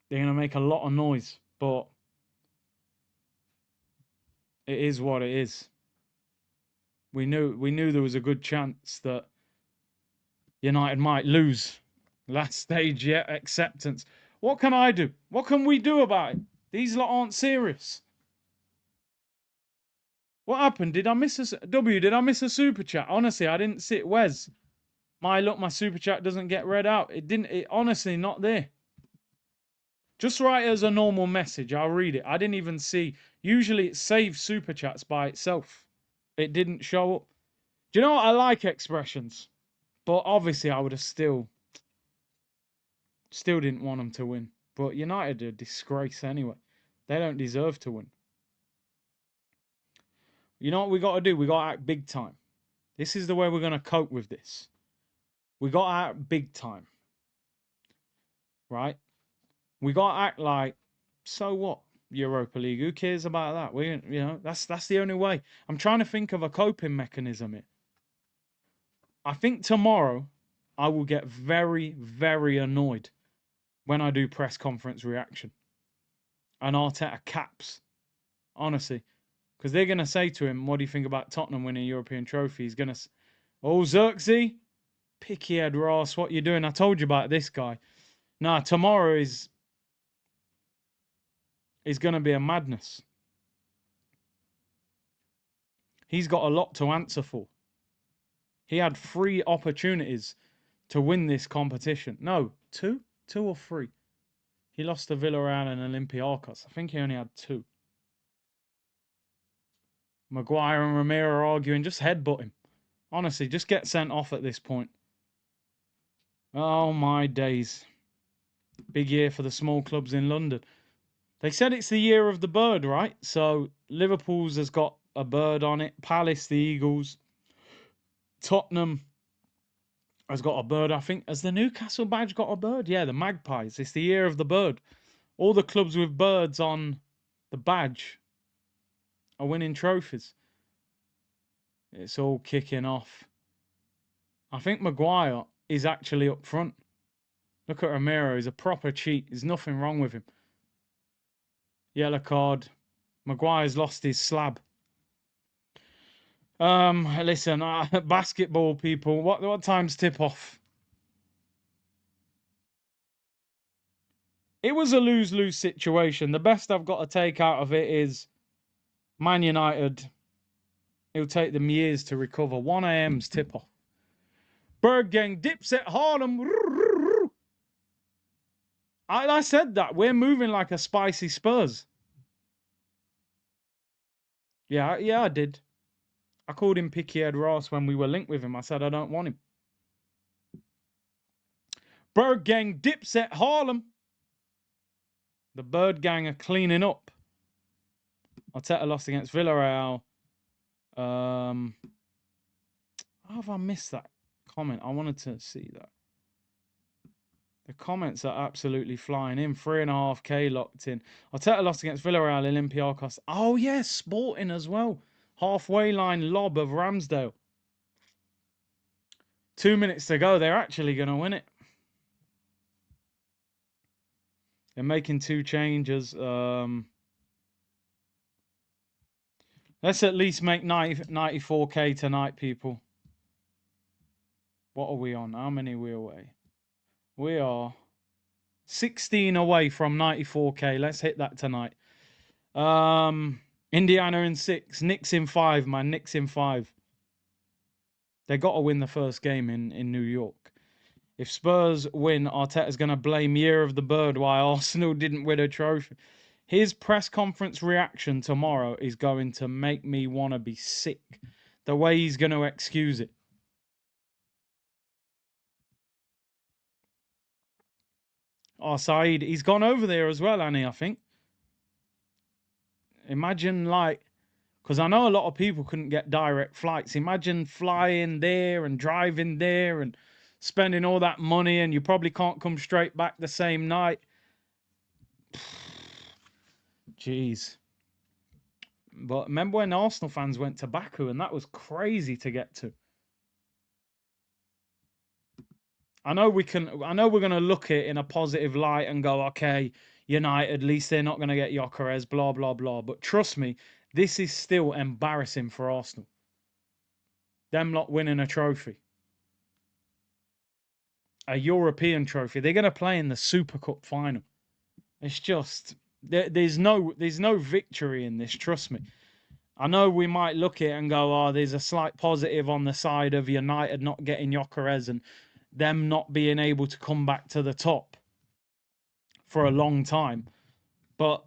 Speaker 1: They're going to make a lot of noise, but it is what it is. We knew there was a good chance that United might lose. Last stage yet, acceptance. What can I do? What can we do about it? These lot aren't serious. What happened? Did I miss did I miss a super chat? Honestly, I didn't see it. Wes, my super chat doesn't get read out. It honestly not there. Just write it as a normal message. I'll read it. I didn't even see. Usually it saves super chats by itself. It didn't show up. Do you know what? I like expressions. But obviously I would have still didn't want them to win. But United are a disgrace anyway. They don't deserve to win. You know what we got to do? We got to act big time. This is the way we're going to cope with this. We got to act big time. Right? We got to act like, so what? Europa League. Who cares about that? That's the only way. I'm trying to think of a coping mechanism here. I think tomorrow I will get very, very annoyed when I do press conference reaction. And Arteta caps. Honestly. Because they're going to say to him, what do you think about Tottenham winning a European trophy? He's going to, oh, Xerxes, picky head Ross, what you doing? I told you about this guy. Nah, tomorrow is going to be a madness. He's got a lot to answer for. He had 3 opportunities to win this competition. No, 2? 2 or 3? He lost to Villarreal and Olympiacos. I think he only had 2. Maguire and Ramiro are arguing. Just headbutt him. Honestly, just get sent off at this point. Oh, my days. Big year for the small clubs in London. They said it's the year of the bird, right? So Liverpool's has got a bird on it. Palace, the Eagles. Tottenham has got a bird. I think, has the Newcastle badge got a bird? Yeah, the Magpies. It's the year of the bird. All the clubs with birds on the badge are winning trophies. It's all kicking off. I think Maguire is actually up front. Look at Ramiro. He's a proper cheat. There's nothing wrong with him. Yellow card. Maguire's lost his slab. Listen, basketball people. What time's tip off? It was a lose-lose situation. The best I've got to take out of it is Man United. It'll take them years to recover. 1 a.m.'s tip off. Berggang dips at Harlem. I said that. We're moving like a spicy Spurs. Yeah, I did. I called him Picky Head Ross when we were linked with him. I said I don't want him. Bird Gang dips at Harlem. The Bird Gang are cleaning up. Arteta lost against Villarreal. How have I missed that comment? I wanted to see that. The comments are absolutely flying in. 3.5K locked in. Arteta lost against Villarreal, Olympiacos. Oh, yes, Sporting as well. Halfway line lob of Ramsdale. 2 minutes to go. They're actually going to win it. They're making 2 changes. Let's at least make 94K tonight, people. What are we on? How many are we away? We are 16 away from 94K. Let's hit that tonight. Indiana in 6. Knicks in 5, man. Knicks in 5. They got to win the first game in New York. If Spurs win, Arteta's going to blame Year of the Bird why Arsenal didn't win a trophy. His press conference reaction tomorrow is going to make me want to be sick. The way he's going to excuse it. Oh, Saeed, he's gone over there as well, Annie, I think. Imagine, like, because I know a lot of people couldn't get direct flights. Imagine flying there and driving there and spending all that money, and you probably can't come straight back the same night. Jeez. But remember when Arsenal fans went to Baku, and that was crazy to get to. I know we're going to look at it in a positive light and go, okay, United, at least they're not going to get Gyökeres, blah, blah, blah. But trust me, this is still embarrassing for Arsenal. Them not winning a trophy. A European trophy. They're going to play in the Super Cup final. It's just, there's no victory in this, trust me. I know we might look at it and go, oh, there's a slight positive on the side of United not getting Gyökeres and them not being able to come back to the top for a long time. But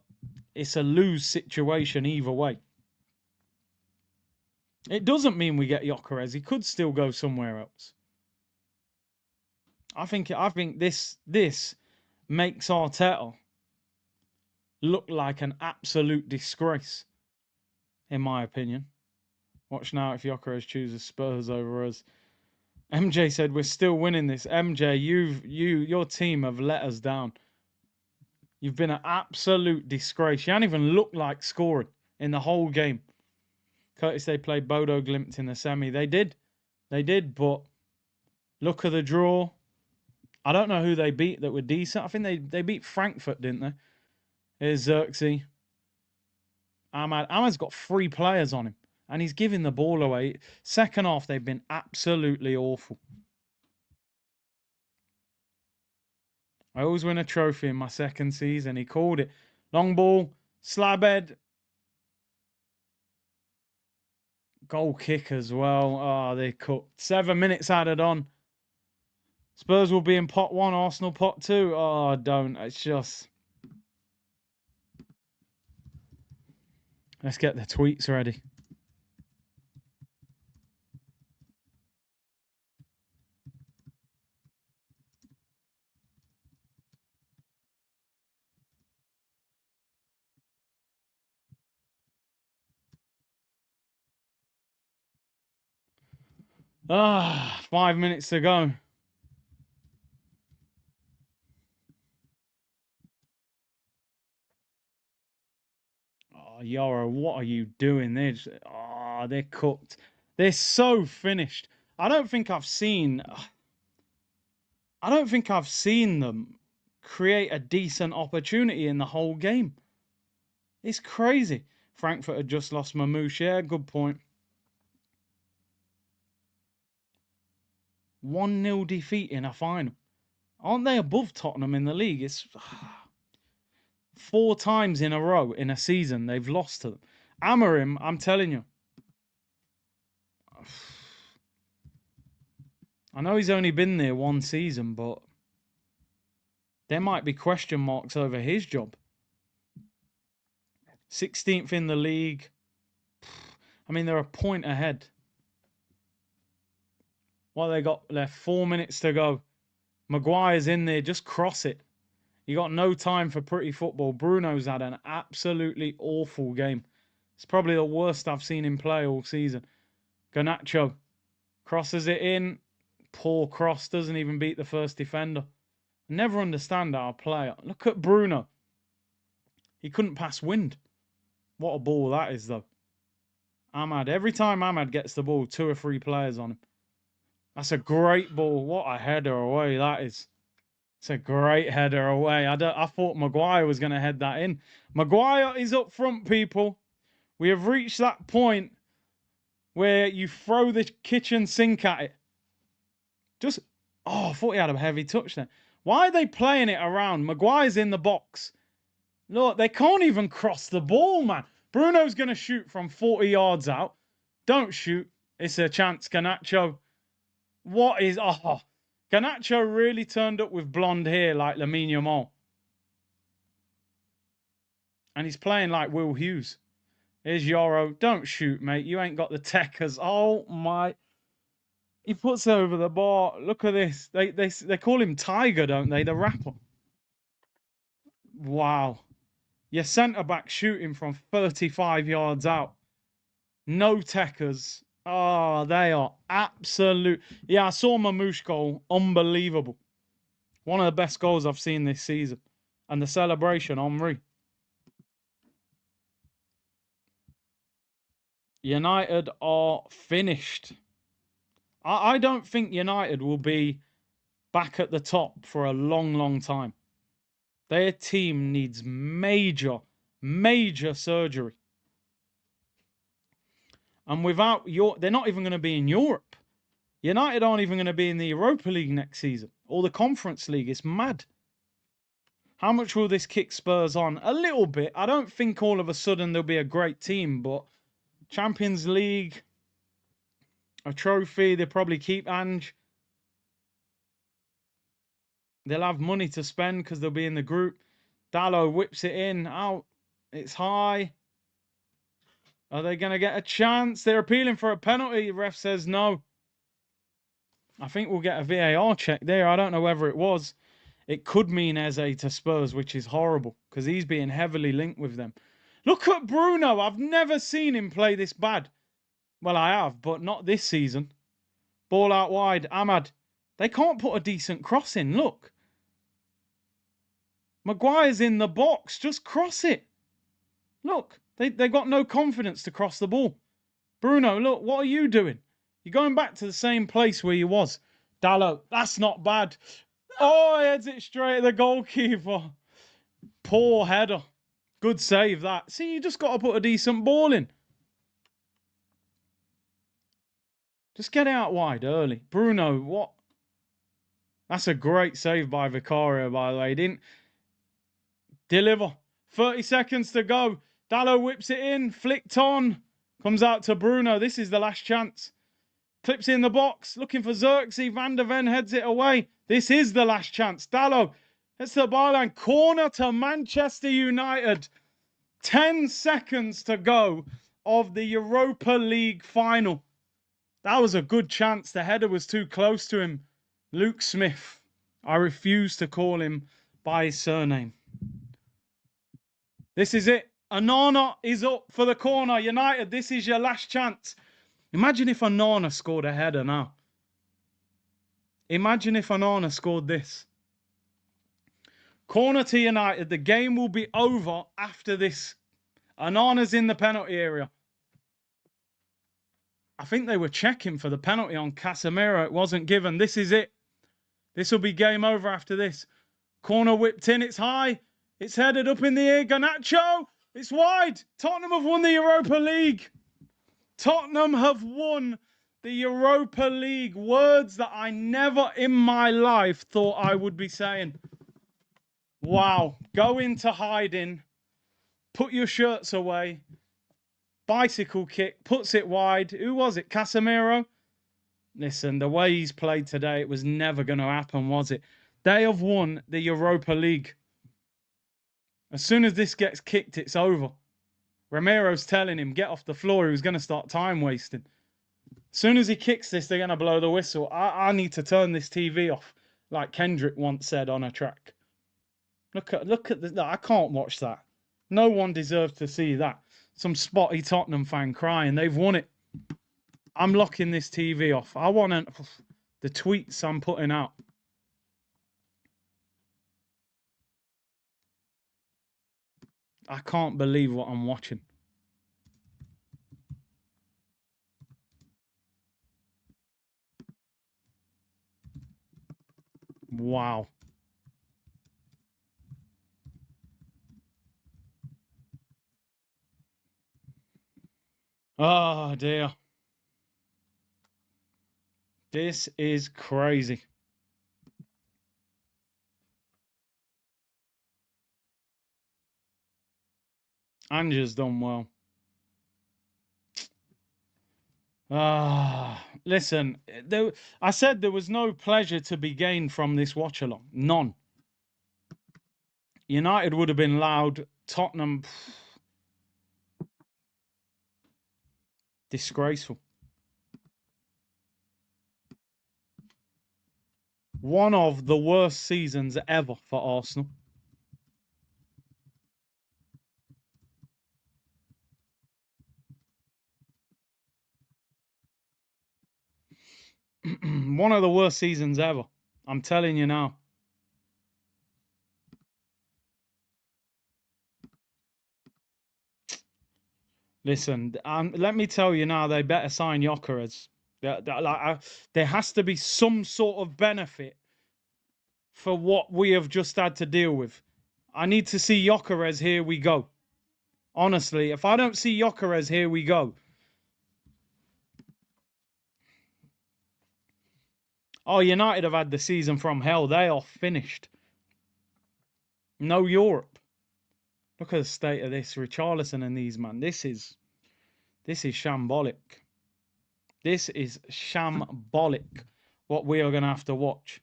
Speaker 1: it's a lose situation either way. It doesn't mean we get Gyökeres. He could still go somewhere else. I think this makes Arteta look like an absolute disgrace, in my opinion. Watch now if Gyökeres chooses Spurs over us. MJ said we're still winning this. MJ, your team have let us down. You've been an absolute disgrace. You haven't even looked like scoring in the whole game. Curtis, they played Bodo Glimt in the semi. They did, but look at the draw. I don't know who they beat that were decent. I think they beat Frankfurt, didn't they? Here's Xerxes. Ahmad's got 3 players on him, and he's giving the ball away. Second half, they've been absolutely awful. I always win a trophy in my second season. He called it. Long ball, slab head. Goal kick as well. Oh, they cooked. 7 minutes added on. Spurs will be in pot 1, Arsenal pot 2. Oh, don't. It's just... Let's get the tweets ready. Ah, 5 minutes to go. Oh, Yara, what are you doing? They're cooked. They're so finished. I don't think I've seen them create a decent opportunity in the whole game. It's crazy. Frankfurt had just lost Mamouche. Yeah, good point. 1-0 defeat in a final. Aren't they above Tottenham in the league? It's 4 times in a row in a season they've lost to them. Amorim, I'm telling you. I know he's only been there 1 season, but there might be question marks over his job. 16th in the league. I mean, they're a point ahead. What they got left? 4 minutes to go. Maguire's in there. Just cross it. You got no time for pretty football. Bruno's had an absolutely awful game. It's probably the worst I've seen him play all season. Garnacho crosses it in. Poor cross. Doesn't even beat the first defender. I never understand our player. Look at Bruno. He couldn't pass wind. What a ball that is, though. Ahmad. Every time Ahmad gets the ball, 2 or 3 players on him. That's a great ball. What a header away that is. It's a great header away. I thought Maguire was going to head that in. Maguire is up front, people. We have reached that point where you throw the kitchen sink at it. Just, I thought he had a heavy touch there. Why are they playing it around? Maguire's in the box. Look, they can't even cross the ball, man. Bruno's going to shoot from 40 yards out. Don't shoot. It's a chance, Garnacho. What is... Oh, Garnacho really turned up with blonde hair like Lamine Yamal. And he's playing like Will Hughes. Here's Yoro. Don't shoot, mate. You ain't got the techers. Oh, my... He puts it over the bar. Look at this. They call him Tiger, don't they? The rapper. Wow. Your centre-back shooting from 35 yards out. No techers. Oh, they are absolute. Yeah, I saw Mamouche goal. Unbelievable. One of the best goals I've seen this season. And the celebration, Henri. United are finished. I don't think United will be back at the top for a long, long time. Their team needs major, major surgery. And without they're not even going to be in Europe. United aren't even going to be in the Europa League next season or the Conference League. It's mad. How much will this kick Spurs on? A little bit. I don't think all of a sudden they'll be a great team, but Champions League, a trophy, they'll probably keep Ange. They'll have money to spend because they'll be in the group. Dallo whips it in, out. It's high. Are they going to get a chance? They're appealing for a penalty. The ref says no. I think we'll get a VAR check there. I don't know whether it was. It could mean Eze to Spurs, which is horrible because he's being heavily linked with them. Look at Bruno. I've never seen him play this bad. Well, I have, but not this season. Ball out wide. Ahmad. They can't put a decent cross in. Look. Maguire's in the box. Just cross it. Look. They got no confidence to cross the ball. Bruno, look. What are you doing? You're going back to the same place where you was. Dallo. That's not bad. Oh, he heads it straight at the goalkeeper. Poor header. Good save, that. See, you just got to put a decent ball in. Just get out wide early. Bruno, what? That's a great save by Vicario, by the way. He didn't deliver. 30 seconds to go. Dallo whips it in. Flicked on. Comes out to Bruno. This is the last chance. Clips in the box. Looking for Xerxes. Van der Ven heads it away. This is the last chance. Dallo. It's the byline. Corner to Manchester United. 10 seconds to go of the Europa League final. That was a good chance. The header was too close to him. Luke Smith. I refuse to call him by his surname. This is it. Onana is up for the corner. United, this is your last chance. Imagine if Onana scored a header now. Imagine if Onana scored this. Corner to United. The game will be over after this. Onana's in the penalty area. I think they were checking for the penalty on Casemiro. It wasn't given. This is it. This will be game over after this. Corner whipped in. It's high. It's headed up in the air. Garnacho. It's wide. Tottenham have won the Europa League. Tottenham have won the Europa League. Words that I never in my life thought I would be saying. Wow. Go into hiding. Put your shirts away. Bicycle kick. Puts it wide. Who was it? Casemiro? Listen, the way he's played today, it was never going to happen, was it? They have won the Europa League. As soon as this gets kicked, it's over. Ramiro's telling him, get off the floor. He was going to start time wasting. As soon as he kicks this, they're going to blow the whistle. I need to turn this TV off, like Kendrick once said on a track. Look at this. I can't watch that. No one deserves to see that. Some spotty Tottenham fan crying. They've won it. I'm locking this TV off. I want the tweets I'm putting out. I can't believe what I'm watching. Wow. Oh, dear. This is crazy. Ange's done well. Listen, I said there was no pleasure to be gained from this watch-along. None. United would have been loud. Tottenham, disgraceful. One of the worst seasons ever for Arsenal. One of the worst seasons ever. I'm telling you now. Listen, let me tell you now, they better sign Gyökeres. There has to be some sort of benefit for what we have just had to deal with. I need to see Gyökeres, here we go. Honestly, if I don't see Gyökeres, here we go. Oh, United have had the season from hell. They are finished. No Europe. Look at the state of this. Richarlison and these, man. This is shambolic. This is shambolic. What we are going to have to watch.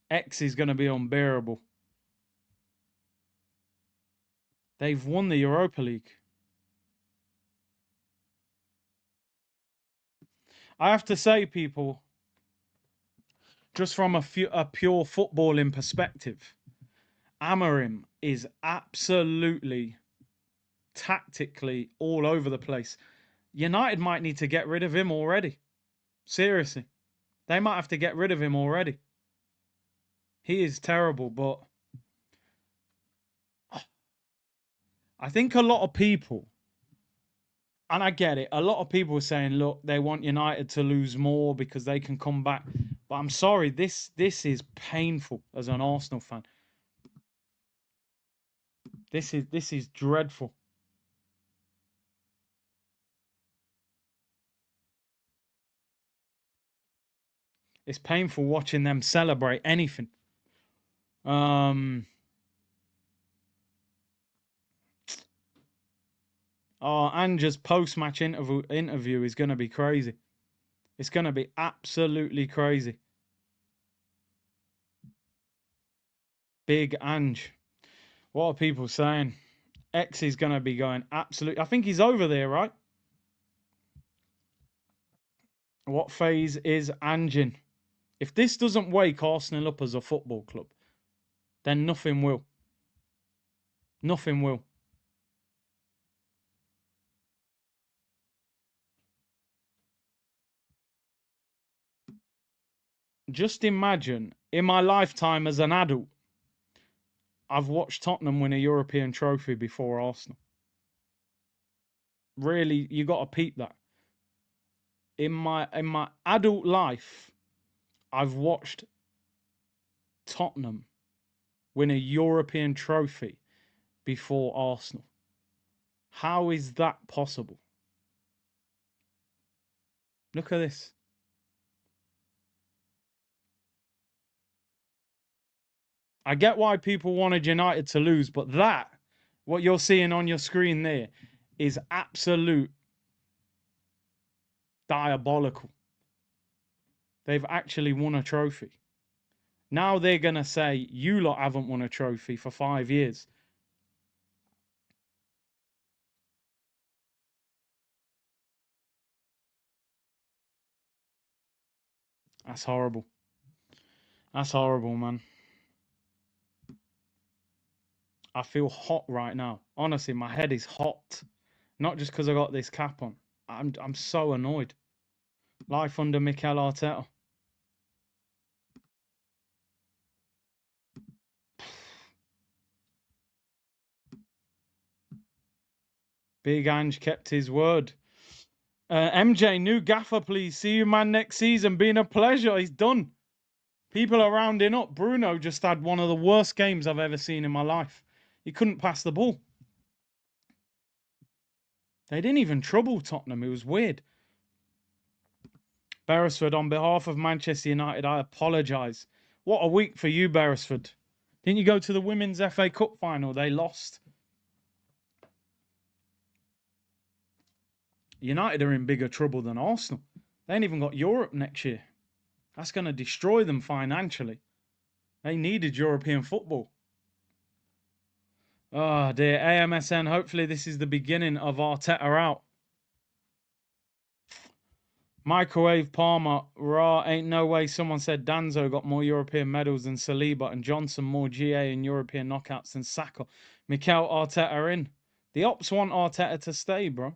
Speaker 1: X is going to be unbearable. They've won the Europa League. I have to say, people, just from a pure footballing perspective, Amorim is absolutely tactically all over the place. United might need to get rid of him already. Seriously. They might have to get rid of him already. He is terrible, but I think a lot of people, and I get it, a lot of people are saying, look, they want United to lose more because they can come back. But I'm sorry, this is painful as an Arsenal fan. This is dreadful. It's painful watching them celebrate anything. Ange's post-match interview is going to be crazy. It's going to be absolutely crazy. Big Ange. What are people saying? X is going to be going absolutely... I think he's over there, right? What phase is Ange in? If this doesn't wake Arsenal up as a football club, then nothing will. Nothing will. Just imagine, in my lifetime as an adult, I've watched Tottenham win a European trophy before Arsenal. Really, you got to peep that. In my adult life, I've watched Tottenham win a European trophy before Arsenal. How is that possible? Look at this. I get why people wanted United to lose, but that, what you're seeing on your screen there, is absolute diabolical. They've actually won a trophy. Now they're going to say, you lot haven't won a trophy for 5 years. That's horrible. That's horrible, man. I feel hot right now. Honestly, my head is hot. Not just because I got this cap on. I'm so annoyed. Life under Mikel Arteta. Big Ange kept his word. MJ, new gaffer, please. See you, man, next season. Been a pleasure. He's done. People are rounding up. Bruno just had one of the worst games I've ever seen in my life. He couldn't pass the ball. They didn't even trouble Tottenham. It was weird. Beresford, on behalf of Manchester United, I apologise. What a week for you, Beresford. Didn't you go to the Women's FA Cup final? They lost. United are in bigger trouble than Arsenal. They ain't even got Europe next year. That's going to destroy them financially. They needed European football. Oh, dear. AMSN, hopefully this is the beginning of Arteta out. Microwave Palmer, raw, ain't no way someone said Danzo got more European medals than Saliba and Johnson more GA in European knockouts than Saka. Mikel Arteta in. The Ops want Arteta to stay, bro.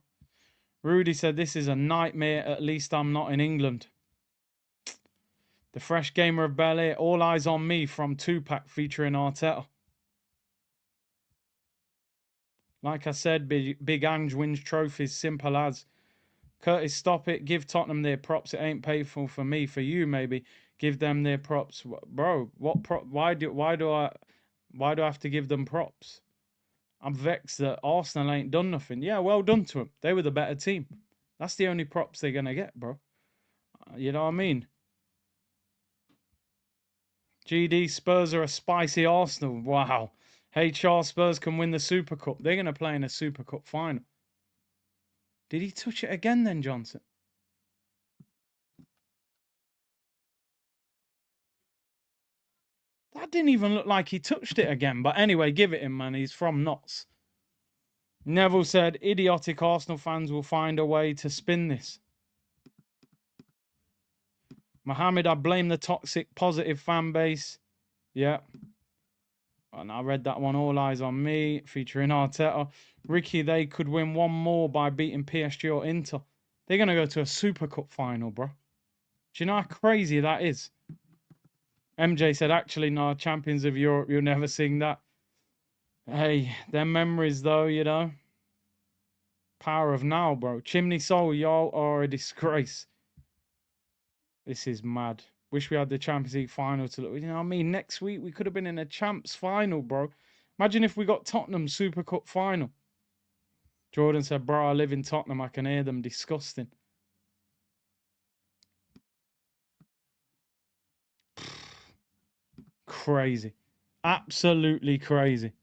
Speaker 1: Rudy said, this is a nightmare. At least I'm not in England. The fresh gamer of Bel Air. All eyes on me from Tupac featuring Arteta. Like I said, Big Ange wins trophies. Simple as. Curtis, stop it. Give Tottenham their props. It ain't painful for me. For you, maybe. Give them their props. Bro, what prop? Why do I have to give them props? I'm vexed that Arsenal ain't done nothing. Yeah, well done to them. They were the better team. That's the only props they're going to get, bro. You know what I mean? GD, Spurs are a spicy Arsenal. Wow. HR, Spurs can win the Super Cup. They're going to play in a Super Cup final. Did he touch it again then, Johnson? That didn't even look like he touched it again. But anyway, give it him, man. He's from Notts. Neville said, idiotic Arsenal fans will find a way to spin this. Mohammed, I blame the toxic positive fan base. Yeah. And I read that one, All Eyes on Me, featuring Arteta. Ricky, they could win one more by beating PSG or Inter. They're going to go to a Super Cup final, bro. Do you know how crazy that is? MJ said, actually, no, Champions of Europe, you'll never sing that. Hey, their memories, though, you know. Power of now, bro. Chimney Soul, y'all are a disgrace. This is mad. Wish we had the Champions League final to look. You know what I mean? Next week, we could have been in a Champs final, bro. Imagine if we got Tottenham Super Cup final. Jordan said, bro, I live in Tottenham. I can hear them. Disgusting. Crazy. Absolutely crazy.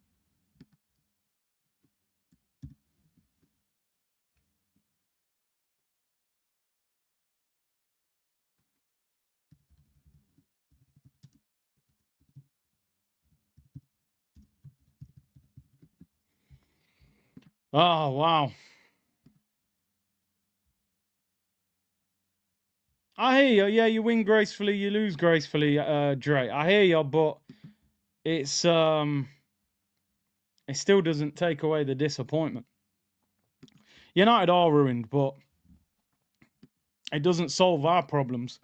Speaker 1: Oh, wow. I hear you. Yeah, you win gracefully, you lose gracefully, Dre. I hear you, but it's it still doesn't take away the disappointment. United are ruined, but it doesn't solve our problems.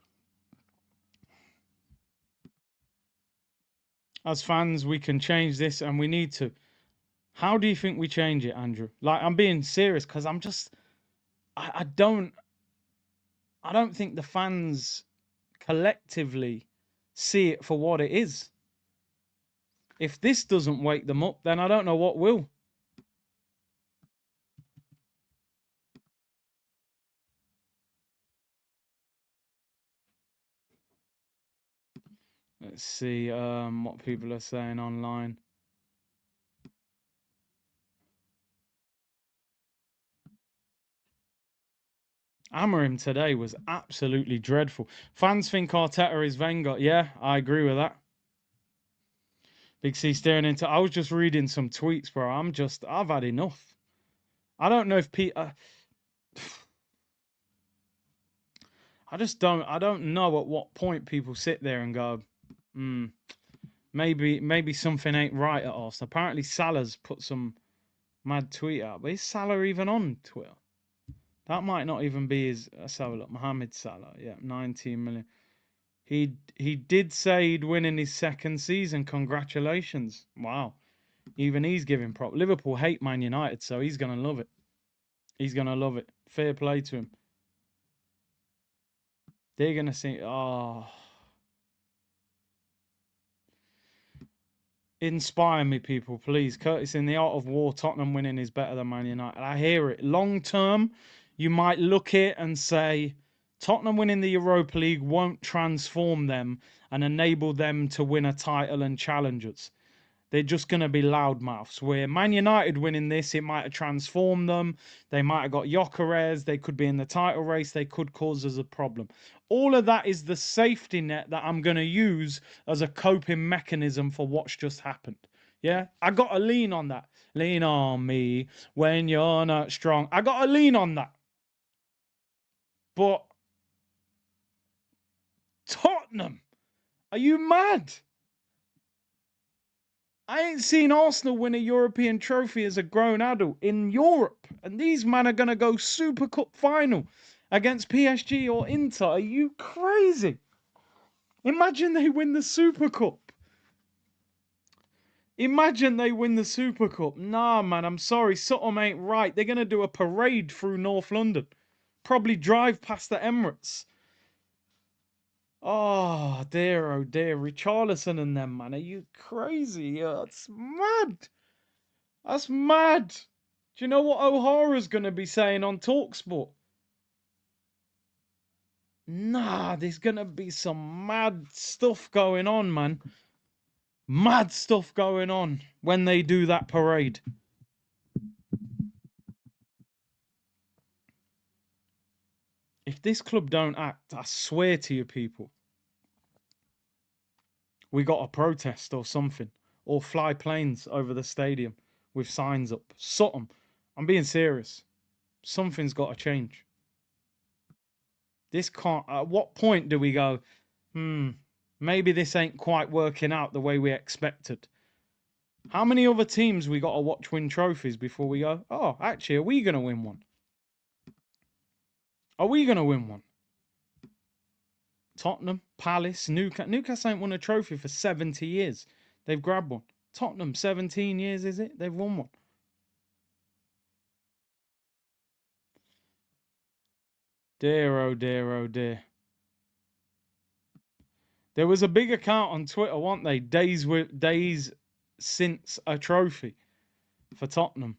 Speaker 1: As fans, we can change this and we need to. How do you think we change it, Andrew? Like, I'm being serious because I'm just I don't think the fans collectively see it for what it is. If this doesn't wake them up, then I don't know what will. Let's see what people are saying online. Amorim today was absolutely dreadful. Fans think Arteta is Wenger. Yeah, I agree with that. Big C staring into. I was just reading some tweets, bro. I've had enough. I don't know if Pete. I don't know at what point people sit there and go, maybe something ain't right at us. Apparently Salah's put some mad tweet out, but is Salah even on Twitter? That might not even be his. Let's have a look. Mohamed Salah, yeah, 19 million. He did say he'd win in his second season. Congratulations! Wow, even he's giving prop. Liverpool hate Man United, so he's gonna love it. He's gonna love it. Fair play to him. They're gonna see. Oh. Inspire me, people, please. Curtis, in the art of war, Tottenham winning is better than Man United. I hear it. Long term, you might look at it and say, Tottenham winning the Europa League won't transform them and enable them to win a title and challengers. They're just going to be loudmouths. Where Man United winning this, it might have transformed them. They might have got Gyökeres. They could be in the title race. They could cause us a problem. All of that is the safety net that I'm going to use as a coping mechanism for what's just happened. Yeah, I got to lean on that. Lean on me when you're not strong. I got to lean on that. But Tottenham, are you mad? I ain't seen Arsenal win a European trophy as a grown adult in Europe. And these men are going to go Super Cup final against PSG or Inter. Are you crazy? Imagine they win the Super Cup. Imagine they win the Super Cup. Nah, man, I'm sorry. Sutton ain't right. They're going to do a parade through North London. Probably drive past the Emirates. Oh dear, Richarlison and them, man. Are you crazy? That's mad. That's mad. Do you know what O'Hara's going to be saying on TalkSport? Nah, there's going to be some mad stuff going on, man. Mad stuff going on when they do that parade. If this club don't act, I swear to you people, we got a protest or something. Or fly planes over the stadium with signs up. Something. I'm being serious. Something's got to change. This can't... At what point do we go, maybe this ain't quite working out the way we expected? How many other teams we got to watch win trophies before we go, oh, actually, are we going to win one? Are we going to win one? Tottenham, Palace, Newcastle. Newcastle ain't won a trophy for 70 years. They've grabbed one. Tottenham, 17 years, is it? They've won one. Dear, oh dear, oh dear. There was a big account on Twitter, weren't they? Days since a trophy for Tottenham.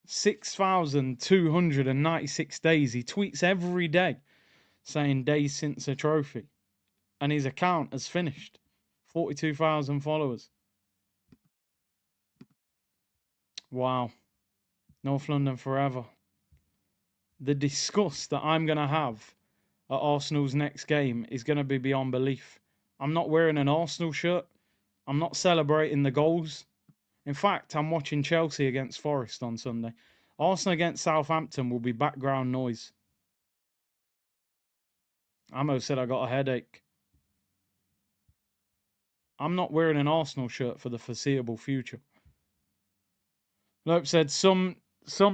Speaker 1: 6,296 days. He tweets every day saying days since a trophy. And his account has finished. 42,000 followers. Wow. North London forever. The disgust that I'm going to have at Arsenal's next game is going to be beyond belief. I'm not wearing an Arsenal shirt. I'm not celebrating the goals. In fact, I'm watching Chelsea against Forest on Sunday. Arsenal against Southampton will be background noise. Amo said I got a headache. I'm not wearing an Arsenal shirt for the foreseeable future. Lope said some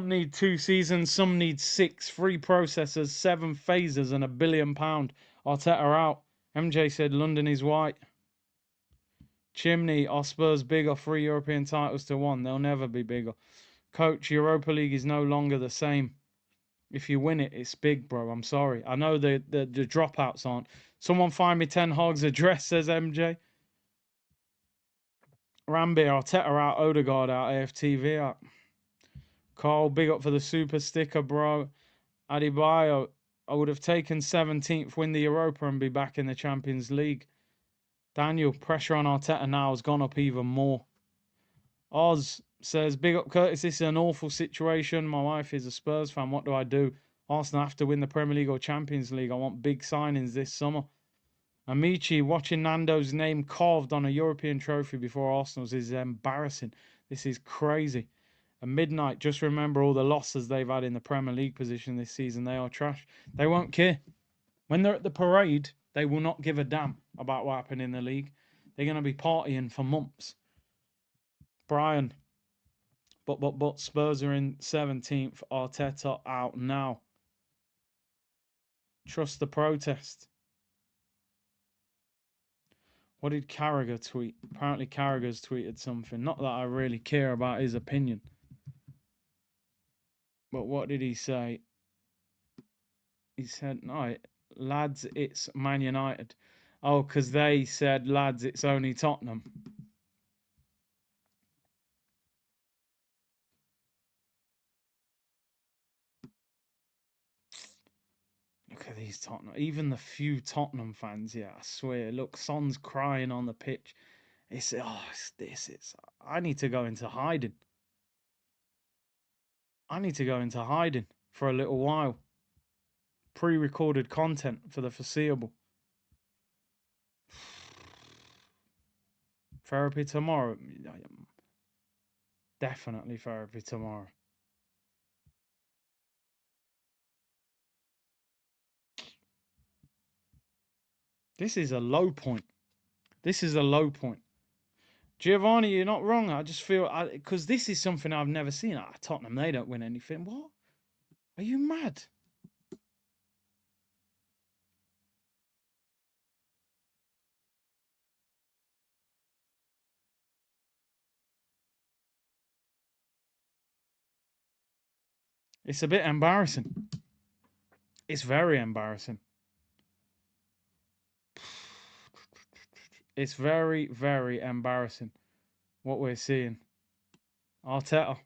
Speaker 1: need 2 seasons, some need 6, 3 processors, 7 phasers and £1 billion. Arteta out. MJ said London is white. Chimney, are Spurs bigger? 3 European titles to 1. They'll never be bigger. Coach, Europa League is no longer the same. If you win it, it's big, bro. I'm sorry. I know the dropouts aren't. Someone find me Ten Hag's address, says MJ. Rambi, Arteta out, Odegaard out, AFTV out. Carl, big up for the super sticker, bro. Adebayo, I would have taken 17th, win the Europa and be back in the Champions League. Daniel, pressure on Arteta now has gone up even more. Oz says, big up Curtis, this is an awful situation. My wife is a Spurs fan. What do I do? Arsenal have to win the Premier League or Champions League. I want big signings this summer. Amici, watching Nando's name carved on a European trophy before Arsenal's is embarrassing. This is crazy. At midnight, just remember all the losses they've had in the Premier League position this season. They are trash. They won't care. When they're at the parade, they will not give a damn about what happened in the league. They're going to be partying for months. Brian, but Spurs are in 17th. Arteta out now. Trust the protest. What did Carragher tweet? Apparently Carragher's tweeted something. Not that I really care about his opinion. But what did he say? He said, no, lads, it's Man United. Oh, because they said, lads, it's only Tottenham. Look at these Tottenham. Even the few Tottenham fans, yeah, I swear. Look, Son's crying on the pitch. It's I need to go into hiding. I need to go into hiding for a little while. Pre-recorded content for the foreseeable. Therapy tomorrow. Definitely therapy tomorrow. This is a low point. This is a low point. Giovanni, you're not wrong. I just feel because this is something I've never seen. Tottenham, they don't win anything. What? Are you mad? It's a bit embarrassing. It's very embarrassing. It's very, very embarrassing what we're seeing. Arteta.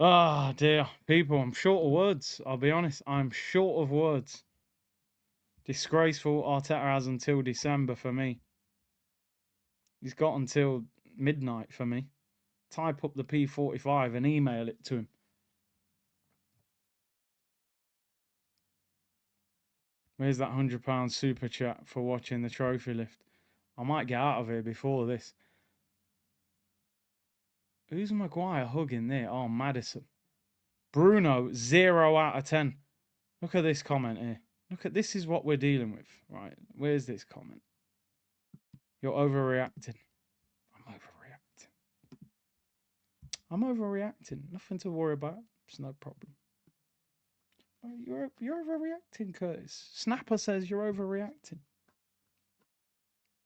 Speaker 1: Ah, dear. People, I'm short of words. I'll be honest. I'm short of words. Disgraceful. Arteta has until December for me. He's got until midnight for me. Type up the P45 and email it to him. Where's that £100 super chat for watching the trophy lift? I might get out of here before this. Who's Maguire hugging there? Oh, Maddison. Bruno, 0 out of 10. Look at this comment here. Look at this is what we're dealing with. Right, where's this comment? You're overreacting. I'm overreacting. I'm overreacting. Nothing to worry about. It's no problem. You're overreacting, Curtis. Snapper says you're overreacting.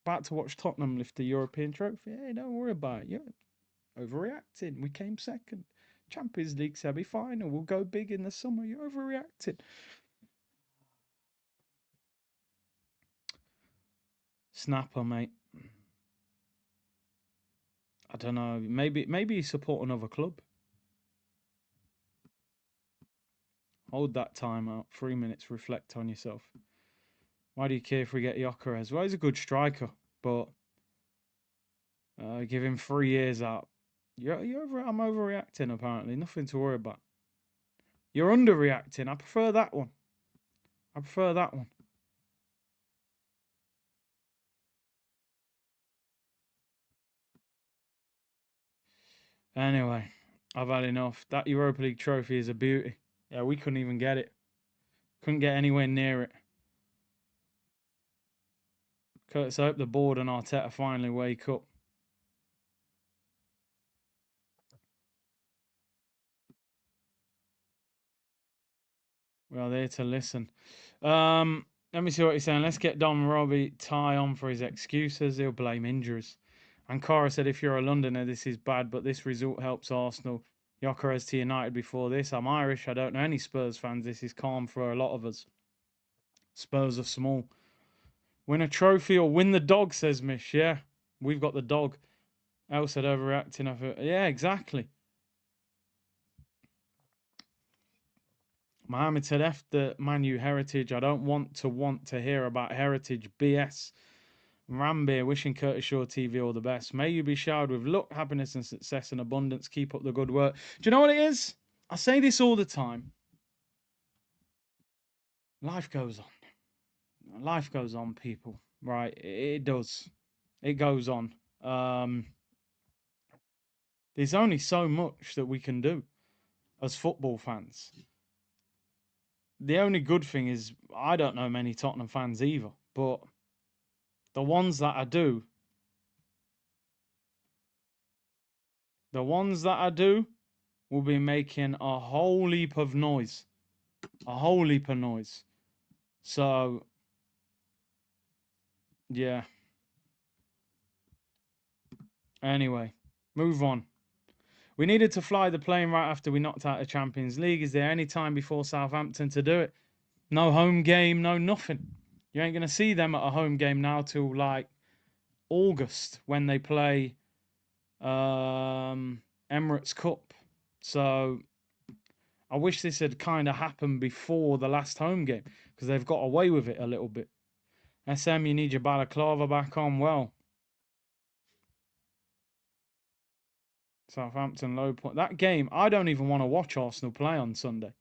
Speaker 1: About to watch Tottenham lift the European trophy. Hey, don't worry about it. You're overreacting. We came second. Champions League semi-final. We'll go big in the summer. You're overreacting. Snapper, mate. I don't know. Maybe you support another club. Hold that time out. 3 minutes. Reflect on yourself. Why do you care if we get Gyökeres? Well, he's a good striker, but give him 3 years out. I'm overreacting, apparently. Nothing to worry about. You're underreacting. I prefer that one. I prefer that one. Anyway, I've had enough. That Europa League trophy is a beauty. Yeah, we couldn't even get it. Couldn't get anywhere near it. Curtis, I hope the board and Arteta finally wake up. We are there to listen. Let me see what he's saying. Let's get Don Robbie Ty on for his excuses. He'll blame injuries. And Cara said, if you're a Londoner, this is bad, but this result helps Arsenal. Gyökeres to United before this. I'm Irish. I don't know any Spurs fans. This is calm for a lot of us. Spurs are small. Win a trophy or win the dog, says Mish. Yeah, we've got the dog. El said overreacting. Yeah, exactly. Mohammed said, F the Manu heritage. I don't want to hear about heritage BS. Rambir, wishing Curtis Shaw TV all the best. May you be showered with luck, happiness, and success and abundance. Keep up the good work. Do you know what it is? I say this all the time. Life goes on. Life goes on, people. Right? It does. It goes on. There's only so much that we can do as football fans. The only good thing is I don't know many Tottenham fans either, but the ones that I do, will be making a whole heap of noise. A whole heap of noise. So, yeah. Anyway, move on. We needed to fly the plane right after we knocked out the Champions League. Is there any time before Southampton to do it? No home game, no nothing. You ain't going to see them at a home game now till like August when they play Emirates Cup. So I wish this had kind of happened before the last home game because they've got away with it a little bit. SM, you need your balaclava back on. Well, Southampton low point. That game, I don't even want to watch Arsenal play on Sunday.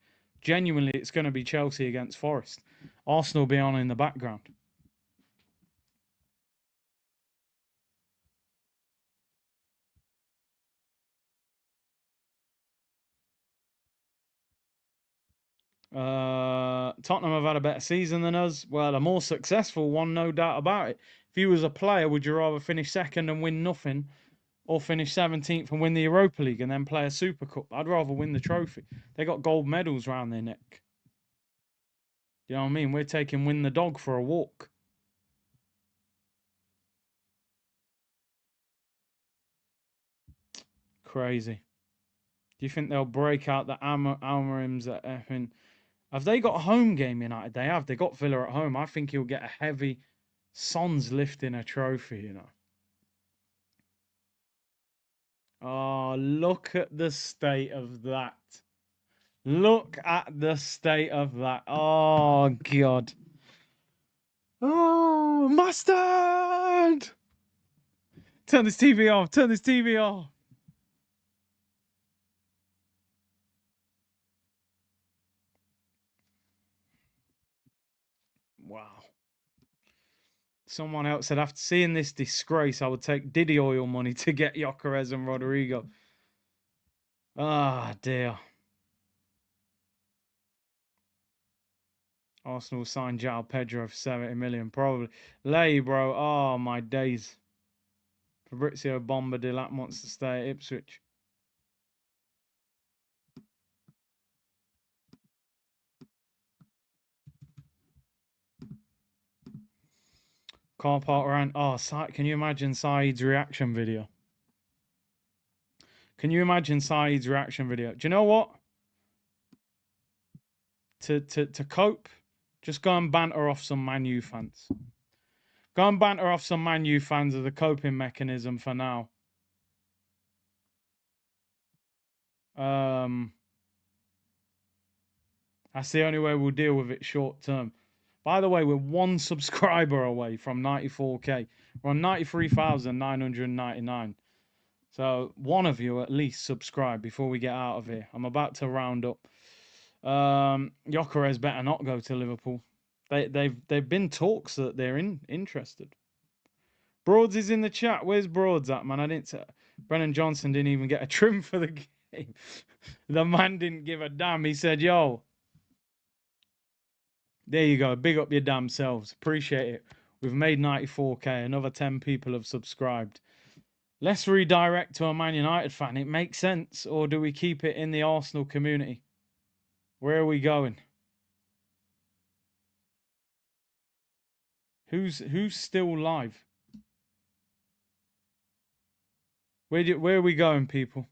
Speaker 1: Genuinely, it's going to be Chelsea against Forest. Arsenal be on in the background. Tottenham have had a better season than us. Well, a more successful one, no doubt about it. If you was a player, would you rather finish second and win nothing, or finish 17th and win the Europa League and then play a Super Cup? I'd rather win the trophy. They got gold medals round their neck. You know what I mean? We're taking Win the Dog for a walk. Crazy. Do you think they'll break out the Almarims at effing? Have they got a home game, United? They have. They got Villa at home. I think he'll get a heavy Son's lifting a trophy, you know. Oh, look at the state of that. Look at the state of that. Oh, God. Oh, mustard! Turn this TV off. Turn this TV off. Wow. Someone else said, after seeing this disgrace, I would take Diddy oil money to get Gyökeres and Rodrigo. Ah, dear. Arsenal signed João Pedro for 70 million, probably. Lay, bro. Oh, my days. Fabrizio Bomba Dilat wants to stay at Ipswich. Car park around. Oh, can you imagine Saeed's reaction video? Can you imagine Saeed's reaction video? Do you know what? To cope, just go and banter off some Man U fans. Go and banter off some Man U fans as a coping mechanism for now. That's the only way we'll deal with it short term. By the way, we're one subscriber away from 94K. We're on 93,999. So one of you at least subscribe before we get out of here. I'm about to round up. Gyökeres better not go to Liverpool. They've been talks that they're interested. Broads is in the chat. Where's Broads at, man? I didn't. Brennan Johnson didn't even get a trim for the game. The man didn't give a damn. He said, "Yo, there you go. Big up your damn selves. Appreciate it. We've made 94K. Another 10 people have subscribed. Let's redirect to a Man United fan. It makes sense. Or do we keep it in the Arsenal community? Where are we going? Who's still live? Where are we going, people?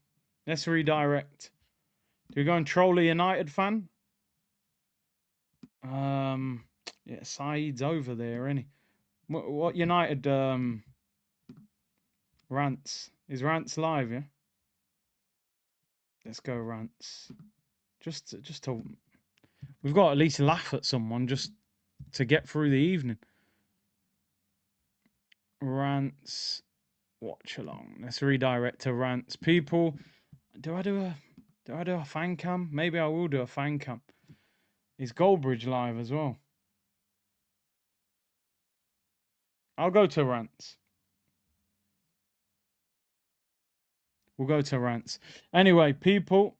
Speaker 1: Let's redirect. Do we go and troll a United fan? Yeah, Saeed's over there, isn't he? What United Rants? Is Rants live, yeah? Let's go, Rants. Just to we've got to at least laugh at someone just to get through the evening. Rants, Watchalong. Let's redirect to Rants. People, do I do a fan cam? Maybe I will do a fan cam. Is Goldbridge live as well? I'll go to Rants. We'll go to Rants. Anyway, people.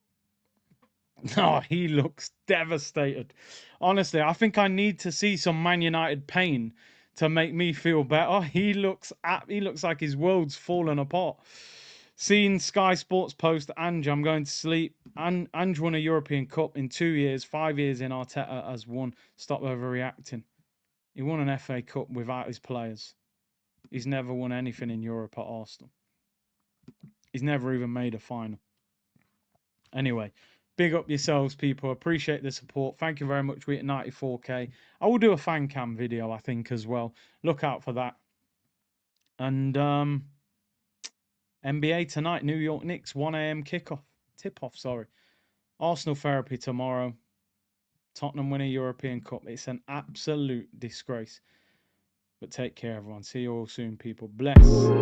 Speaker 1: Oh, he looks devastated. Honestly, I think I need to see some Man United pain to make me feel better. He looks like his world's fallen apart. Seen Sky Sports post, Ange, I'm going to sleep. Ange won a European Cup in 2 years. 5 years in, Arteta has won. Stop overreacting. He won an FA Cup without his players. He's never won anything in Europe at Arsenal. He's never even made a final. Anyway, big up yourselves, people. Appreciate the support. Thank you very much. We're at 94K. I will do a fan cam video, I think, as well. Look out for that. And NBA tonight, New York Knicks, 1 a.m. tip-off, sorry. Arsenal therapy tomorrow. Tottenham win a European Cup. It's an absolute disgrace. But take care, everyone. See you all soon, people. Bless.